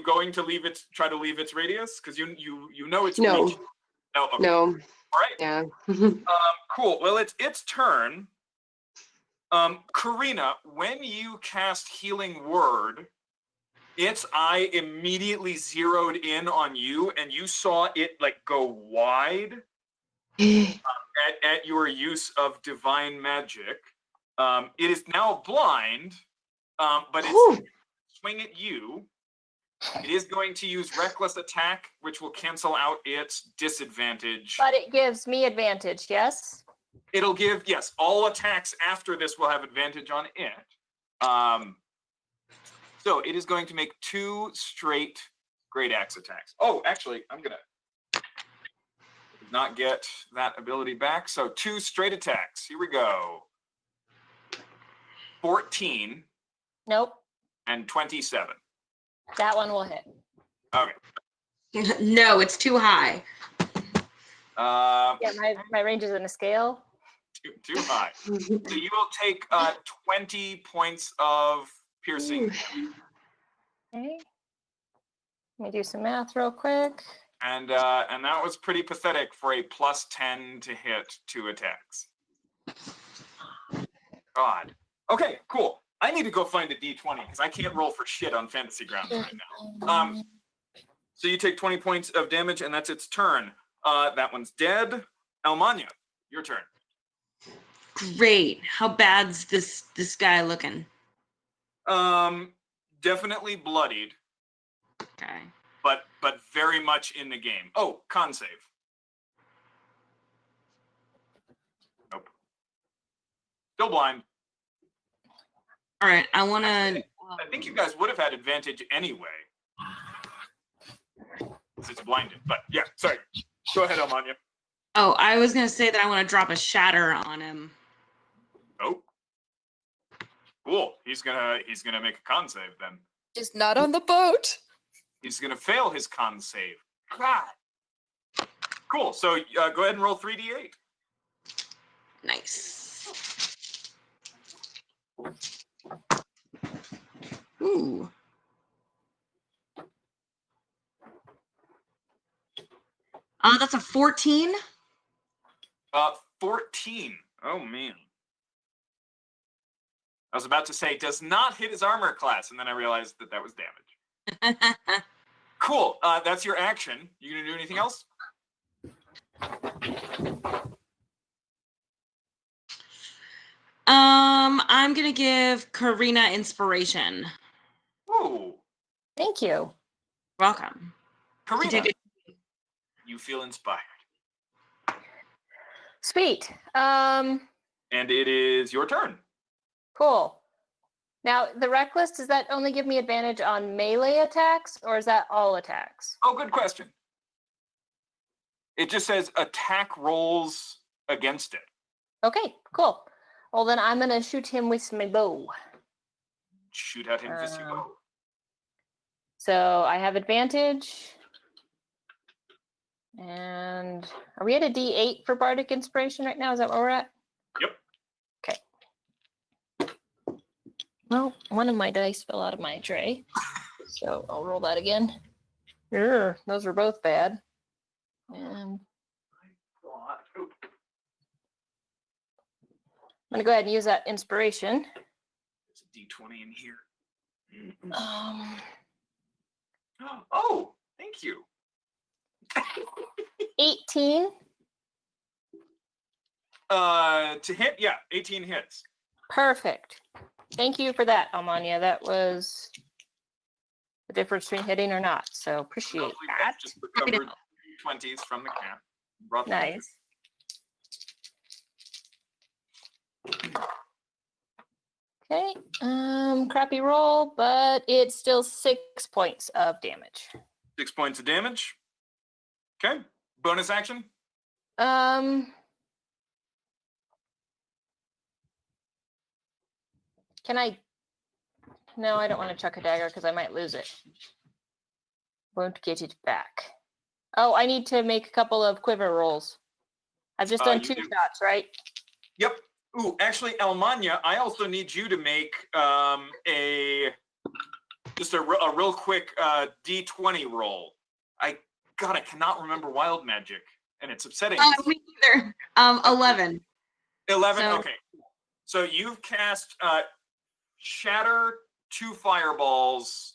A: going to try to leave its radius? Because you know it's
E: No.
A: reach. No. Okay.
E: No.
A: All right.
E: Yeah.
A: Cool. Well, it's its turn. Karina, when you cast Healing Word, its eye immediately zeroed in on you, and you saw it like go wide at your use of divine magic. It is now blind, but it's swing at you. It is going to use Reckless Attack, which will cancel out its disadvantage.
D: But it gives me advantage, yes?
A: It'll give, yes, all attacks after this will have advantage on it. So it is going to make 2 straight Great Axe attacks. Oh, actually, I'm going to not get that ability back. So 2 straight attacks. Here we go. 14
D: Nope.
A: and 27.
D: That one will hit.
A: Okay.
C: No, it's too high.
D: Yeah, my range is in a scale.
A: Too high. So you will take 20 points of piercing.
D: Okay. Let me do some math real quick.
A: And that was pretty pathetic for a plus 10 to hit 2 attacks. God. Okay, cool. I need to go find a D20 because I can't roll for shit on Fantasy Grounds right now. So you take 20 points of damage, and that's its turn. That one's dead. Almania, your turn.
C: Great. How bad's this guy looking?
A: Definitely bloodied,
C: Okay.
A: but very much in the game. Oh, con save. Nope. Still blind.
C: All right. I want to.
A: I think you guys would have had advantage anyway. Because it's blinded. But yeah, sorry. Go ahead, Almania.
C: Oh, I was gonna say that I want to drop a shatter on him.
A: Oh. Cool. He's gonna make a con save then.
B: Just not on the boat.
A: He's gonna fail his con save. God. Cool. So go ahead and roll 3d8.
C: Nice. Ooh. That's a 14.
A: 14. Oh man. I was about to say does not hit his armor class, and then I realized that was damage. Cool. That's your action. You gonna do anything else?
C: I'm gonna give Karina inspiration.
A: Ooh.
D: Thank you.
C: Welcome.
A: Karina, you feel inspired.
D: Sweet.
A: And it is your turn.
D: Cool. Now, the reckless, does that only give me advantage on melee attacks, or is that all attacks?
A: Oh, good question. It just says attack rolls against it.
D: Okay, cool. Well, then I'm going to shoot him with my bow.
A: Shoot at him with your bow.
D: So I have advantage. And are we at a D8 for Bardic Inspiration right now? Is that where we're at?
A: Yep.
D: Okay. Well, one of my dice fell out of my tray, so I'll roll that again. Those were both bad. And I'm gonna go ahead and use that inspiration.
A: There's a D20 in here.
D: Um,
A: Oh, thank you.
D: 18.
A: To hit, yeah, 18 hits.
D: Perfect. Thank you for that, Almania. That was the difference between hitting or not. So appreciate
A: Lovely,
D: that.
A: Just recovered 20s from the cat. Brought them
D: Nice. Okay, crappy roll, but it's still 6 points of damage.
A: 6 points of damage. Okay. Bonus action.
D: Can I? No, I don't want to chuck a dagger because I might lose it. Won't get it back. Oh, I need to make a couple of quiver rolls. I've just done
A: You
D: 2
A: do.
D: shots, right?
A: Yep. Ooh, actually, Almania, I also need you to make a real quick D20 roll. God, I cannot remember wild magic, and it's upsetting.
C: Me either. 11.
A: 11.
C: so-
A: Okay. So you've cast Shatter, 2 fireballs,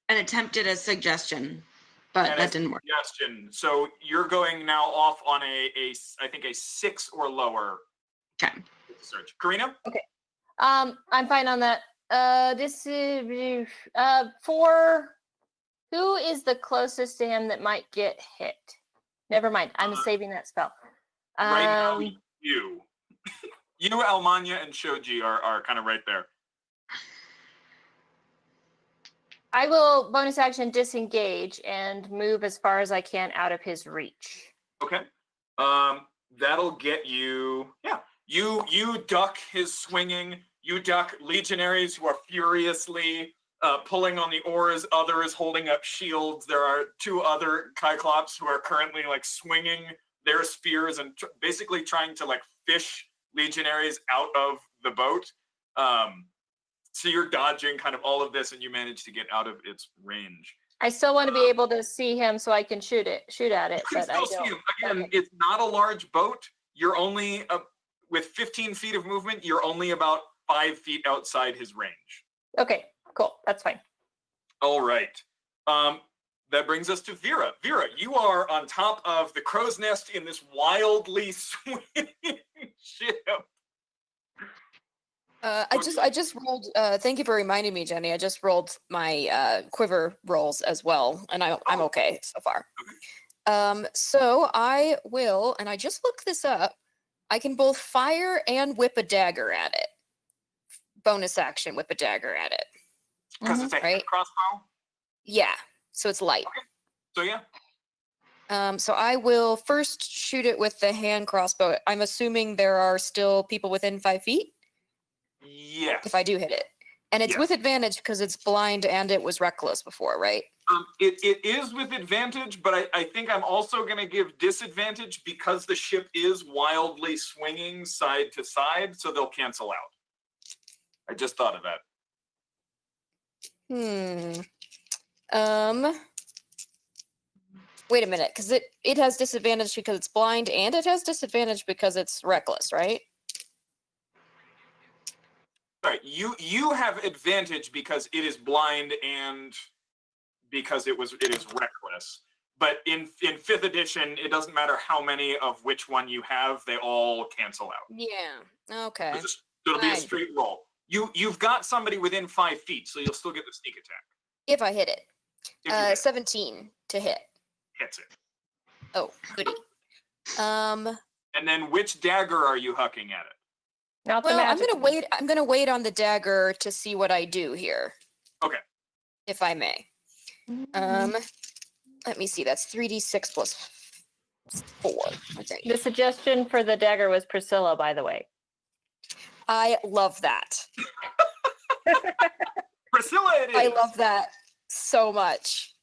C: And attempted a suggestion, but
A: and
C: that
A: a
C: didn't work.
A: suggestion. So you're going now off on I think a 6 or lower.
C: Okay.
A: Search. Karina?
D: I'm fine on that. This is for who is the closest to him that might get hit? Never mind. I'm saving that spell.
A: Right now, you. You, Almania, and Shoji are kind of right there.
D: I will bonus action disengage and move as far as I can out of his reach.
A: Okay. That'll get you. Yeah. You duck his swinging. You duck legionaries who are furiously pulling on the oars. Others holding up shields. There are 2 other Cyclops who are currently like swinging their spears and basically trying to like fish legionaries out of the boat. So you're dodging kind of all of this, and you manage to get out of its range.
D: I still want to be able to see him so I can shoot at it,
A: You can
D: but I
A: still see
D: don't.
A: him. Again,
D: Okay.
A: it's not a large boat. You're only with 15 feet of movement. You're only about 5 feet outside his range.
D: Okay, cool. That's fine.
A: All right. That brings us to Vera. Vera, you are on top of the crow's nest in this wildly swinging ship.
B: I just rolled. Thank you for reminding me, Jenny. I just rolled my quiver rolls as well, and I'm okay so far. So I will, and I just looked this up. I can both fire and whip a dagger at it. Bonus action, whip a dagger at it.
A: Because it's a hand
B: Right.
A: crossbow.
B: Yeah, so it's light.
A: So yeah.
B: So I will first shoot it with the hand crossbow. I'm assuming there are still people within 5 feet
A: Yes.
B: if I do hit it. And it's
A: Yes.
B: with advantage because it's blind and it was reckless before, right?
A: It is with advantage, but I think I'm also going to give disadvantage because the ship is wildly swinging side to side, so they'll cancel out. I just thought of that.
B: Wait a minute, because it has disadvantage because it's blind and it has disadvantage because it's reckless, right?
A: Sorry, you have advantage because it is blind and because it is reckless. But in 5th edition, it doesn't matter how many of which one you have; they all cancel out.
B: Yeah. Okay.
A: So it'll be a
B: Fine.
A: straight roll. You've got somebody within 5 feet, so you'll still get the sneak attack.
B: If I hit it,
A: If you hit it.
B: 17 to hit.
A: Hits it.
B: Oh, goody.
A: And then which dagger are you hucking at it?
D: Not the
B: Well, I'm
D: magic
B: gonna
D: one.
B: wait. I'm gonna wait on the dagger to see what I do here.
A: Okay.
B: If I may. Let me see. That's 3d6 plus 4. I think.
D: The suggestion for the dagger was Priscilla, by the way.
B: I love that.
A: Priscilla, it is.
B: I love that so much.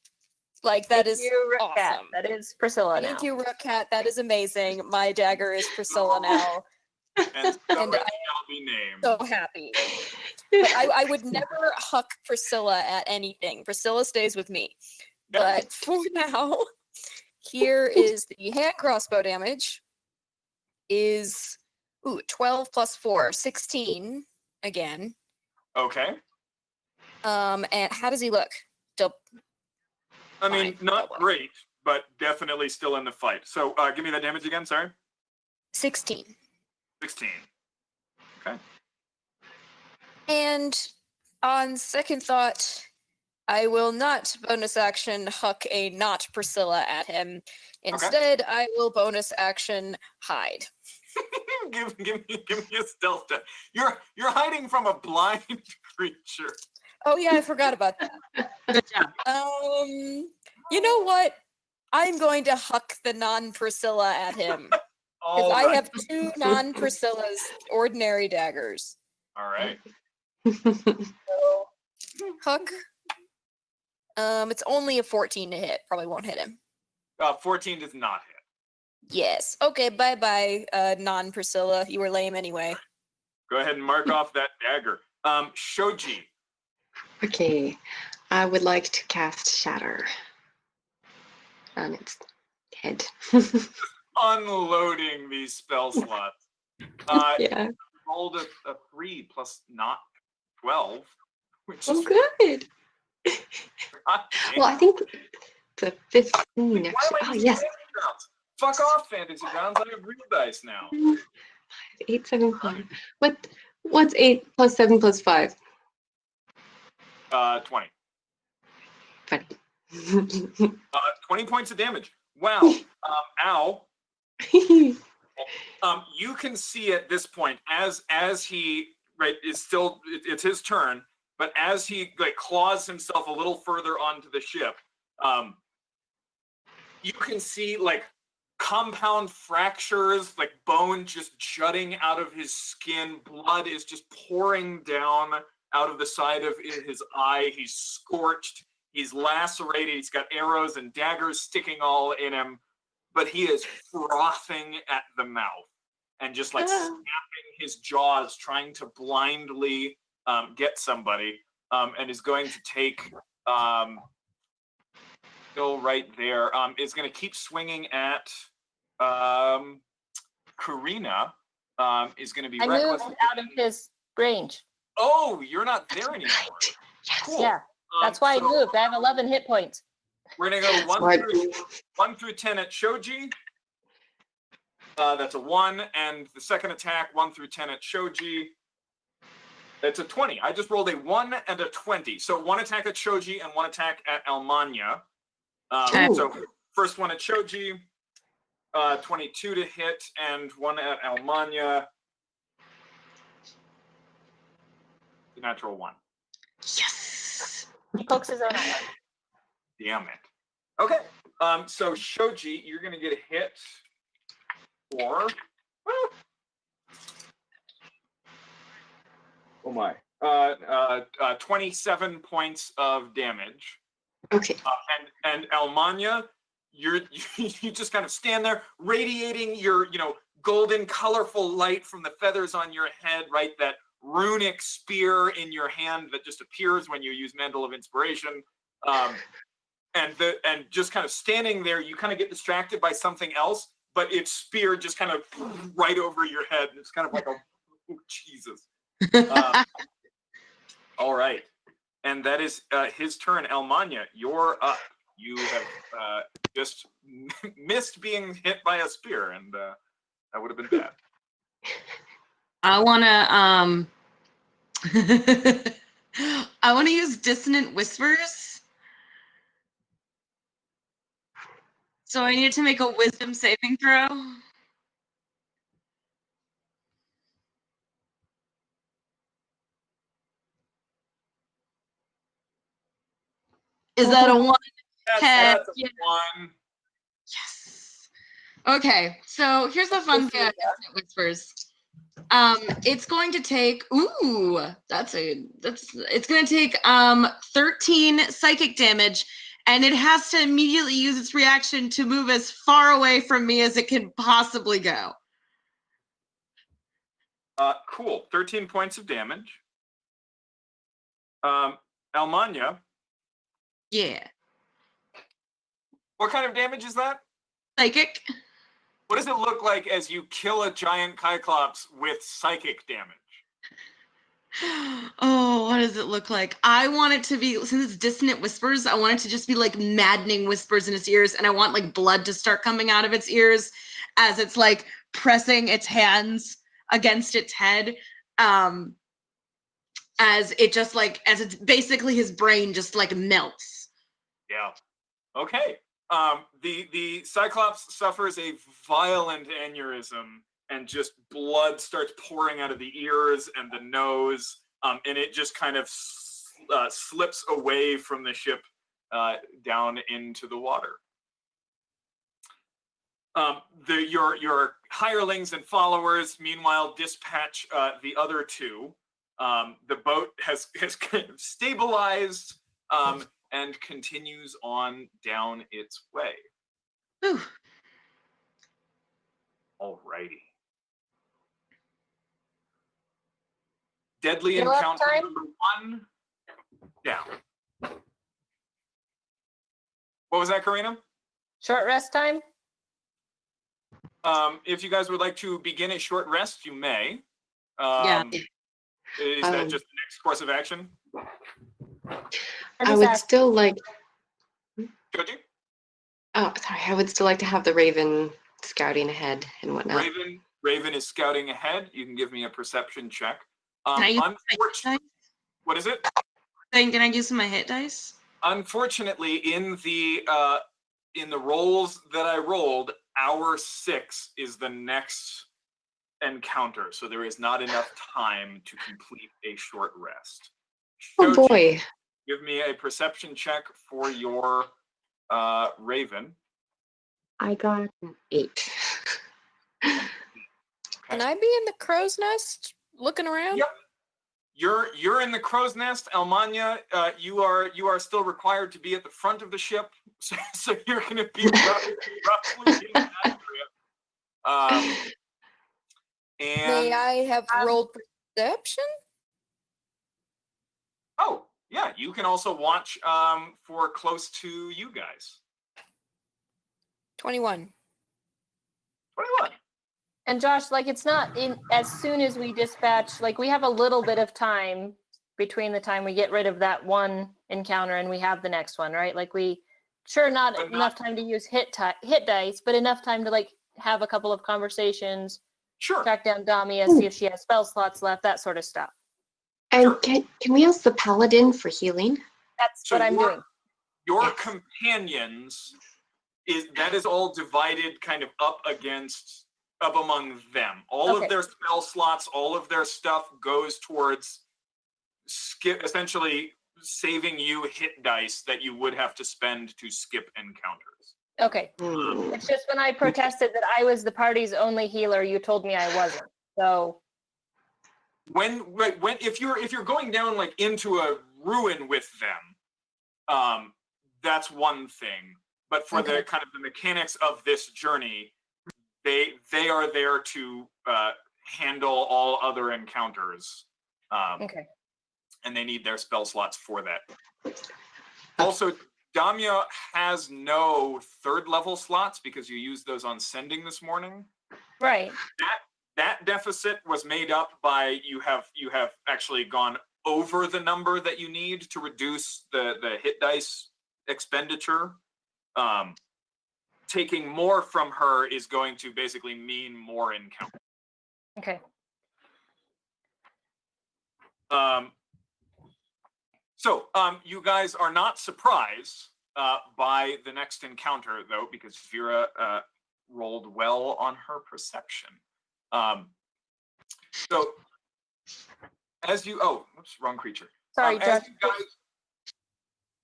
B: Like that
D: Thank
B: is
D: you, Rook Cat.
B: awesome.
D: That is Priscilla now.
B: Thank you, Rook Cat. That is amazing. My dagger is Priscilla now.
A: And so
B: And
A: it shall be named.
B: So happy. But I would never huck Priscilla at anything. Priscilla stays with me. But for now, here is the hand crossbow damage. Is 12 plus 4, 16 again.
A: Okay.
B: And how does he look?
A: I mean,
B: Fine,
A: not
B: double.
A: great, but definitely still in the fight. So give me that damage again, sorry.
B: 16.
A: 16. Okay.
B: And on second thought, I will not bonus action huck a not Priscilla at him. Instead, I will bonus action hide.
A: give me a stealth check. You're hiding from a blind creature.
B: Oh yeah, I forgot about that.
C: Good job.
B: You know what? I'm going to huck the non-Priscilla at him. Because
A: All
B: I
A: right.
B: have 2 non-Priscilla's ordinary daggers.
A: All right.
B: So, huck. It's only a 14 to hit. Probably won't hit him.
A: 14 does not hit.
B: Yes. Okay, bye-bye, non-Priscilla. You were lame anyway.
A: Go ahead and mark off that dagger. Shoji.
E: Okay, I would like to cast Shatter on its head.
A: Unloading these spell slots.
E: Yeah.
A: Rolled a 3 plus not 12, which
E: Oh,
A: is
E: good.
A: God
E: Well, I think the 15
A: Why am
E: actually.
A: I
E: Oh,
A: using
E: yes.
A: fantasy grounds? Fuck off, fantasy grounds. I have real dice now.
E: 8, 7, 5. What's 8 plus 7 plus 5?
A: 20.
E: Funny.
A: 20 points of damage. Wow. Ow. You can see at this point as he is still it's his turn, but as he claws himself a little further onto the ship, you can see compound fractures, bone just jutting out of his skin. Blood is just pouring down out of the side of his eye. He's scorched. He's lacerated. He's got arrows and daggers sticking all in him, but he is frothing at the mouth and just snapping his jaws, trying to blindly get somebody, and is going to take still right there. Is going to keep swinging at Karina. Is going to be
D: I
A: reckless.
D: moved out of his range.
A: Oh, you're not there anymore. Cool.
D: Yeah, that's why I moved. I have 11 hit points.
A: We're gonna go
E: Smart.
A: 1 through 10 at Shoji. That's a 1, and the second attack 1 through 10 at Shoji. That's a 20. I just rolled a 1 and a 20. So 1 attack at Shoji and 1 attack at Almanya. So first one at Shoji, 22 to hit, and 1 at Almanya. The natural 1.
E: Yes.
D: He pokes his own eye.
A: Damn it. Okay. So Shoji, you're gonna get a hit for oh my 27 points of damage.
E: Okay.
A: And Almanya, you just kind of stand there, radiating your golden, colorful light from the feathers on your head. Right, that runic spear in your hand that just appears when you use Mantle of Inspiration. And just kind of standing there, you kind of get distracted by something else, but its spear just kind of right over your head. It's kind of like oh, Jesus. All right. And that is his turn. Almanya, you're up. You have just missed being hit by a spear, and that would have been bad.
C: I want to use Dissonant Whispers. So I need to make a Wisdom saving throw. Is that a 1?
A: That's a
C: Yeah.
A: 1.
C: Yes. Okay, so here's the fun thing about Dissonant Whispers. It's going to take it's going to take 13 psychic damage, and it has to immediately use its reaction to move as far away from me as it can possibly go.
A: Cool. 13 points of damage. Almanya,
C: Yeah.
A: what kind of damage is that?
C: Psychic.
A: What does it look like as you kill a giant Cyclops with psychic damage?
C: Oh, what does it look like? I want it to be, since it's dissonant whispers, I want it to just be like maddening whispers in its ears, and I want like blood to start coming out of its ears as it's like pressing its hands against its head. As it just like, as it's basically his brain just like melts.
A: Yeah. Okay. The Cyclops suffers a violent aneurysm, and just blood starts pouring out of the ears and the nose, and it just kind of slips away from the ship down into the water. Your hirelings and followers, meanwhile, dispatch the other two. The boat has kind of stabilized and continues on down its way.
C: Whew.
A: Alrighty. Deadly
D: Heal up
A: encounter
D: time?
A: number 1, down. What was that, Karina?
D: Short rest time?
A: If you guys would like to begin a short rest, you may.
C: Yeah.
A: Is that just the next course of action?
E: I would still like.
A: Joji?
E: Oh, sorry. I would still like to have the Raven scouting ahead and whatnot.
A: Raven is scouting ahead. You can give me a perception check.
C: Can I use my
A: Unfortunately,
C: hit dice?
A: what is it?
C: Can I use my hit dice?
A: Unfortunately, in the rolls that I rolled, hour 6 is the next encounter, so there is not enough time to complete a short rest.
E: Oh
A: Shoji,
E: boy.
A: give me a perception check for your Raven.
E: I got an 8.
B: Can I be in the crow's nest looking around?
A: Yep. You're in the crow's nest, Almanya. You are still required to be at the front of the ship, so you're going to be roughly in that area. And
B: May I have rolled perception?
A: oh yeah, you can also watch for close to you guys.
B: 21.
A: 21.
D: And Josh, like it's not in as soon as we dispatch, like we have a little bit of time between the time we get rid of that one encounter and we have the next one, right? Like we not
A: But
D: enough time to use hit dice, but enough time to like have a couple of conversations,
A: Sure.
D: track down Damia, see if she has spell slots left, that sort of stuff.
E: And
A: Sure.
E: can we ask the paladin for healing?
D: That's
A: So
D: what I'm doing.
A: Your
E: Yes.
A: companions is all divided kind of up among them. All
D: Okay.
A: of their spell slots, all of their stuff goes towards essentially saving you hit dice that you would have to spend to skip encounters.
D: Okay.
E: Hmm.
D: It's just when I protested that I was the party's only healer, you told me I wasn't. So
A: When if you're going down like into a ruin with them, that's one thing. But for the kind of the mechanics of this journey, they are there to handle all other encounters.
D: okay.
A: And they need their spell slots for that. Also, Damia has no 3rd level slots because you used those on sending this morning.
D: Right.
A: That deficit was made up by you have actually gone over the number that you need to reduce the hit dice expenditure. Taking more from her is going to basically mean more encounters.
D: Okay.
A: So you guys are not surprised by the next encounter, though, because Vera rolled well on her perception. So as you, oops, wrong creature.
D: Sorry,
A: As
D: Josh.
A: you guys,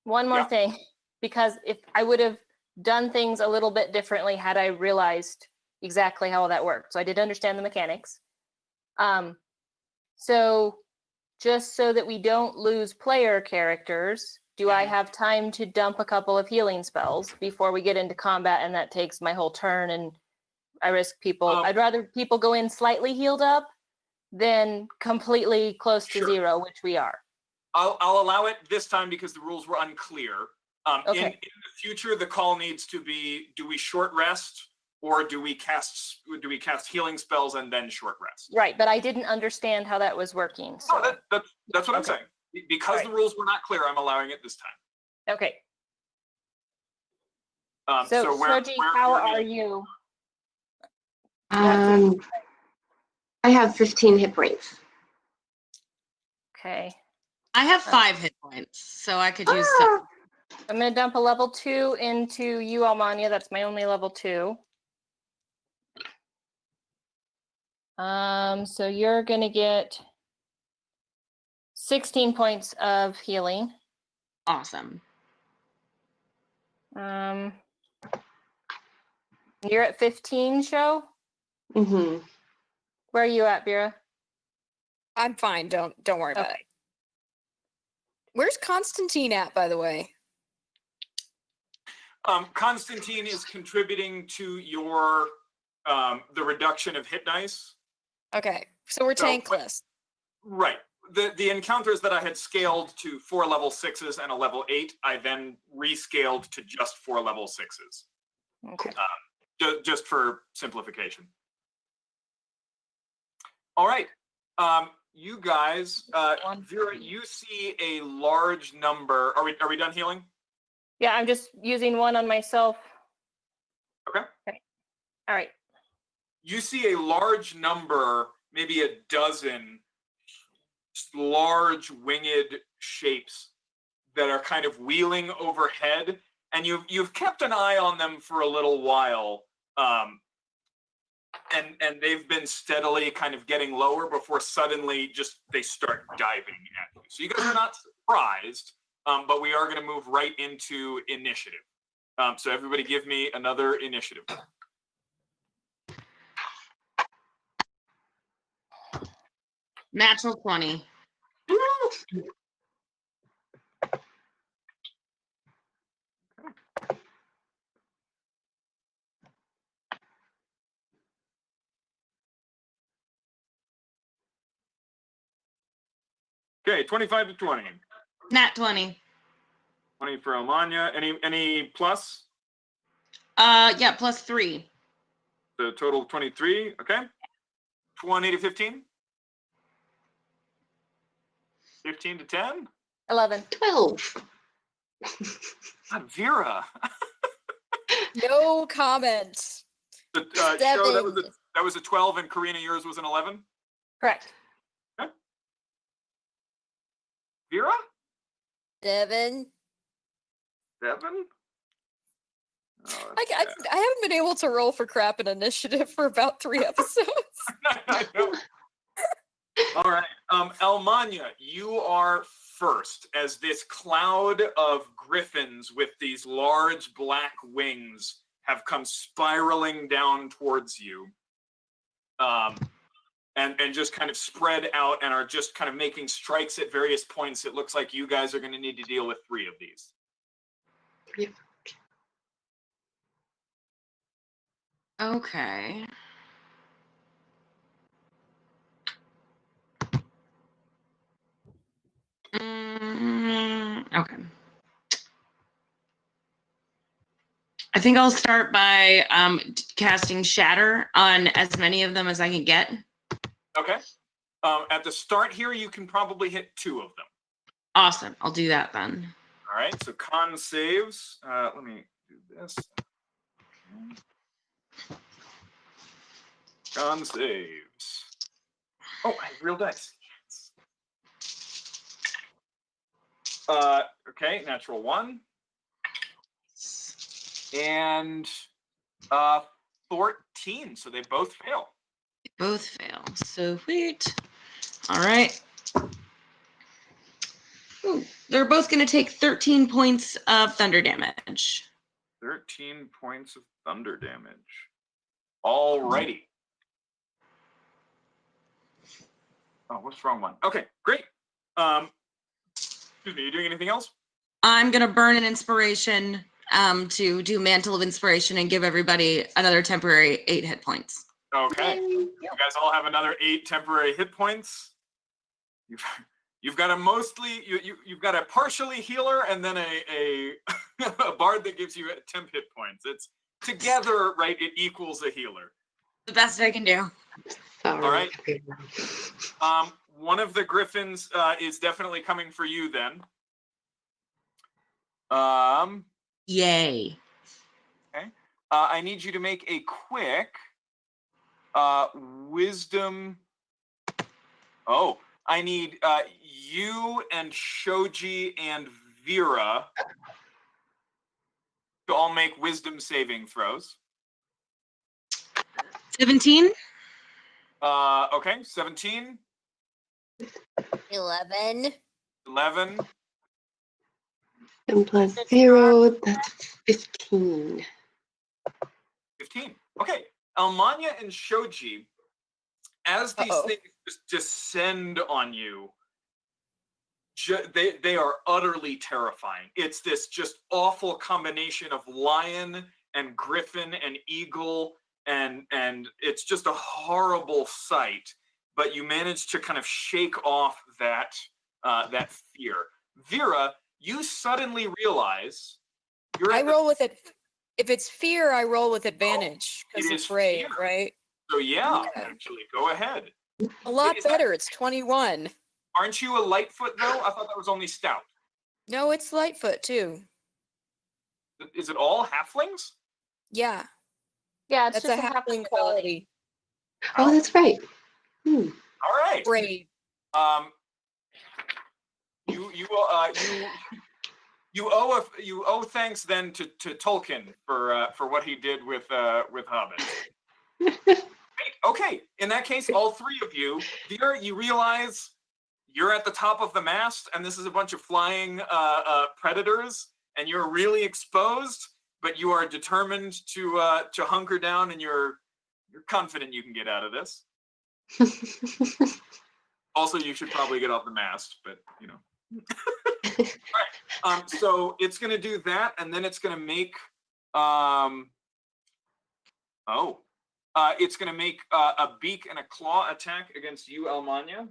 D: One more
A: Yeah.
D: thing, because if I would have done things a little bit differently had I realized exactly how all that worked. So I did understand the mechanics. So just so that we don't lose player characters, do I have time to dump a couple of healing spells before we get into combat and that takes my whole turn and I risk people? I'd rather people go in slightly healed up than completely close to
A: Sure.
D: 0, which we are.
A: I'll allow it this time because the rules were unclear.
D: Okay.
A: In the future, the call needs to be: do we short rest, or do we cast healing spells and then short rest?
D: Right, but I didn't understand how that was working. So.
A: No, that's what I'm
D: Okay.
A: saying. Because
D: Right.
A: the rules were not clear, I'm allowing it this time.
D: Okay.
A: So
D: Shoji, how are you?
E: I have 15 hit points.
D: Okay.
C: I have 5 hit points, so I could use some.
D: I'm gonna dump a level 2 into you, Almania. That's my only level 2. So you're gonna get 16 points of healing.
C: Awesome.
D: You're at 15, Show?
E: Mm-hmm.
D: Where are you at, Vera?
B: I'm fine. Don't worry about it.
D: Okay.
B: Where's Constantine at, by the way?
A: Constantine is contributing to your the reduction of hit dice.
B: Okay, so we're
A: So,
B: tankless.
A: Right. The encounters that I had scaled to 4 level 6s and a level 8, I then rescaled to just 4 level 6s.
D: Okay.
A: Just for simplification. All right. You guys, Vera, you see a large number. Are we done healing?
D: Yeah, I'm just using one on myself.
A: Okay.
D: All right.
A: You see a large number, maybe a dozen, just large winged shapes that are kind of wheeling overhead, and you've kept an eye on them for a little while, and they've been steadily kind of getting lower before suddenly just they start diving at you. So you guys are not surprised, but we are going to move right into initiative. So everybody give me another initiative.
C: Natural 20.
A: Okay, 25 to 20.
C: Nat 20.
A: 20 for Almania. Any plus?
C: Yeah, plus 3.
A: So total of 23. Okay. 20 to 15. 15 to 10.
D: 11.
E: 12.
A: Vera.
B: No comment.
A: Show that was a 12, and Karina, yours was an 11.
D: Correct.
A: Okay. Vera?
B: 7.
A: 7. Oh,
B: I haven't been able to roll for crap in initiative for about 3 episodes.
A: I know. All right. Almania, you are first as this cloud of griffins with these large black wings have come spiraling down towards you. And just kind of spread out and are just kind of making strikes at various points. It looks like you guys are going to need to deal with 3 of these.
E: Yep.
C: Okay. Okay. I think I'll start by casting Shatter on as many of them as I can get.
A: Okay. At the start here, you can probably hit 2 of them.
C: Awesome. I'll do that then.
A: All right. So con saves. Let me do this. Con saves. Oh, I have real dice. Yes. Okay. Natural 1. And 14. So they both fail.
C: Both fail. So sweet. All right. Ooh, they're both going to take 13 points of thunder damage.
A: 13 points of thunder damage. All righty. Oh, what's the wrong one? Okay, great. Excuse me, you doing anything else?
C: I'm going to burn an inspiration to do Mantle of Inspiration and give everybody another temporary 8 hit points.
A: Okay. You guys all have another 8 temporary hit points. You've got you've got a partially healer and then a a bard that gives you 10 hit points. It's together, right? It equals a healer.
C: The best I can do.
E: Sorry.
A: All right.
E: everyone.
A: One of the griffins is definitely coming for you then.
C: Yay.
A: I need you to make a quick wisdom. Oh, I need you and Shoji and Vera to all make wisdom saving throws.
C: 17.
A: Okay, 17,
B: 11.
A: 11.
E: 10 plus 0, that's 15.
A: 15. Okay. Almanya and Shoji, as these
B: Uh-oh.
A: things just descend on you, they are utterly terrifying. It's this just awful combination of lion and griffin and eagle, and it's just a horrible sight. But you manage to kind of shake off that fear. Vera, you suddenly realize you're
B: I
A: at the
B: roll with it. If it's fear, I roll with advantage because
A: it
B: it's
A: is
B: brave,
A: fear.
B: right?
A: So yeah,
B: Okay.
A: actually, go ahead.
B: A lot
A: Is that-
B: better. It's 21.
A: Aren't you a Lightfoot though? I thought that was only Stout.
B: No, it's Lightfoot too.
A: Is it all halflings?
B: Yeah,
D: Yeah, it's
B: that's
D: just
B: a
D: half
B: halfling
D: ability.
B: quality.
E: Oh, that's right.
A: All right.
B: Brave.
A: You owe thanks then to Tolkien for what he did with Hobbit. Great. Okay, in that case, all three of you, Vera, you realize you're at the top of the mast, and this is a bunch of flying predators, and you're really exposed, but you are determined to hunker down, and you're confident you can get out of this. Also, you should probably get off the mast, but you know. All right. So it's going to do that, and then it's going to make. It's going to make a beak and a claw attack against you, Almanya.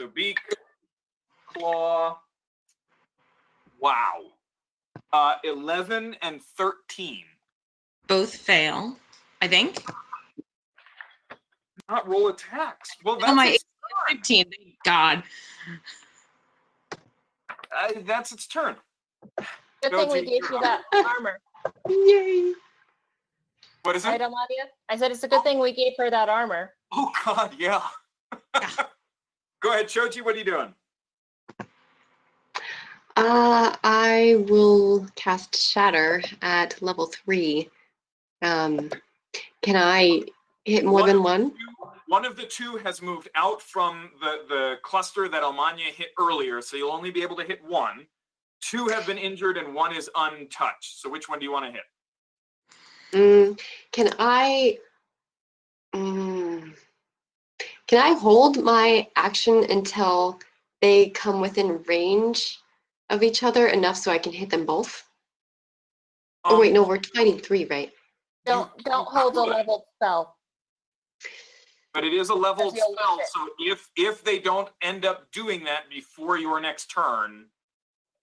A: So beak, claw. Wow. 11 and 13.
C: Both fail, I think.
A: Not roll attacks. Well, that's
C: Oh my,
A: its,
C: 15. Thank God.
A: that's its turn.
D: Good
A: Go
D: thing we
A: to
D: gave
A: your
D: you that armor,
E: Yay.
A: What is
D: right,
A: it?
D: Amadia? I said it's a good thing we gave her that armor.
A: Oh God, yeah. Go ahead, Shoji. What are you doing?
E: I will cast Shatter at level 3. Can I hit more than one?
A: One of the two has moved out from the cluster that Almanya hit earlier, so you'll only be able to hit one. Two have been injured and one is untouched. So which one do you want to hit?
E: Can I hold my action until they come within range of each other enough so I can hit them both? Oh wait, no, we're fighting 3, right?
D: Don't hold a
A: could.
D: leveled spell.
A: But it is a leveled
D: You'll lose
A: spell,
D: it.
A: so if they don't end up doing that before your next turn,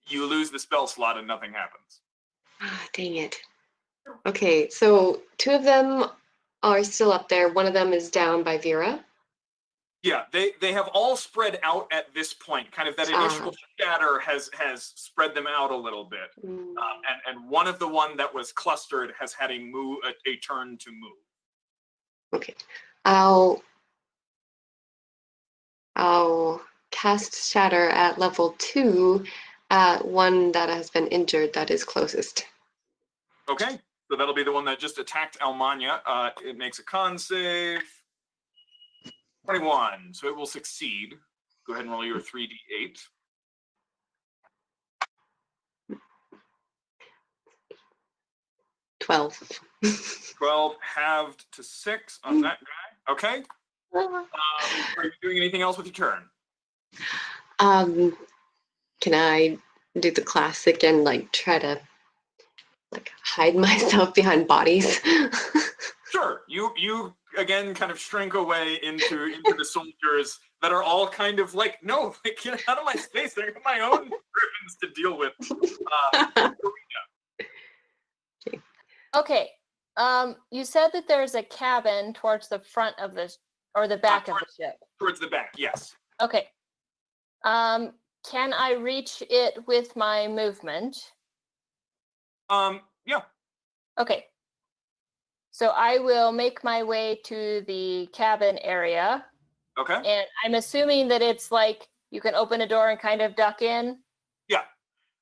A: you lose the spell slot and nothing happens.
E: Ah, dang it. Okay, so 2 of them are still up there. One of them is down by Vera.
A: Yeah, they have all spread out at this point. Kind of that initial shatter has spread them out a little bit, and one of the one that was clustered has had a turn to move.
E: Okay, I'll cast Shatter at level 2 at one that has been injured that is closest.
A: Okay, so that'll be the one that just attacked Almanya. It makes a con save. 21, so it will succeed. Go ahead and roll your 3d8.
E: 12.
A: 12 halved to 6 on that guy. Okay. Are you doing anything else with your turn?
E: Can I do the classic and like try to like hide myself behind bodies?
A: Sure. You again kind of shrink away into the soldiers, that are all kind of like, no, like, get out of my space. I got my own griffins to deal with.
D: Okay. You said that there's a cabin towards the front of the or the back of the ship.
A: Towards the back, yes.
D: Okay. Can I reach it with my movement?
A: Yeah.
D: Okay. So I will make my way to the cabin area.
A: Okay.
D: And I'm assuming that it's like you can open a door and kind of duck in.
A: Yeah.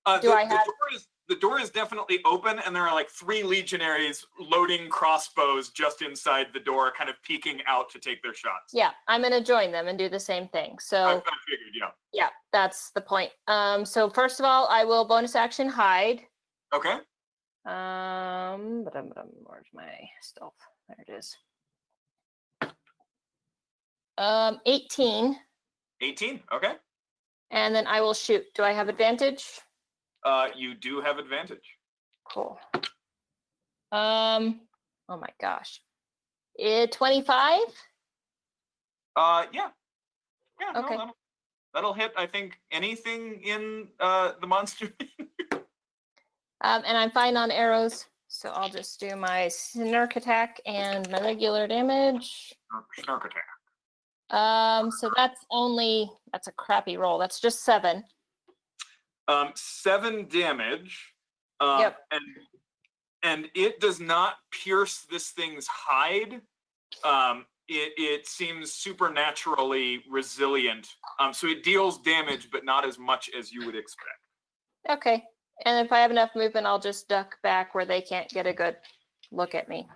A: The door is definitely open, and there are like 3 legionaries loading crossbows just inside the door, kind of peeking out to take their shots.
D: Yeah, I'm gonna join them and do the same thing.
A: I
D: So
A: figured, yeah.
D: yeah, that's the point. So first of all, I will bonus action hide.
A: Okay.
D: Where's my stealth? There it is. 18,
A: 18. Okay.
D: and then I will shoot. Do I have advantage?
A: You do have advantage.
D: Cool. Oh my gosh. 25?
A: Yeah. Yeah.
D: Okay.
A: No, that'll hit. I think anything in the monster.
D: And I'm fine on arrows, so I'll just do my snark attack and my regular damage.
A: Snark attack.
D: So that's a crappy roll. That's just 7.
A: 7 damage.
D: Yep.
A: And it does not pierce this thing's hide. It seems supernaturally resilient. So it deals damage, but not as much as you would expect.
D: Okay. And if I have enough movement, I'll just duck back where they can't get a good look at me.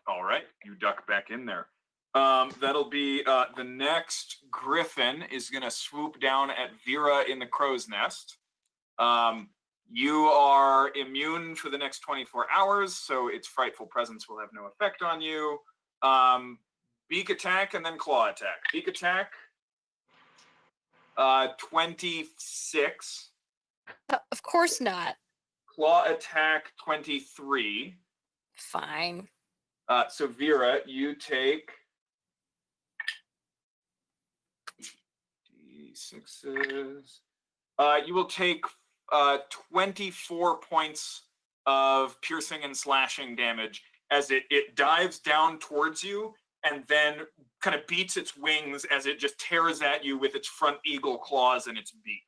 A: All right, you duck back in there. That'll be the next griffin is going to swoop down at Vera in the crow's nest. You are immune for the next 24 hours, so its frightful presence will have no effect on you. Beak attack and then claw attack. Beak attack, 26.
B: Of course not.
A: Claw attack, 23.
B: Fine.
A: So Vera, you take D6s. You will take 24 points of piercing and slashing damage as it dives down towards you and then kind of beats its wings as it just tears at you with its front eagle claws and its beak.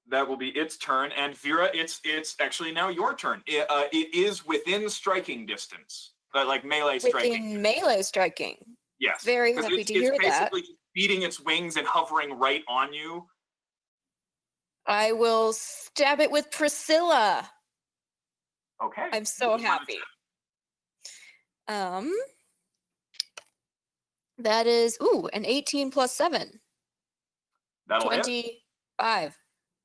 A: That will be its turn, and Vera, it's actually now your turn. It is within striking distance, like melee striking.
B: Within melee striking.
A: Yes.
B: Very
A: 'Cause
B: happy to hear
A: it's
B: that.
A: basically beating its wings and hovering right on you.
B: I will stab it with Priscilla.
A: Okay.
B: I'm so happy. That is an 18 plus 7.
A: That'll hit.
B: 25.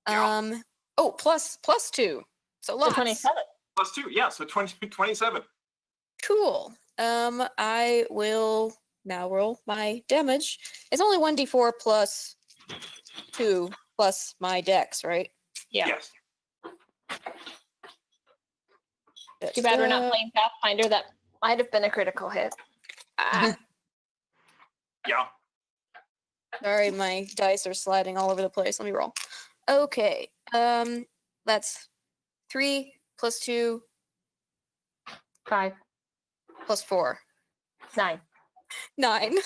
A: Yeah.
B: Plus 2. So
D: So
B: lots.
D: 27.
A: Plus 2, yeah, so 27.
B: Cool. I will now roll my damage. It's only 1d4 plus 2 plus my dex, right?
D: Yeah.
A: Yes.
D: Too bad we're not playing Pathfinder. That might have been a critical hit.
B: Ah,
A: Yeah.
B: sorry, my dice are sliding all over the place. Let me roll. Okay. That's 3 plus 2
D: 5,
B: plus 4.
D: 9.
B: 9.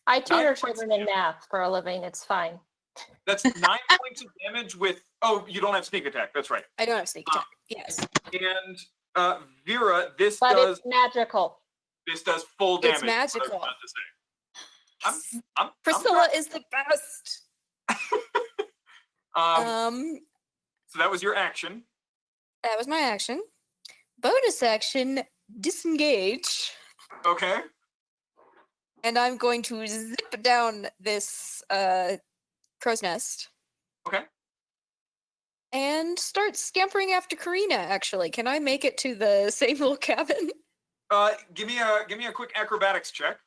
D: I tutor
A: points
D: children
A: of
D: in math for a living. It's fine.
A: That's 9 points of damage with. Oh, you don't have sneak attack. That's right.
B: I don't have sneak attack. Yes.
A: And Vera, this
D: But
A: does
D: it's magical.
A: full damage.
B: It's
A: is what I was
B: magical.
A: about to say. I'm
B: Priscilla is the best.
A: so that was your action.
B: That was my action. Bonus action, disengage.
A: Okay.
B: And I'm going to zip down this crow's nest.
A: Okay.
B: And start scampering after Karina, actually. Can I make it to the same little cabin?
A: Give me a quick acrobatics check.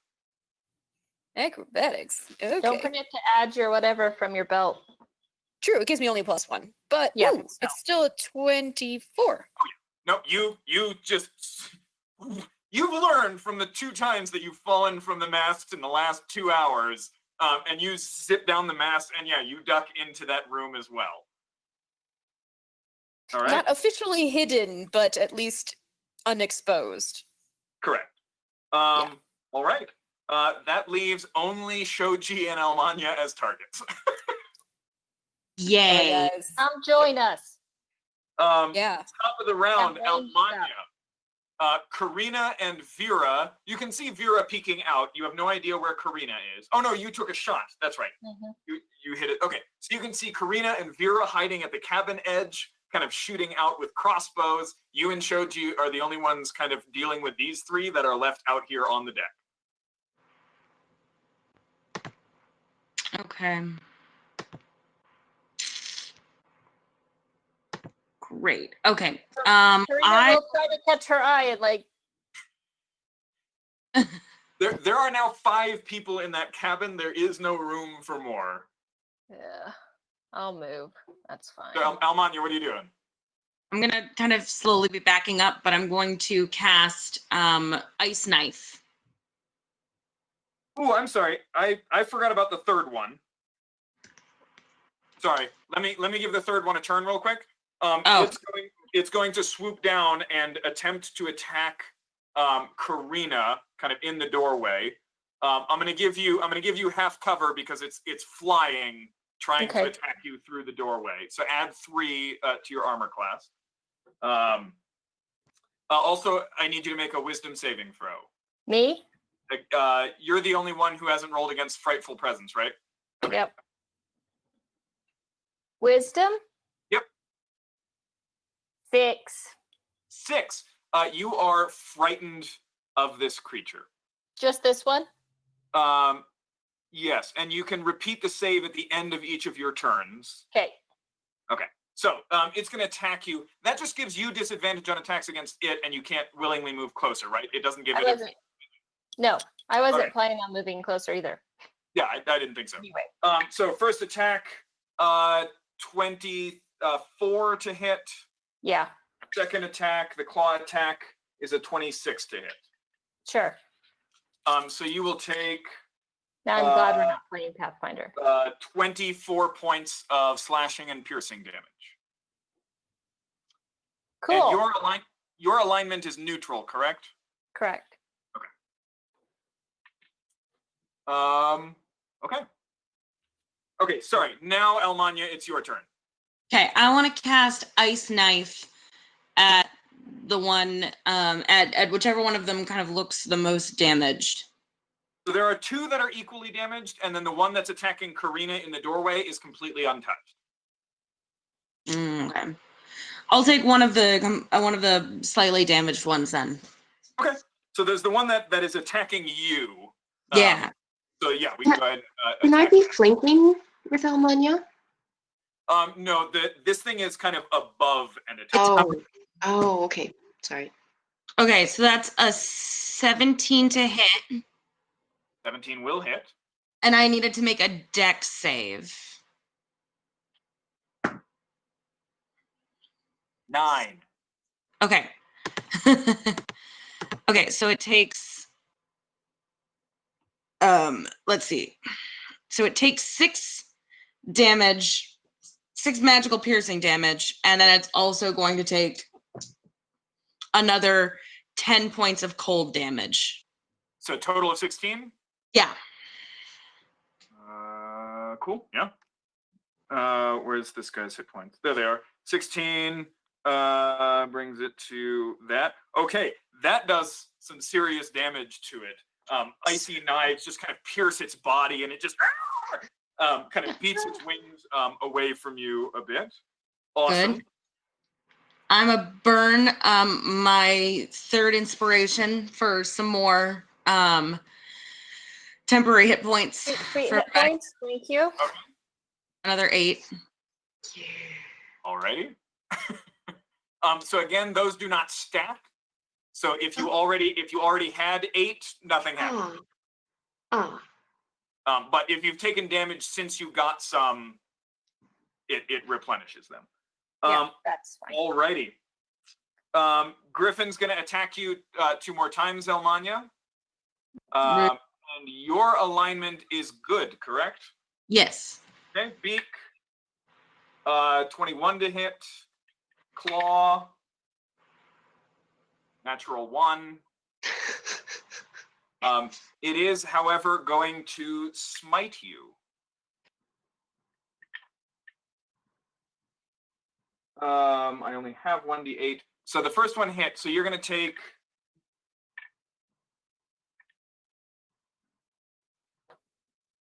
B: Acrobatics. Okay.
D: Don't forget to add your whatever from your belt.
B: True, it gives me only a +1. But
D: Yeah,
B: ooh,
D: but still.
B: it's still a 24.
A: No, you just you've learned from the 2 times that you've fallen from the mast in the last 2 hours, and you zip down the mast, and yeah, you duck into that room as well. All right.
B: Not officially hidden, but at least unexposed.
A: Correct. All right. That leaves only Shoji and Almanya as targets.
C: Yay.
B: Guys.
D: Come join us.
B: Yeah.
A: Top of the round,
D: That range
A: Almanya. Karina and Vera. You can see Vera peeking out. You have no idea where Karina is. Oh no, you took a shot. That's right. You hit it. Okay, so you can see Karina and Vera hiding at the cabin edge, kind of shooting out with crossbows. You and Shoji are the only ones kind of dealing with these 3 that are left out here on the deck.
C: Okay. Great. Okay.
D: Karina
C: I
D: will try to catch her eye and like.
A: There are now 5 people in that cabin. There is no room for more.
D: Yeah, I'll move. That's fine.
A: So, Almanya, what are you doing?
C: I'm gonna kind of slowly be backing up, but I'm going to cast Ice Knife.
A: Oh, I'm sorry. I forgot about the 3rd one. Sorry. Let me give the 3rd one a turn real quick. It's going to swoop down and attempt to attack Karina kind of in the doorway. I'm gonna give you half cover because it's flying, trying to attack you through the doorway. So add 3 to your armor class. Also, I need you to make a wisdom saving throw.
D: Me?
A: You're the only one who hasn't rolled against frightful presence, right? Okay.
D: Yep. Wisdom?
A: Yep.
D: 6.
A: 6. You are frightened of this creature.
D: Just this one?
A: Yes, and you can repeat the save at the end of each of your turns.
D: Okay.
A: Okay, so it's going to attack you. That just gives you disadvantage on attacks against it, and you can't willingly move closer, right? It doesn't give it.
D: No, I wasn't
A: Okay.
D: planning on moving closer either.
A: Yeah, I didn't think so.
D: Anyway.
A: So first attack, 24 to hit.
D: Yeah,
A: Second attack, the claw attack, is a 26 to hit.
D: sure.
A: So you will take
D: Now I'm glad we're not playing Pathfinder.
A: 24 points of slashing and piercing damage.
D: Cool.
A: And your alignment is neutral, correct?
D: Correct.
A: Okay. Okay, sorry. Now, Almanya, it's your turn.
C: Okay, I want to cast Ice Knife at the one at whichever one of them kind of looks the most damaged.
A: So there are 2 that are equally damaged, and then the one that's attacking Karina in the doorway is completely untouched.
C: Okay. I'll take one of the slightly damaged ones then.
A: Okay. So there's the one that is attacking you.
C: Yeah.
A: So yeah, we can go ahead and
E: Can I
A: attack
E: be
A: that.
E: flanking with Almanya?
A: No, this thing is kind of above an attack.
E: Oh, okay. Sorry.
C: Okay, so that's a 17 to hit,
A: 17 will hit.
C: and I needed to make a dex save.
A: 9.
C: Okay. Okay, so it takes let's see. So it takes 6 damage, 6 magical piercing damage, and then it's also going to take another 10 points of cold damage.
A: So a total of 16?
C: Yeah.
A: Cool. Yeah. Where's this guy's hit points? There they are. 16 brings it to that. Okay, that does some serious damage to it. Icy knives just kind of pierce its body, and it just kind of beats its wings away from you a bit. Awesome.
C: Good. I'm a burn my 3rd inspiration for some more temporary hit points.
D: Free
C: for
D: hit points. Thank you.
C: another 8.
A: Alrighty. So again, those do not stack. So if you already had 8, nothing happened. But if you've taken damage since you got some, it replenishes them.
D: Yeah, that's fine.
A: Alrighty. Griffin's going to attack you 2 more times, Elmania.
C: Right.
A: And your alignment is good, correct?
C: Yes.
A: Okay, beak. 21 to hit. Claw. Natural 1. It is, however, going to smite you. I only have 1d8. So the first one hit. So you're going to take.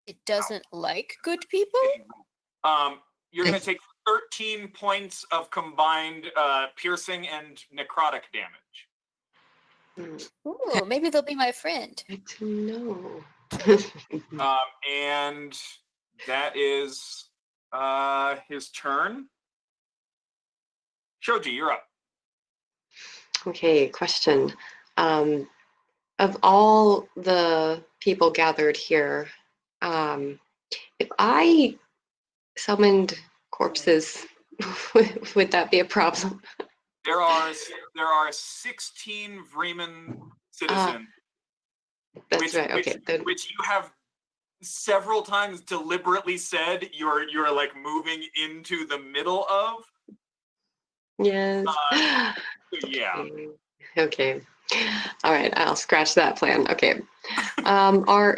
B: It doesn't like good people?
A: You're going to take 13 points of combined piercing and necrotic damage.
B: Ooh, maybe they'll be my friend.
E: Good to know.
A: And that is his turn. Shoji, you're up.
E: Okay, question. Of all the people gathered here, if I summoned corpses, would that be a problem?
A: There are 16 Vreeman citizens,
E: That's right. Okay. Then,
A: which you have several times deliberately said you're like moving into the middle of.
E: yes.
A: So yeah.
E: Okay. All right. I'll scratch that plan. Okay. Are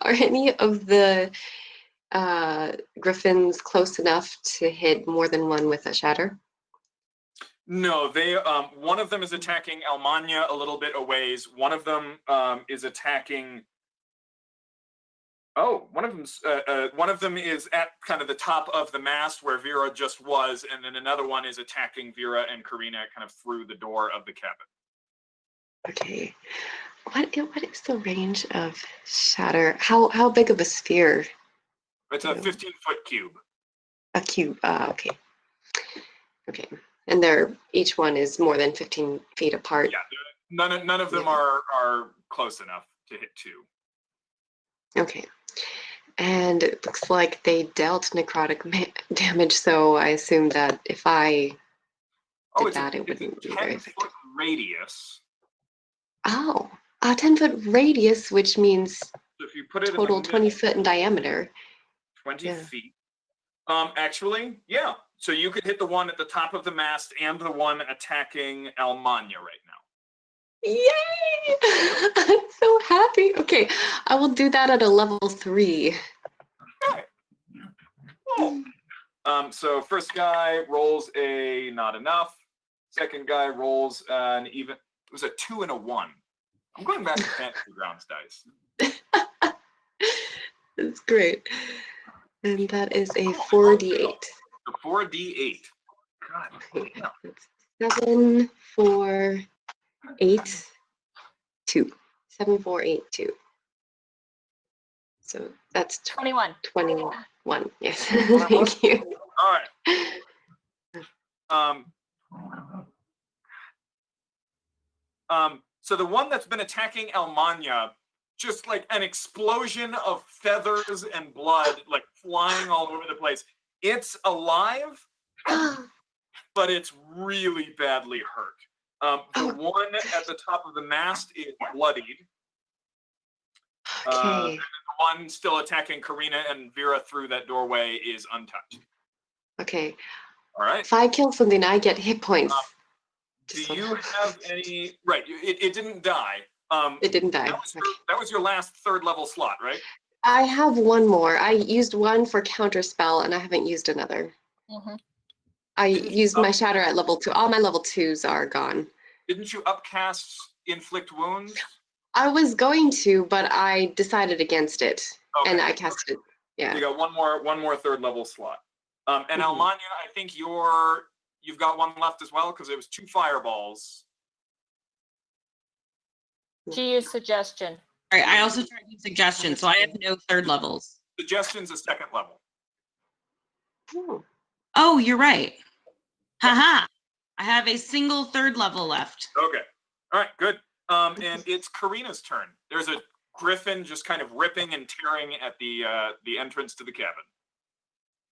E: are any of the griffins close enough to hit more than one with a shatter?
A: No, they one of them is attacking Almania a little bit a ways. One of them is attacking. Oh, one of them is at kind of the top of the mast where Vera just was, and then another one is attacking Vera and Karina kind of through the door of the cabin.
E: Okay. What is the range of shatter? How big of a sphere?
A: It's a 15-foot cube.
E: A cube. Okay. Okay. And they're each one is more than 15 feet apart.
A: Yeah, none of them are close enough to hit 2.
E: Okay. And it looks like they dealt necrotic damage, so I assume that if I did that, it wouldn't be very effective.
A: 10-foot radius.
E: Oh, a 10-foot radius, which means
A: So if you put it
E: total
A: in the
E: 20 foot in diameter.
A: 20
E: Yeah.
A: feet. Actually, yeah. So you could hit the one at the top of the mast and the one attacking Almania right now.
E: Yay! I'm so happy. Okay, I will do that at a level 3.
A: Okay. Cool. So first guy rolls a not enough. Second guy rolls an even. It was a 2 and a 1. I'm going back to Fantasy Grounds dice.
E: That's great. And that is a 4d8.
A: The 4d8. God. Yeah.
E: That's 7, 4, 8, 2. 7, 4, 8, 2. So that's
D: 21.
E: 21. Yes. Thank you.
A: All right. So the one that's been attacking Almania, just like an explosion of feathers and blood, like flying all over the place. It's alive, but it's really badly hurt. The one at the top of the mast is bloodied.
E: Okay.
A: The one still attacking Karina and Vera through that doorway is untouched.
E: Okay.
A: All right.
E: If I kill something, I get hit points.
A: Do you have any? Right. It didn't die.
E: It didn't die.
A: That was your last 3rd level slot, right?
E: I have one more. I used one for counter spell, and I haven't used another.
D: Mm-hmm.
E: I used my shatter at level 2. All my level 2s are gone.
A: Didn't you upcast inflict wounds?
E: I was going to, but I decided against it, and I cast it. Yeah.
A: You got one more 3rd level slot. And Almania, I think you've got one left as well because it was 2 fireballs.
D: She used suggestion.
F: All right, I also tried to suggestion, so I have no 3rd levels.
A: Suggestion's a 2nd level.
F: Oh, you're right. Haha. I have a single 3rd level left.
A: Okay. All right, good. And it's Karina's turn. There's a griffin just kind of ripping and tearing at the entrance to the cabin.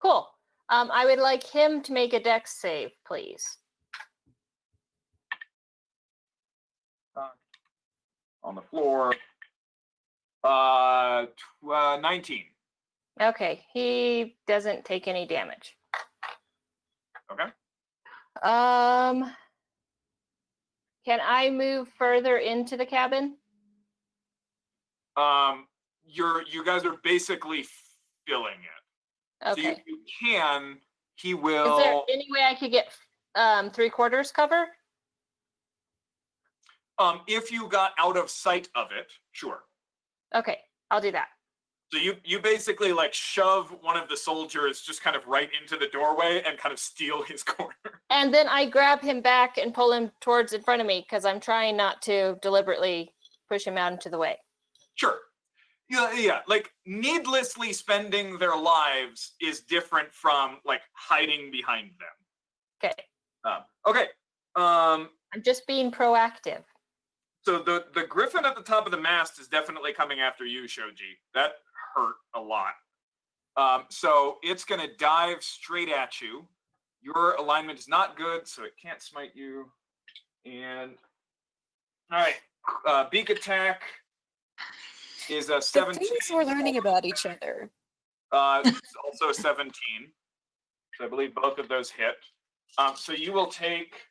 D: Cool. I would like him to make a dex save, please.
A: On the floor. 19.
D: Okay, he doesn't take any damage.
A: Okay.
D: Can I move further into the cabin?
A: You guys are basically filling it.
D: Okay.
A: So you can. He
D: Is there
A: will.
D: any way I could get 3/4 cover?
A: If you got out of sight of it, sure.
D: Okay, I'll do that.
A: So you basically like shove one of the soldiers just kind of right into the doorway and kind of steal his corner.
D: And then I grab him back and pull him towards in front of me because I'm trying not to deliberately push him out into the way.
A: Sure. Yeah. Like needlessly spending their lives is different from like hiding behind them.
D: Okay.
A: Okay.
D: I'm just being proactive.
A: So the griffin at the top of the mast is definitely coming after you, Shoji. That hurt a lot. So it's gonna dive straight at you. Your alignment is not good, so it can't smite you. And all right, beak attack is a
B: The
A: 17.
B: things we're learning about each other.
A: It's also 17. So I believe both of those hit. So you will take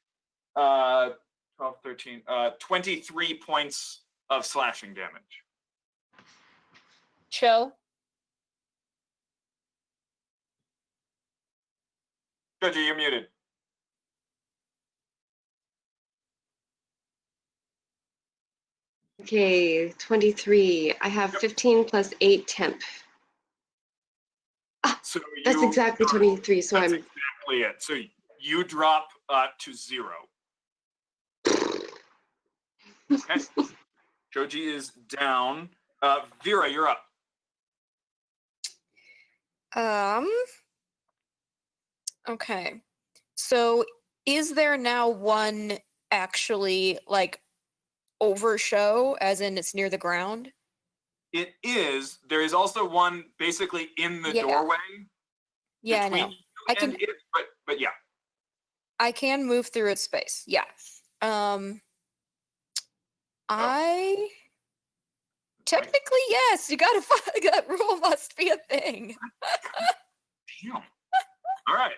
A: 12, 13, 23 points of slashing damage.
D: Show.
A: Shoji, you're muted.
E: Okay, 23. I have 15 plus 8 temp.
A: So
E: That's exactly 23. So
A: that's
E: I'm
A: exactly it. So you drop to 0. Okay. Shoji is down. Vera, you're up.
B: Okay. So is there now one actually like over show, as in it's near the ground?
A: It is. There is also one basically in the
B: Yeah.
A: doorway.
B: Yeah, I
A: between
B: know.
A: you
B: I can-
A: and it, but yeah.
B: I can move through its space. Yeah. I technically yes. You gotta find that rule must be a thing.
A: Damn. All right.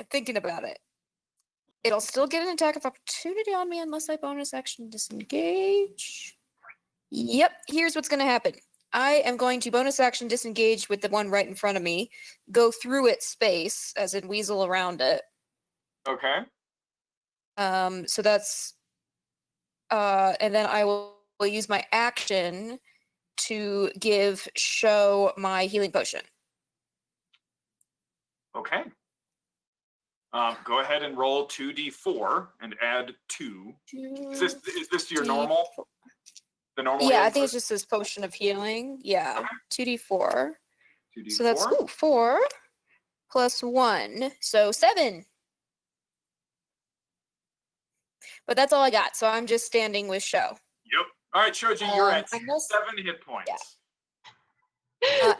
B: Thinking about it. It'll still get an attack of opportunity on me unless I bonus action disengage. Yep, here's what's gonna happen. I am going to bonus action disengage with the one right in front of me, go through its space, as in weasel around it.
A: Okay.
B: So that's and then I will use my action to give Show my healing potion.
A: Okay. Go ahead and roll 2d4 and add 2. Is this your normal? The normal?
B: Yeah, I
A: healing
B: think it's
A: potion?
B: just this potion of healing. Yeah, 2d4.
A: 2d4.
B: So that's 4 plus 1, so 7. But that's all I got. So I'm just standing with Show.
A: Yep. All right, Shoji, you're at
B: unless-
A: 7 hit points.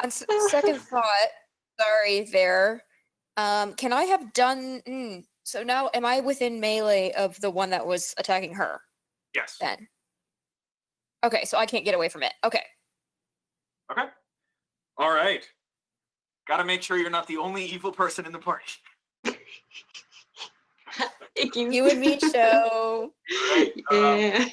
B: On second thought, sorry there. Can I have done? So now, am I within melee of the one that was attacking her?
A: Yes.
B: Then. Okay, so I can't get away from it. Okay.
A: Okay. All right. Got to make sure you're not the only evil person in the party.
E: Thank you.
B: You and me, Show.
E: Yeah.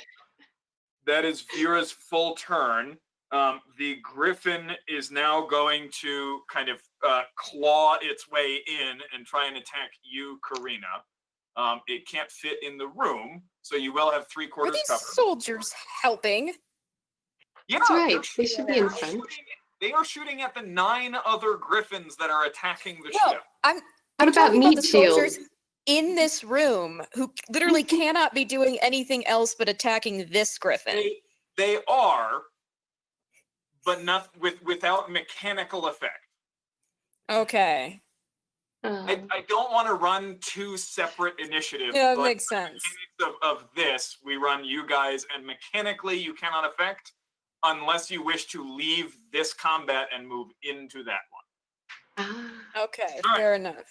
A: That is Vera's full turn. The griffin is now going to kind of claw its way in and try and attack you, Karina. It can't fit in the room, so you will have 3/4
B: Are these
A: cover.
B: soldiers helping?
A: Yeah,
E: That's right.
A: they're
E: They should be in front.
A: They are shooting at the 9 other griffins that are attacking the
B: No,
A: ship.
B: I'm
E: What about
B: talking
E: meat
B: the
E: shield?
B: soldiers in this room who literally cannot be doing anything else but attacking this griffin.
A: They are, but not without mechanical effect.
B: Okay.
A: I don't want to run 2 separate initiatives.
B: Yeah, that
A: like,
B: makes sense.
A: of this, we run you guys, and mechanically you cannot affect unless you wish to leave this combat and move into that one.
E: Okay,
A: All right.
E: fair enough.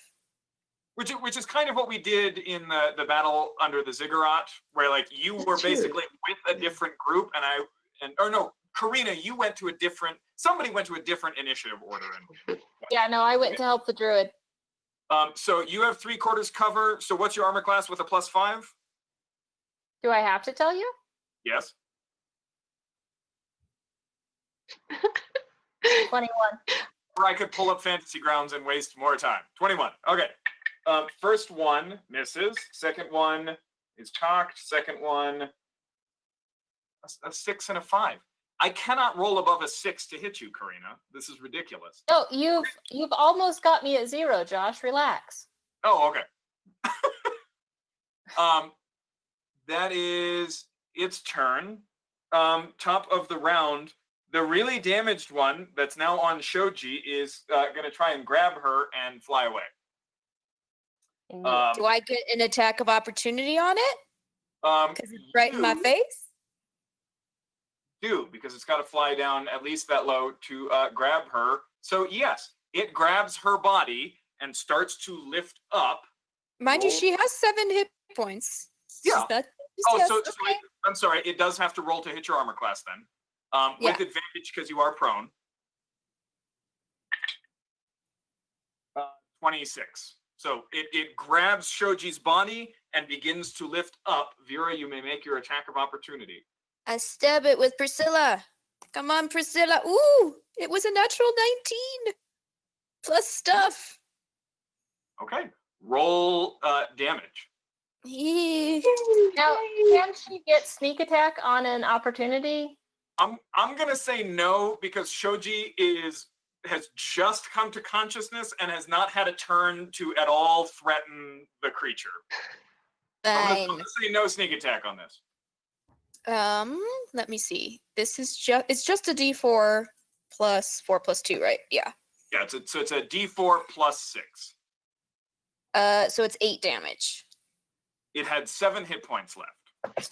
A: Which is kind of what we did in the battle under the ziggurat, where like you were
E: That's true.
A: basically with a different group, or no, Karina, you went to a different. Somebody went to a different initiative order.
D: Yeah, no, I went to help the druid.
A: So you have 3/4 cover. So what's your armor class with a +5?
D: Do I have to tell you?
A: Yes.
D: 21.
A: Or I could pull up Fantasy Grounds and waste more time. 21. Okay. First one misses. Second one is cocked. Second one, a 6 and a 5. I cannot roll above a 6 to hit you, Karina. This is ridiculous.
D: No, you've almost got me at 0, Josh. Relax.
A: Oh, okay. That is its turn. Top of the round. The really damaged one that's now on Shoji is going to try and grab her and fly away.
B: Do I get an attack of opportunity on it? Because it's right in my
A: you
B: face?
A: do, because it's got to fly down at least that low to grab her. So yes, it grabs her body and starts to lift up.
B: Mind you,
A: Roll.
B: she has 7 hit points.
A: Yeah. Oh,
B: yes,
A: so
B: okay.
A: I'm sorry. It does have to roll to hit your armor class then,
B: Yeah.
A: with advantage because you are prone. 26. So it grabs Shoji's body and begins to lift up. Vera, you may make your attack of opportunity.
B: I stab it with Priscilla. Come on, Priscilla. Ooh, it was a natural 19. Plus stuff.
A: Okay. Roll damage.
B: Yee.
D: Now, can she get sneak attack on an opportunity?
A: I'm gonna say no because Shoji has just come to consciousness and has not had a turn to at all threaten the creature. I'm
B: Fine.
A: gonna say no sneak attack on this.
B: Let me see. This is it's just a D4 plus 4 plus 2, right? Yeah.
A: Yeah, it's a D4 plus 6.
B: So it's 8 damage.
A: It had 7 hit points left.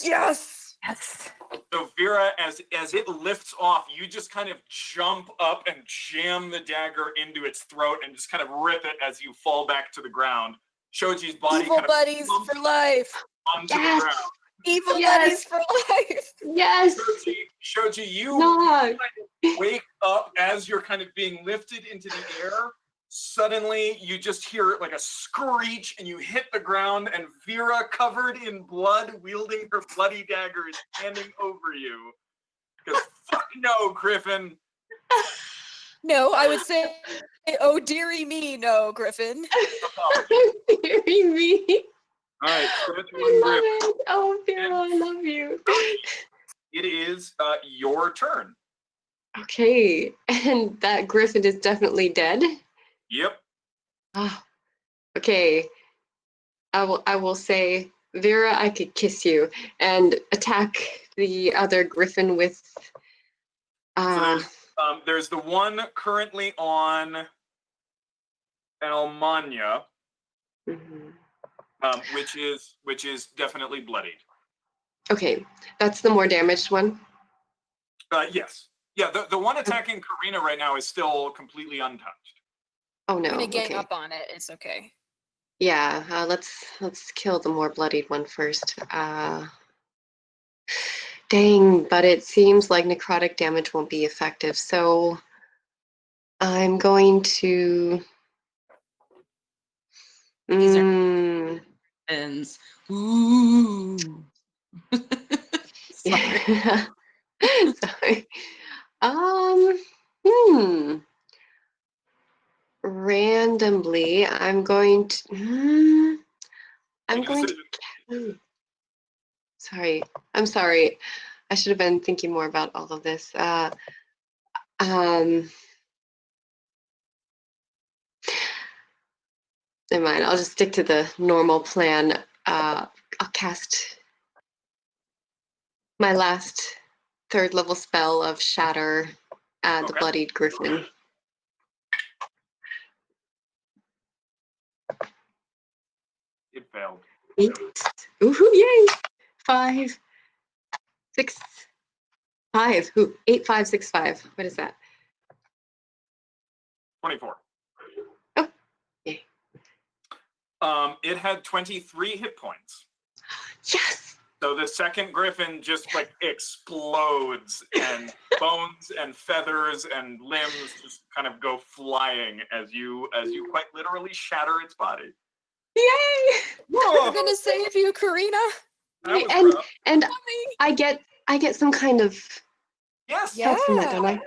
B: Yes. Yes.
A: So Vera, as it lifts off, you just kind of jump up and jam the dagger into its throat and just kind of rip it as you fall back to the ground. Shoji's body
B: Evil
A: kind of
B: buddies
A: slumps
B: for life.
A: onto
E: Yes.
A: the ground.
B: Evil
E: Yes.
B: buddies for life.
E: Yes.
A: Shoji, you
E: No.
A: wake up as you're kind of being lifted into the air. Suddenly, you just hear like a screech and you hit the ground, and Vera, covered in blood, wielding her bloody dagger, is standing over you. Because fuck no, Griffin.
B: No, I would say, oh dearie me, no, Griffin.
E: Deary me.
A: All right, so that's
E: I
A: one
E: love
A: Griffin.
E: it. Oh, Vera, I love you.
A: It is your turn.
E: Okay, and that griffin is definitely dead.
A: Yep.
E: Oh, okay. I will say, Vera, I could kiss you and attack the other griffin with.
A: So there's the one currently on Elmania,
E: Mhm.
A: which is definitely bloodied.
E: Okay, that's the more damaged one.
A: Yes. Yeah, the one attacking Karina right now is still completely untouched.
E: Oh no.
B: I'm gonna gang
E: Okay.
B: up on it. It's okay.
E: Yeah. Let's kill the more bloodied one first. Dang, but it seems like necrotic damage won't be effective. So I'm going to.
F: These are-
E: Mm,
F: Ends. Ooh. Sorry.
E: sorry. Randomly, I'm going to. I'm
A: Make a
E: going to. Sorry. I'm sorry. I should have been thinking more about all of this. Never mind. I'll just stick to the normal plan. I'll cast my last 3rd level spell of Shatter the
A: Okay.
E: Bloodied Griffin.
A: It failed.
E: 8. Ooh, yay! 5, 6, 5. Ooh, 8, 5, 6, 5. What is that?
A: 24. It had 23 hit points.
E: Yes.
A: So the second griffin just like explodes, and bones and feathers and limbs just kind of go flying as you quite literally shatter its body.
E: Yay.
B: We're gonna save you, Karina.
A: That was
E: And
A: rough.
E: and I get some kind of
A: Yes.
B: Yeah.
E: help from that, don't I?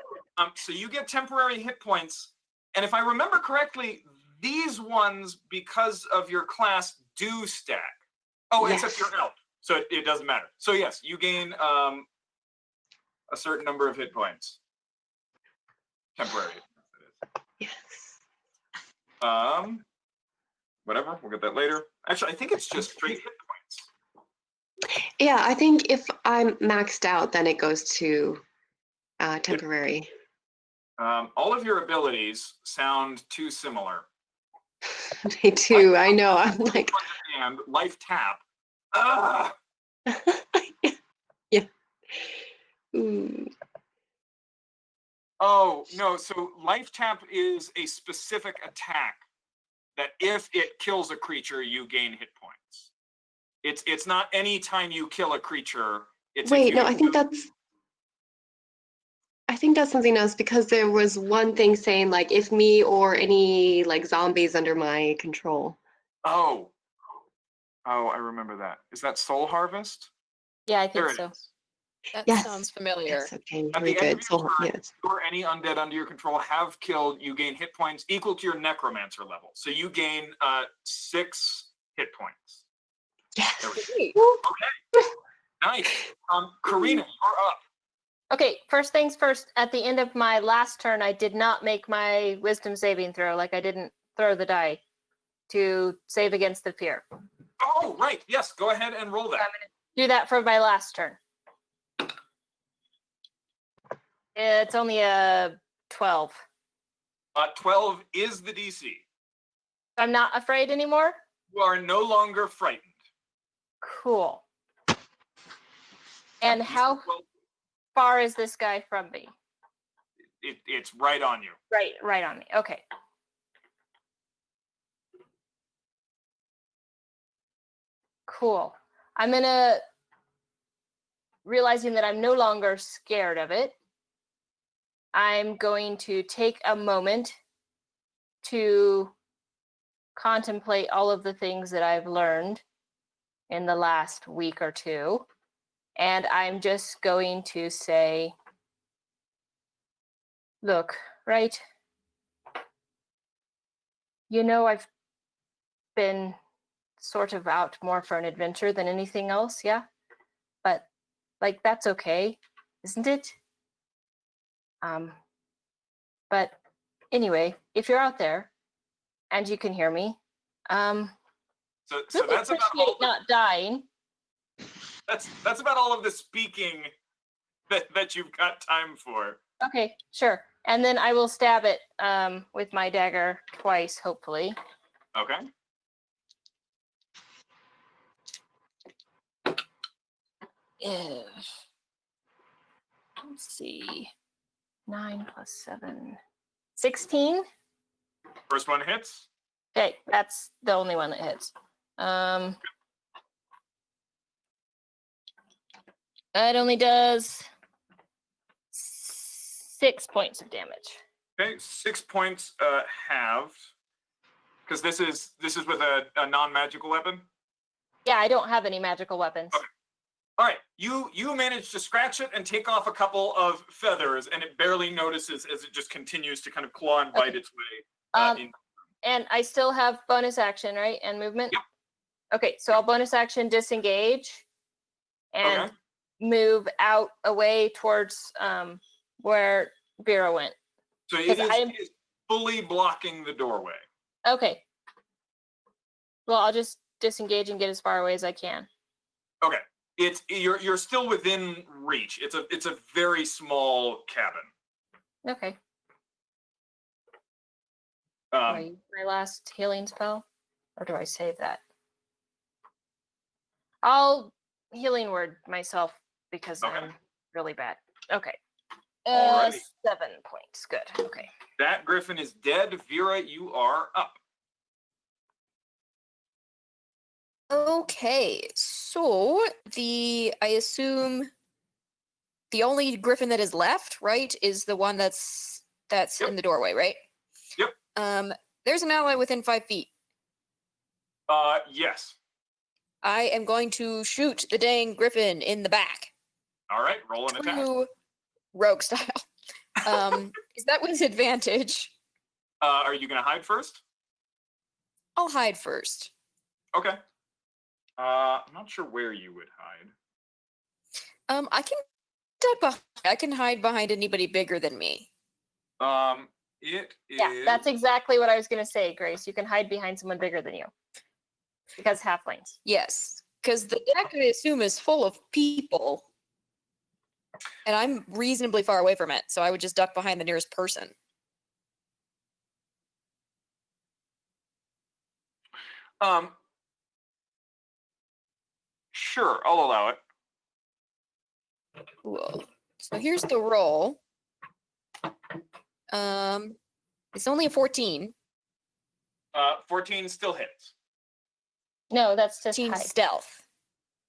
A: So you get temporary hit points, and if I remember correctly, these ones, because of your class, do stack. Oh, except
E: Yes.
A: you're elf, so it doesn't matter. So yes, you gain a certain number of hit points. Temporary.
E: Yes.
A: Whatever. We'll get that later. Actually, I think it's just straight hit points.
E: Yeah, I think if I'm maxed out, then it goes to temporary.
A: All of your abilities sound too similar.
E: They do. I know. I'm like,
A: And life tap. Ah!
E: yeah. Ooh.
A: Oh no! So life tap is a specific attack that if it kills a creature, you gain hit points. It's not any time you kill a creature. It's if
E: Wait,
A: you
E: no, I think that's something else because there was one thing saying like if me or any like zombies under my control.
A: Oh, I remember that. Is that Soul Harvest?
D: Yeah, I
A: There
D: think
A: it
D: so.
A: is.
B: That
E: Yes.
B: sounds familiar.
E: Yes, okay,
A: At
E: very
A: the end
E: good.
A: of your
E: So
A: turn,
E: yes.
A: you or any undead under your control have killed, you gain hit points equal to your necromancer level. So you gain 6 hit points. There we
E: Yes.
A: go.
B: Great.
E: Woo.
A: Nice. Karina, you're up.
D: Okay, first things first. At the end of my last turn, I did not make my wisdom saving throw. Like I didn't throw the die to save against the fear.
A: Oh, right. Yes, go ahead and roll that.
D: Do that for my last turn. It's only a 12.
A: 12 is the DC.
D: I'm not afraid anymore.
A: You are no longer frightened.
D: Cool. And how far is this guy from me?
A: It's right on you.
D: Right on me. Okay. Cool. I'm gonna, realizing that I'm no longer scared of it, I'm going to take a moment to contemplate all of the things that I've learned in the last week or two. And I'm just going to say, look, right? You know, I've been sort of out more for an adventure than anything else, yeah? But, like, that's okay, isn't it? But anyway, if you're out there and you can hear me,
A: So
D: really
A: that's about
D: appreciate
A: all.
D: not dying.
A: That's about all of the speaking that you've got time for.
D: Okay, sure. And then I will stab it with my dagger twice, hopefully.
A: Okay.
D: Yeah. Let's see. 9 plus 7. 16.
A: First one hits.
D: Okay, that's the only one that hits. It only does 6 points of damage.
A: Okay, 6 points halved. Because this is with a non-magical weapon.
D: Yeah, I don't have any magical weapons.
A: Okay. All right, you manage to scratch it and take off a couple of feathers, and it barely notices as it just continues to kind of claw and bite
D: Okay.
A: its way. In.
D: And I still have bonus action, right? And movement?
A: Yep.
D: Okay, so I'll bonus action disengage and
A: Okay.
D: move out away towards where Vera went.
A: So it
D: 'Cause
A: it is fully blocking the doorway.
D: Okay. Well, I'll just disengage and get as far away as I can.
A: Okay. You're still within reach. It's a very small cabin.
D: Okay. Do I
A: Um,
D: use my last healing spell? Or do I save that? I'll healing word myself because
A: Okay.
D: I'm really bad. Okay.
A: Alrighty.
D: 7 points. Good. Okay.
A: that griffin is dead. Vera, you are up.
B: Okay, so I assume the only griffin that is left, right, is the one that's
A: Yep.
B: in the doorway, right?
A: Yep.
B: There's an ally within 5 feet.
A: Yes.
B: I am going to shoot the dang griffin in the back.
A: All right, roll an attack.
B: True rogue style. Is that with advantage?
A: Are you going to hide first?
B: I'll hide first.
A: Okay. I'm not sure where you would hide.
B: I can hide behind anybody bigger than me.
A: It is.
D: Yeah, that's exactly what I was going to say, Grace. You can hide behind someone bigger than you. Because halflings.
B: Yes, because the deck, I assume, is full of people. And I'm reasonably far away from it, so I would just duck behind the nearest person.
A: Sure, I'll allow it.
B: Cool. So here's the roll. It's only a 14.
A: 14 still hits.
D: No, that's just
B: 14
D: hide.
B: stealth.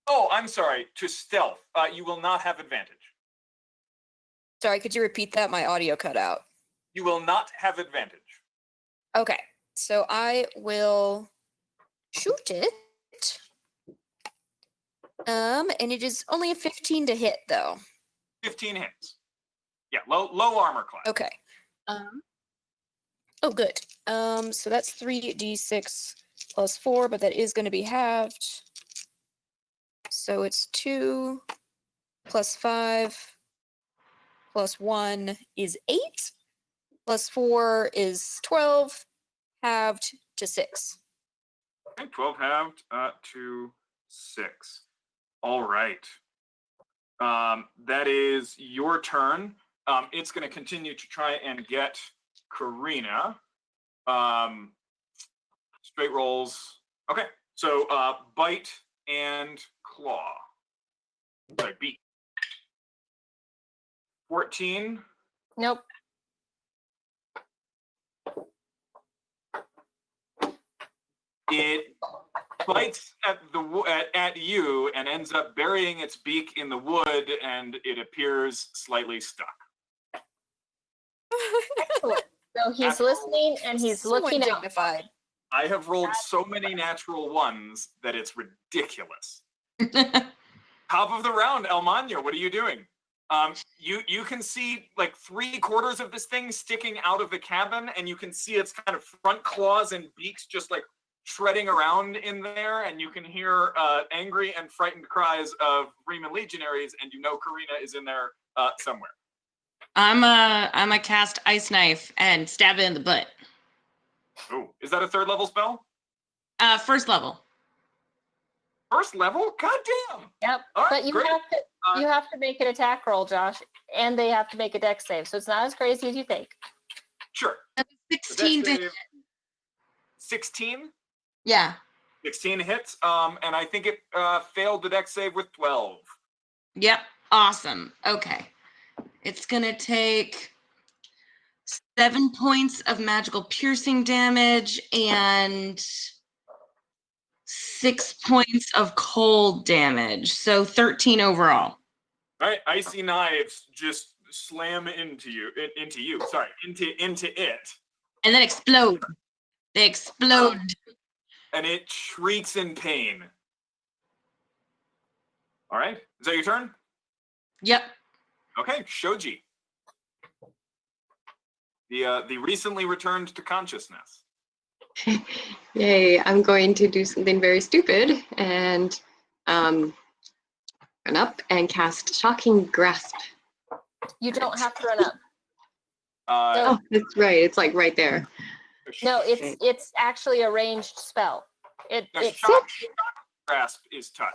A: Oh, I'm sorry. To stealth, you will not have advantage.
B: Sorry, could you repeat that? My audio cut out.
A: You will not have advantage.
B: Okay, so I will shoot it. And it is only a 15 to hit, though.
A: 15 hits. Yeah, low armor class.
B: Okay. Oh, good. So that's 3d6 plus 4, but that is going to be halved. So it's 2 plus 5 plus 1 is 8. Plus 4 is 12, halved to 6.
A: Okay, 12 halved to 6. All right. That is your turn. It's going to continue to try and get Karina. Straight rolls. Okay, so bite and claw. Sorry, beat. 14.
D: Nope.
A: It bites at you and ends up burying its beak in the wood, and it appears slightly stuck.
D: Excellent. So he's
A: Natural.
D: listening and he's
B: Somewhat
D: looking out.
B: dignified.
A: I have rolled so many natural ones that it's ridiculous. Top of the round, El Mano, what are you doing? You can see like 3/4 of this thing sticking out of the cabin, and you can see its kind of front claws and beaks just like shredding around in there, and you can hear angry and frightened cries of Riemann legionaries, and you know Karina is in there somewhere.
F: I'm a cast ice knife and stab it in the butt.
A: Oh, is that a 3rd level spell?
F: First level.
A: 1st level? God damn!
D: Yep.
A: All right,
D: But you
A: great.
D: have to make an attack roll, Josh, and they have to make a dex save. So it's not as crazy as you think.
A: Sure.
F: 16 to hit.
A: 16?
F: Yeah.
A: 16 hits, and I think it failed the dex save with 12.
F: Yep. Awesome. Okay. It's gonna take 7 points of magical piercing damage and 6 points of cold damage. So 13 overall.
A: All right, icy knives just slam into you. Sorry, into it,
F: And then explode. They explode.
A: and it shrieks in pain. All right, is that your turn?
F: Yep.
A: Okay, Shoji. The recently returned to consciousness.
E: Yay, I'm going to do something very stupid and run up and cast Shocking Grasp.
D: You don't have to run up.
A: Uh,
E: Oh, that's right. It's like right there.
D: No, it's actually a ranged spell.
A: the
D: It's
A: shock grasp is touch.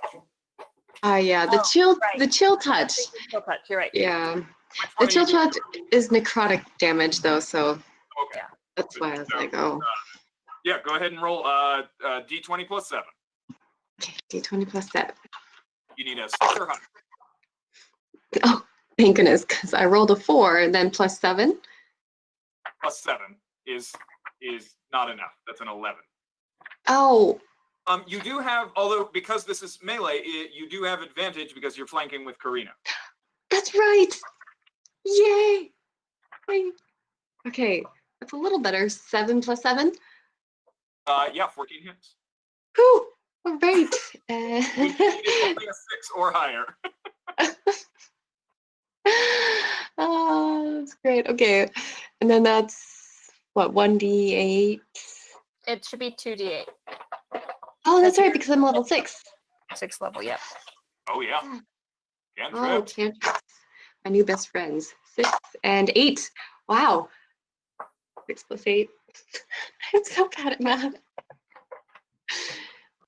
E: Yeah, the
D: Oh,
E: chill,
D: right.
E: the chill touch.
D: Chill touch. You're right.
E: Yeah,
A: Which
E: the
A: one are
E: chill
A: you doing?
E: touch is necrotic damage though, so
A: Okay.
D: Yeah.
E: that's why I was
A: So,
E: like, oh,
A: Yeah, go ahead and roll d20 plus 7.
E: okay, D20 plus 7.
A: You need a 6 or higher.
E: Oh, thank goodness, because I rolled a 4 and then plus 7.
A: Plus 7 is not enough. That's an 11.
E: Oh,
A: You do have, although because this is melee, you do have advantage because you're flanking with Karina.
E: That's right. Yay. Yay. Okay, that's a little better. 7 plus 7.
A: Yeah, 14 hits.
E: Whew. All right.
A: You need only a 6 or higher.
E: Oh, that's great. Okay, and then that's what, 1d8.
D: It should be 2d8.
E: Oh, that's
D: That's
E: right,
D: your-
E: because I'm level 6.
D: 6th level, yep.
A: Oh yeah.
E: Oh,
A: Cantrips.
E: cantrips. My new best friends. 6 and 8. Wow. 6 plus 8. I'm so bad at math.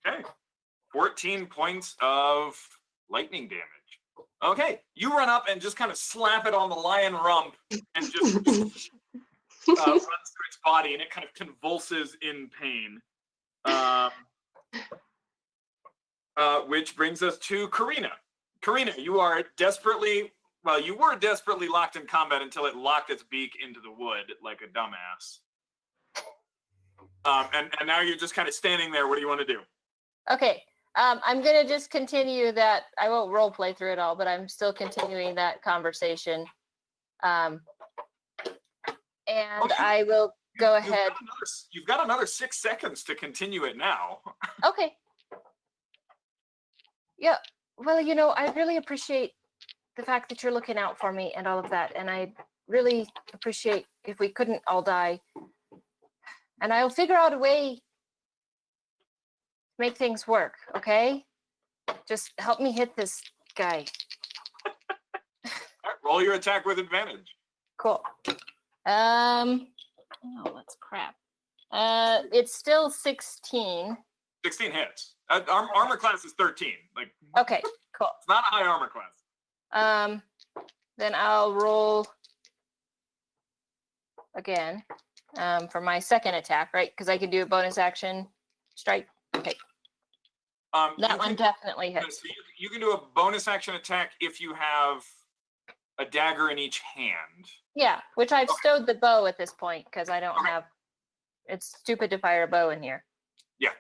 A: Okay. 14 points of lightning damage. Okay, you run up and just kind of slap it on the lion rump and just runs through its body, and it kind of convulses in pain. Which brings us to Karina. Karina, you are desperately, well, you were desperately locked in combat until it locked its beak into the wood like a dumbass. And now you're just kind of standing there. What do you want to do?
D: Okay. I'm gonna just continue that. I won't role play through it all, but I'm still continuing that conversation. And
A: Okay.
D: I will go ahead.
A: You've got another 6 seconds to continue it now.
D: Okay. Yeah. Well, you know, I really appreciate the fact that you're looking out for me and all of that. And I really appreciate if we couldn't all die. And I'll figure out a way to make things work, okay? Just help me hit this guy.
A: All right, roll your attack with advantage.
D: Cool. Oh, that's crap. It's still 16.
A: 16 hits. Armor class is 13. Like,
D: Okay, cool.
A: it's not a high armor class.
D: Then I'll roll again for my second attack, right? Because I can do a bonus action strike. Okay, that one definitely hits.
A: So you can do a bonus action attack if you have a dagger in each hand.
D: Yeah, which I've
A: Okay.
D: stowed the bow at this point because I don't have. It's stupid to fire a bow in here.
A: Yeah.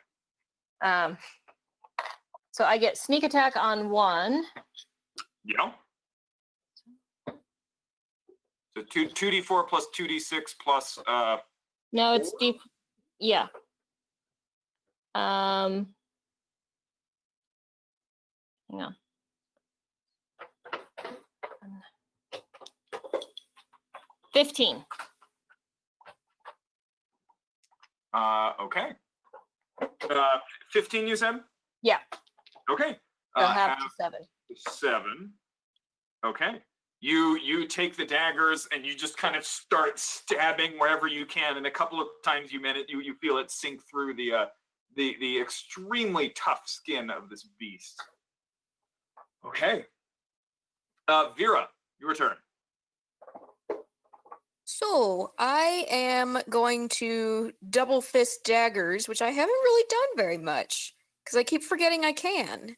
D: So I get sneak attack on 1.
A: Yeah. So 2d4 plus 2d6 plus
D: No, it's deep. Yeah. Hang on. $15.
A: Okay. 15 you said?
D: Yeah.
A: Okay.
D: They'll have
A: Have
D: to 7.
A: 7. Okay. You take the daggers and you just kind of start stabbing wherever you can, and a couple of times you feel it sink through the extremely tough skin of this beast. Okay. Vera, your turn.
B: So I am going to double fist daggers, which I haven't really done very much because I keep forgetting I can.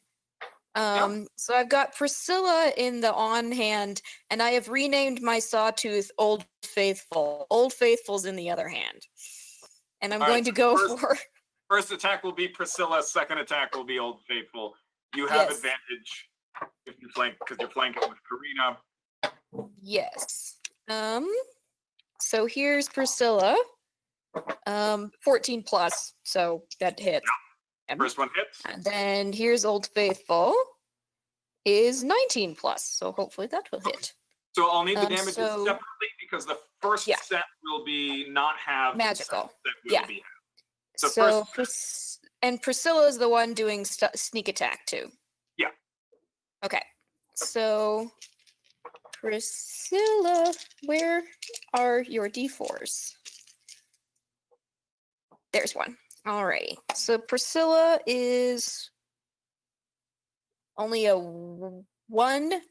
B: So I've got Priscilla in the on hand, and I have renamed my sawtooth Old Faithful. Old Faithful's in the other hand. And I'm
A: All
B: going
A: right,
B: to go
A: first-
B: for
A: First attack will be Priscilla. Second attack will be Old Faithful. You have
B: Yes.
A: advantage if you flank because you're flanking with Karina.
B: yes. So here's Priscilla. 14 plus, so that hits.
A: First one hits.
B: And then here's Old Faithful is 19 plus, so hopefully that will hit.
A: So I'll need the damages
B: so-
A: separately because the first
B: Yeah.
A: set will be not have the
B: Magical.
A: second set will
B: Yeah.
A: be. So
B: So,
A: first-
B: and Priscilla's the one doing sneak attack too.
A: Yeah.
B: Okay. So Priscilla, where are your D4s? There's one. Alrighty. So Priscilla is only a 1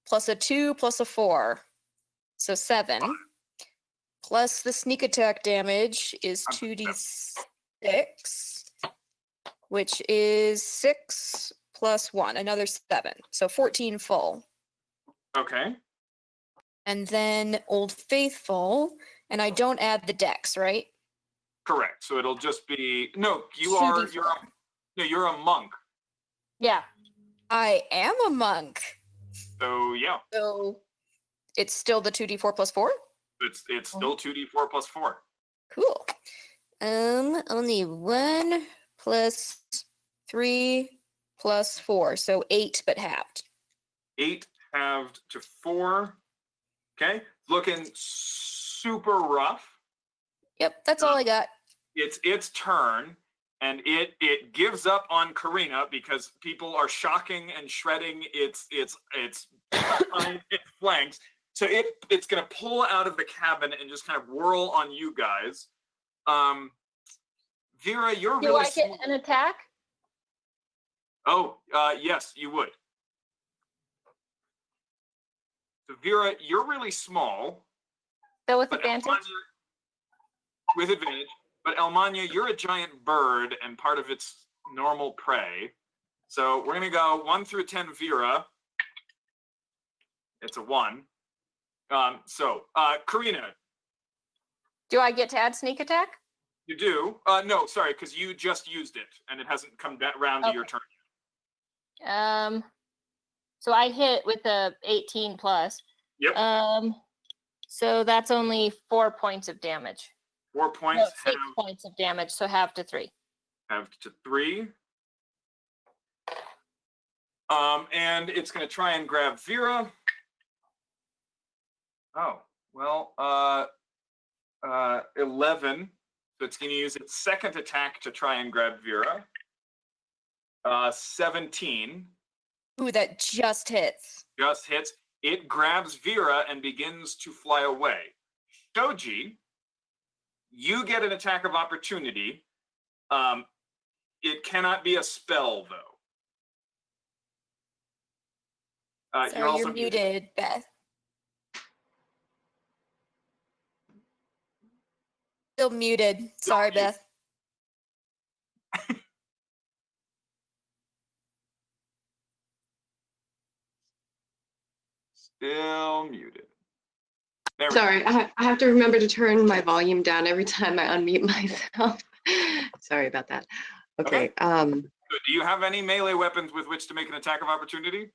B: plus a 2 plus a 4. So 7. Plus the sneak attack damage is 2d6, which is 6 plus 1, another 7. So 14 full.
A: Okay.
B: And then Old Faithful, and I don't add the dex, right?
A: Correct. So it'll just be no. You're
B: 2d4.
A: No, you're a monk.
D: Yeah.
B: I am a monk.
A: So yeah,
B: So it's still the 2d4 plus 4?
A: it's still 2d4 plus 4.
B: Cool. Only 1 plus 3 plus 4. So 8, but halved.
A: 8 halved to 4. Okay, looking super rough.
B: Yep, that's all I got.
A: It's its turn, and it gives up on Karina because people are shocking and shredding its flanks. So it's gonna pull out of the cabin and just kind of whirl on you guys. Vera, you're
D: Do
A: really
D: I get an attack?
A: Oh, yes, you would. So Vera, you're really small.
D: So with
A: But
D: advantage?
A: With advantage. But Elmania, you're a giant bird and part of its normal prey. So we're going to go 1 through 10 Vera. It's a 1. Karina,
D: Do I get to add sneak attack?
A: you do. No, sorry, because you just used it and it hasn't come back around to your turn.
D: So I hit with the 18 plus.
A: Yep.
D: So that's only 4 points of damage.
A: 4
D: No,
A: points,
D: 6 points of damage, so half to 3.
A: half to 3. And it's going to try and grab Vera. Oh, well, 11. So it's going to use its second attack to try and grab Vera. 17.
B: Ooh, that just hits.
A: Just hits. It grabs Vera and begins to fly away. Shoji, you get an attack of opportunity. It cannot be a spell, though.
B: Sorry, you're muted, Beth. Still muted. Sorry, Beth.
A: Still muted. There we
E: Sorry, I have to remember to turn my volume down every time I unmute myself. Sorry about that. Okay.
A: So do you have any melee weapons with which to make an attack of opportunity?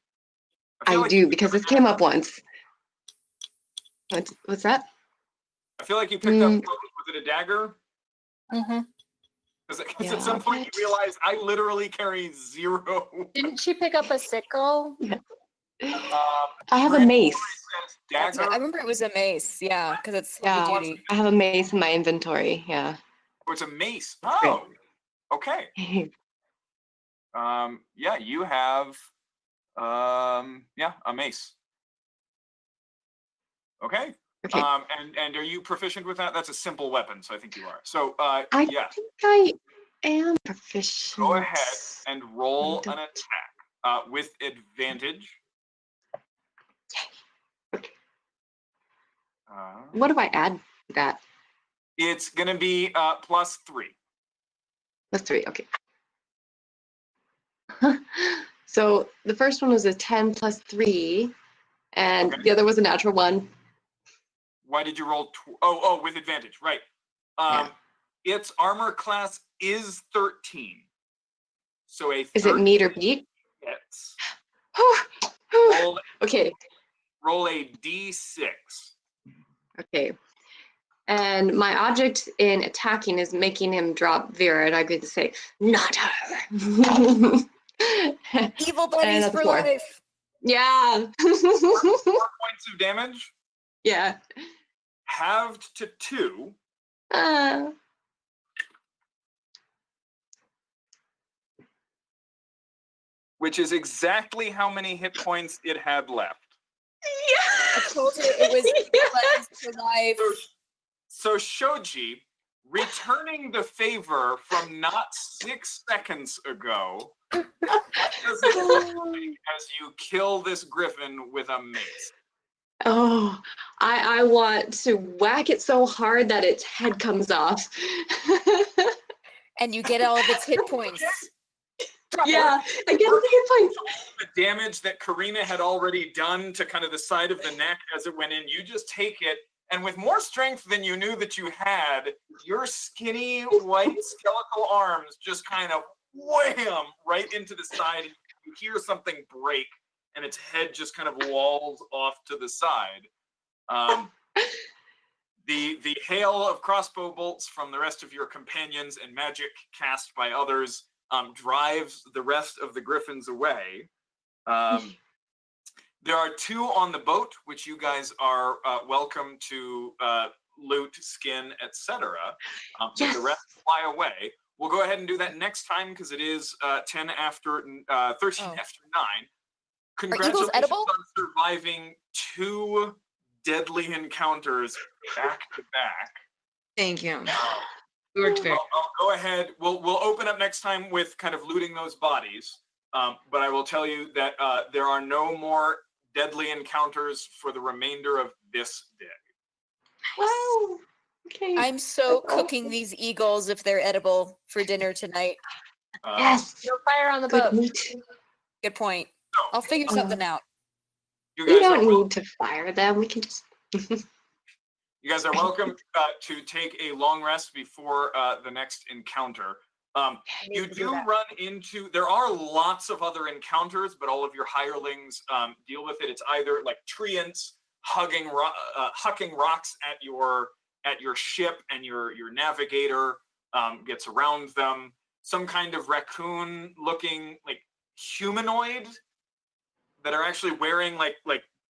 E: I do, because this came up once. What's that?
A: I feel like you picked up, was it a dagger?
D: Mm-hmm.
A: Because
E: Yeah,
A: at some point you realize I literally carry 0.
D: Didn't she pick up a sickle?
E: I have a mace.
A: Dagger.
B: I remember it was a mace, yeah, because it's
E: Yeah,
B: heavy duty.
E: I have a mace in my inventory. Yeah.
A: Oh, it's a mace.
E: Great.
A: Oh, okay. Yeah, you have, a mace. Okay.
E: Okay.
A: And are you proficient with that? That's a simple weapon, so I think you are. So,
E: I
A: yeah,
E: think I am proficient.
A: go ahead and roll an attack with advantage.
E: Okay. What do I add to that?
A: It's going to be +3.
E: +3. Okay. So the first one was a 10 plus 3, and
A: Okay.
E: the other was a natural 1.
A: Why did you roll? With advantage, right?
E: Yeah.
A: Its armor class is 13. So a
E: Is it meet or beat?
A: hits.
E: Roll, okay.
A: Roll a d6.
E: Okay. And my object in attacking is making him drop Vera, and I agree to say, not her.
B: Evil buddies
E: another
B: for
E: 4.
B: life.
E: Yeah.
A: 4 points of damage,
E: Yeah.
A: halved to 2. Which is exactly how many hit points it had left.
B: I told you it was evil buddies for life.
A: So Shoji, returning the favor from not 6 seconds ago, as you kill this griffin with a mace.
E: Oh, I want to whack it so hard that its head comes off.
B: And you get all of its hit points.
E: Yeah, I get the hit points.
A: The damage that Karina had already done to kind of the side of the neck as it went in, you just take it, and with more strength than you knew that you had, your skinny white skeletal arms just kind of wham right into the side. And you hear something break, and its head just kind of lolls off to the side. The hail of crossbow bolts from the rest of your companions and magic cast by others drives the rest of the griffins away. There are 2 on the boat, which you guys are welcome to loot, skin, etc.
E: Yes.
A: The rest fly away. We'll go ahead and do that next time because it is 13 after 9. Congratulations
B: edible?
A: on surviving 2 deadly encounters back to back.
F: Thank you. We worked very.
A: I'll go ahead. We'll open up next time with kind of looting those bodies. But I will tell you that there are no more deadly encounters for the remainder of this day.
E: Wow. Okay.
B: I'm so
E: That's
B: cooking
E: awesome.
B: these eagles if they're edible for dinner tonight.
E: Yes.
D: No fire on the
E: Good
D: boat.
E: meat.
B: Good point. I'll figure something out.
A: You
E: We
A: guys are
E: don't need to fire them. We can just.
A: You guys are welcome to take a long rest before the next encounter. You do run into, there are lots of other encounters, but all of your hirelings deal with it. It's either like treants hucking rocks at your ship, and your navigator gets around them. Some kind of raccoon-looking like humanoid that are actually wearing like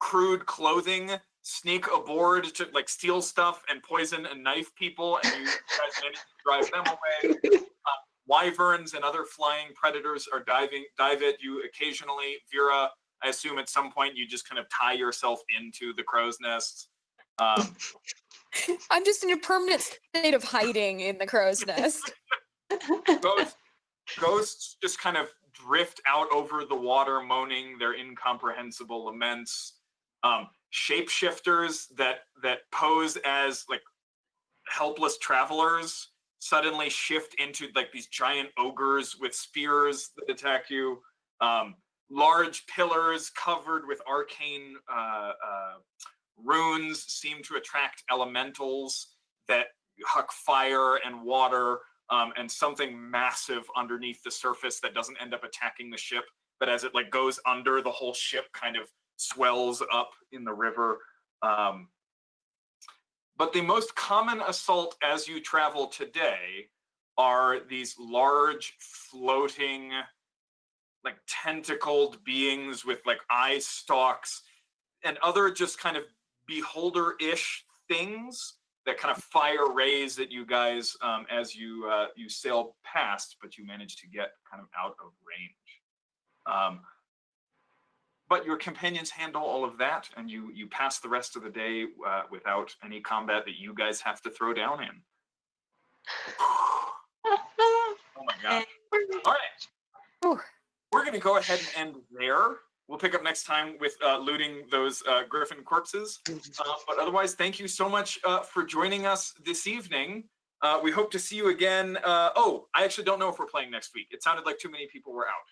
A: crude clothing sneak aboard to like steal stuff and poison and knife people, and you guys manage to drive them away. Wyverns and other flying predators are dive at you occasionally. Vera, I assume at some point you just kind of tie yourself into the crow's nest.
B: I'm just in a permanent state of hiding in the crow's nest.
A: Ghosts just kind of drift out over the water, moaning their incomprehensible laments. Shapeshifters that pose as like helpless travelers suddenly shift into like these giant ogres with spears that attack you. Large pillars covered with arcane runes seem to attract elementals that huck fire and water, and something massive underneath the surface that doesn't end up attacking the ship, but as it like goes under, the whole ship kind of swells up in the river. But the most common assault as you travel today are these large floating like tentacled beings with like eye stalks and other just kind of beholder-ish things that kind of fire rays at you guys as you sail past, but you manage to get kind of out of range. But your companions handle all of that, and you pass the rest of the day without any combat that you guys have to throw down in. Oh my god. All right. We're going to go ahead and end there. We'll pick up next time with looting those griffin corpses. But otherwise, thank you so much for joining us this evening. We hope to see you again. I actually don't know if we're playing next week. It sounded like too many people were out.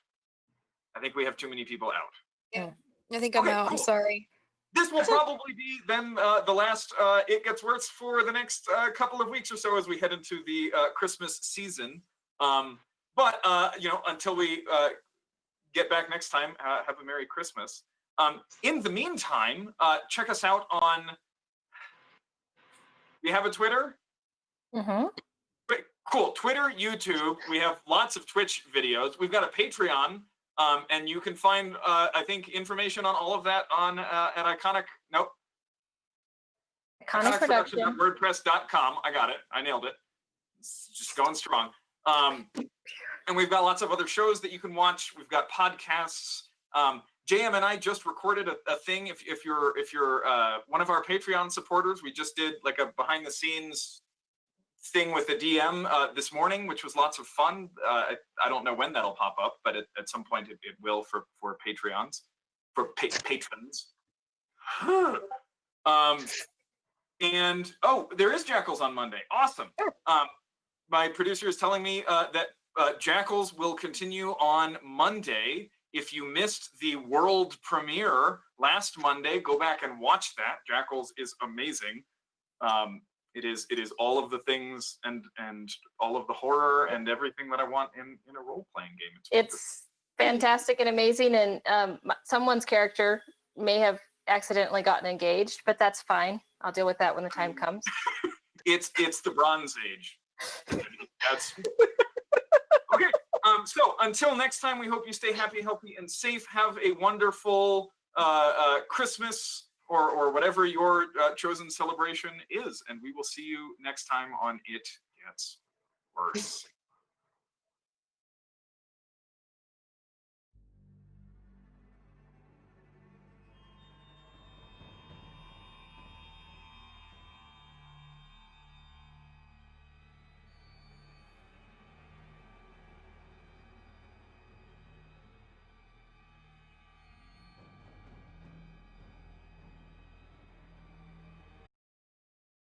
A: I think we have too many people out.
B: Yeah. I think I'm
A: Okay,
B: out.
A: cool.
B: I'm sorry.
A: This will probably be then the last It Gets Worse for the next couple of weeks or so as we head into the Christmas season. But until we get back next time, have a Merry Christmas. In the meantime, check us out on. We have a Twitter?
D: Mm-hmm.
A: Great, cool. Twitter, YouTube. We have lots of Twitch videos. We've got a Patreon. And you can find, I think, information on all of that on at Iconic. Nope.
D: Iconic Production.
A: WordPress.com. I got it. I nailed it. It's just going strong. And we've got lots of other shows that you can watch. We've got podcasts. JM and I just recorded a thing. If you're one of our Patreon supporters, we just did like a behind the scenes thing with the DM this morning, which was lots of fun. I don't know when that'll pop up, but at some point it will for Patreons, for patrons. And there is Jackals on Monday. Awesome. My producer is telling me that Jackals will continue on Monday. If you missed the world premiere last Monday, go back and watch that. Jackals is amazing. It is all of the things and all of the horror and everything that I want in a role playing game.
D: It's fantastic and amazing, and someone's character may have accidentally gotten engaged, but that's fine. I'll deal with that when the time comes.
A: It's the Bronze Age. That's okay. So until next time, we hope you stay happy, healthy, and safe. Have a wonderful Christmas or whatever your chosen celebration is, and we will see you next time on It Gets Worse.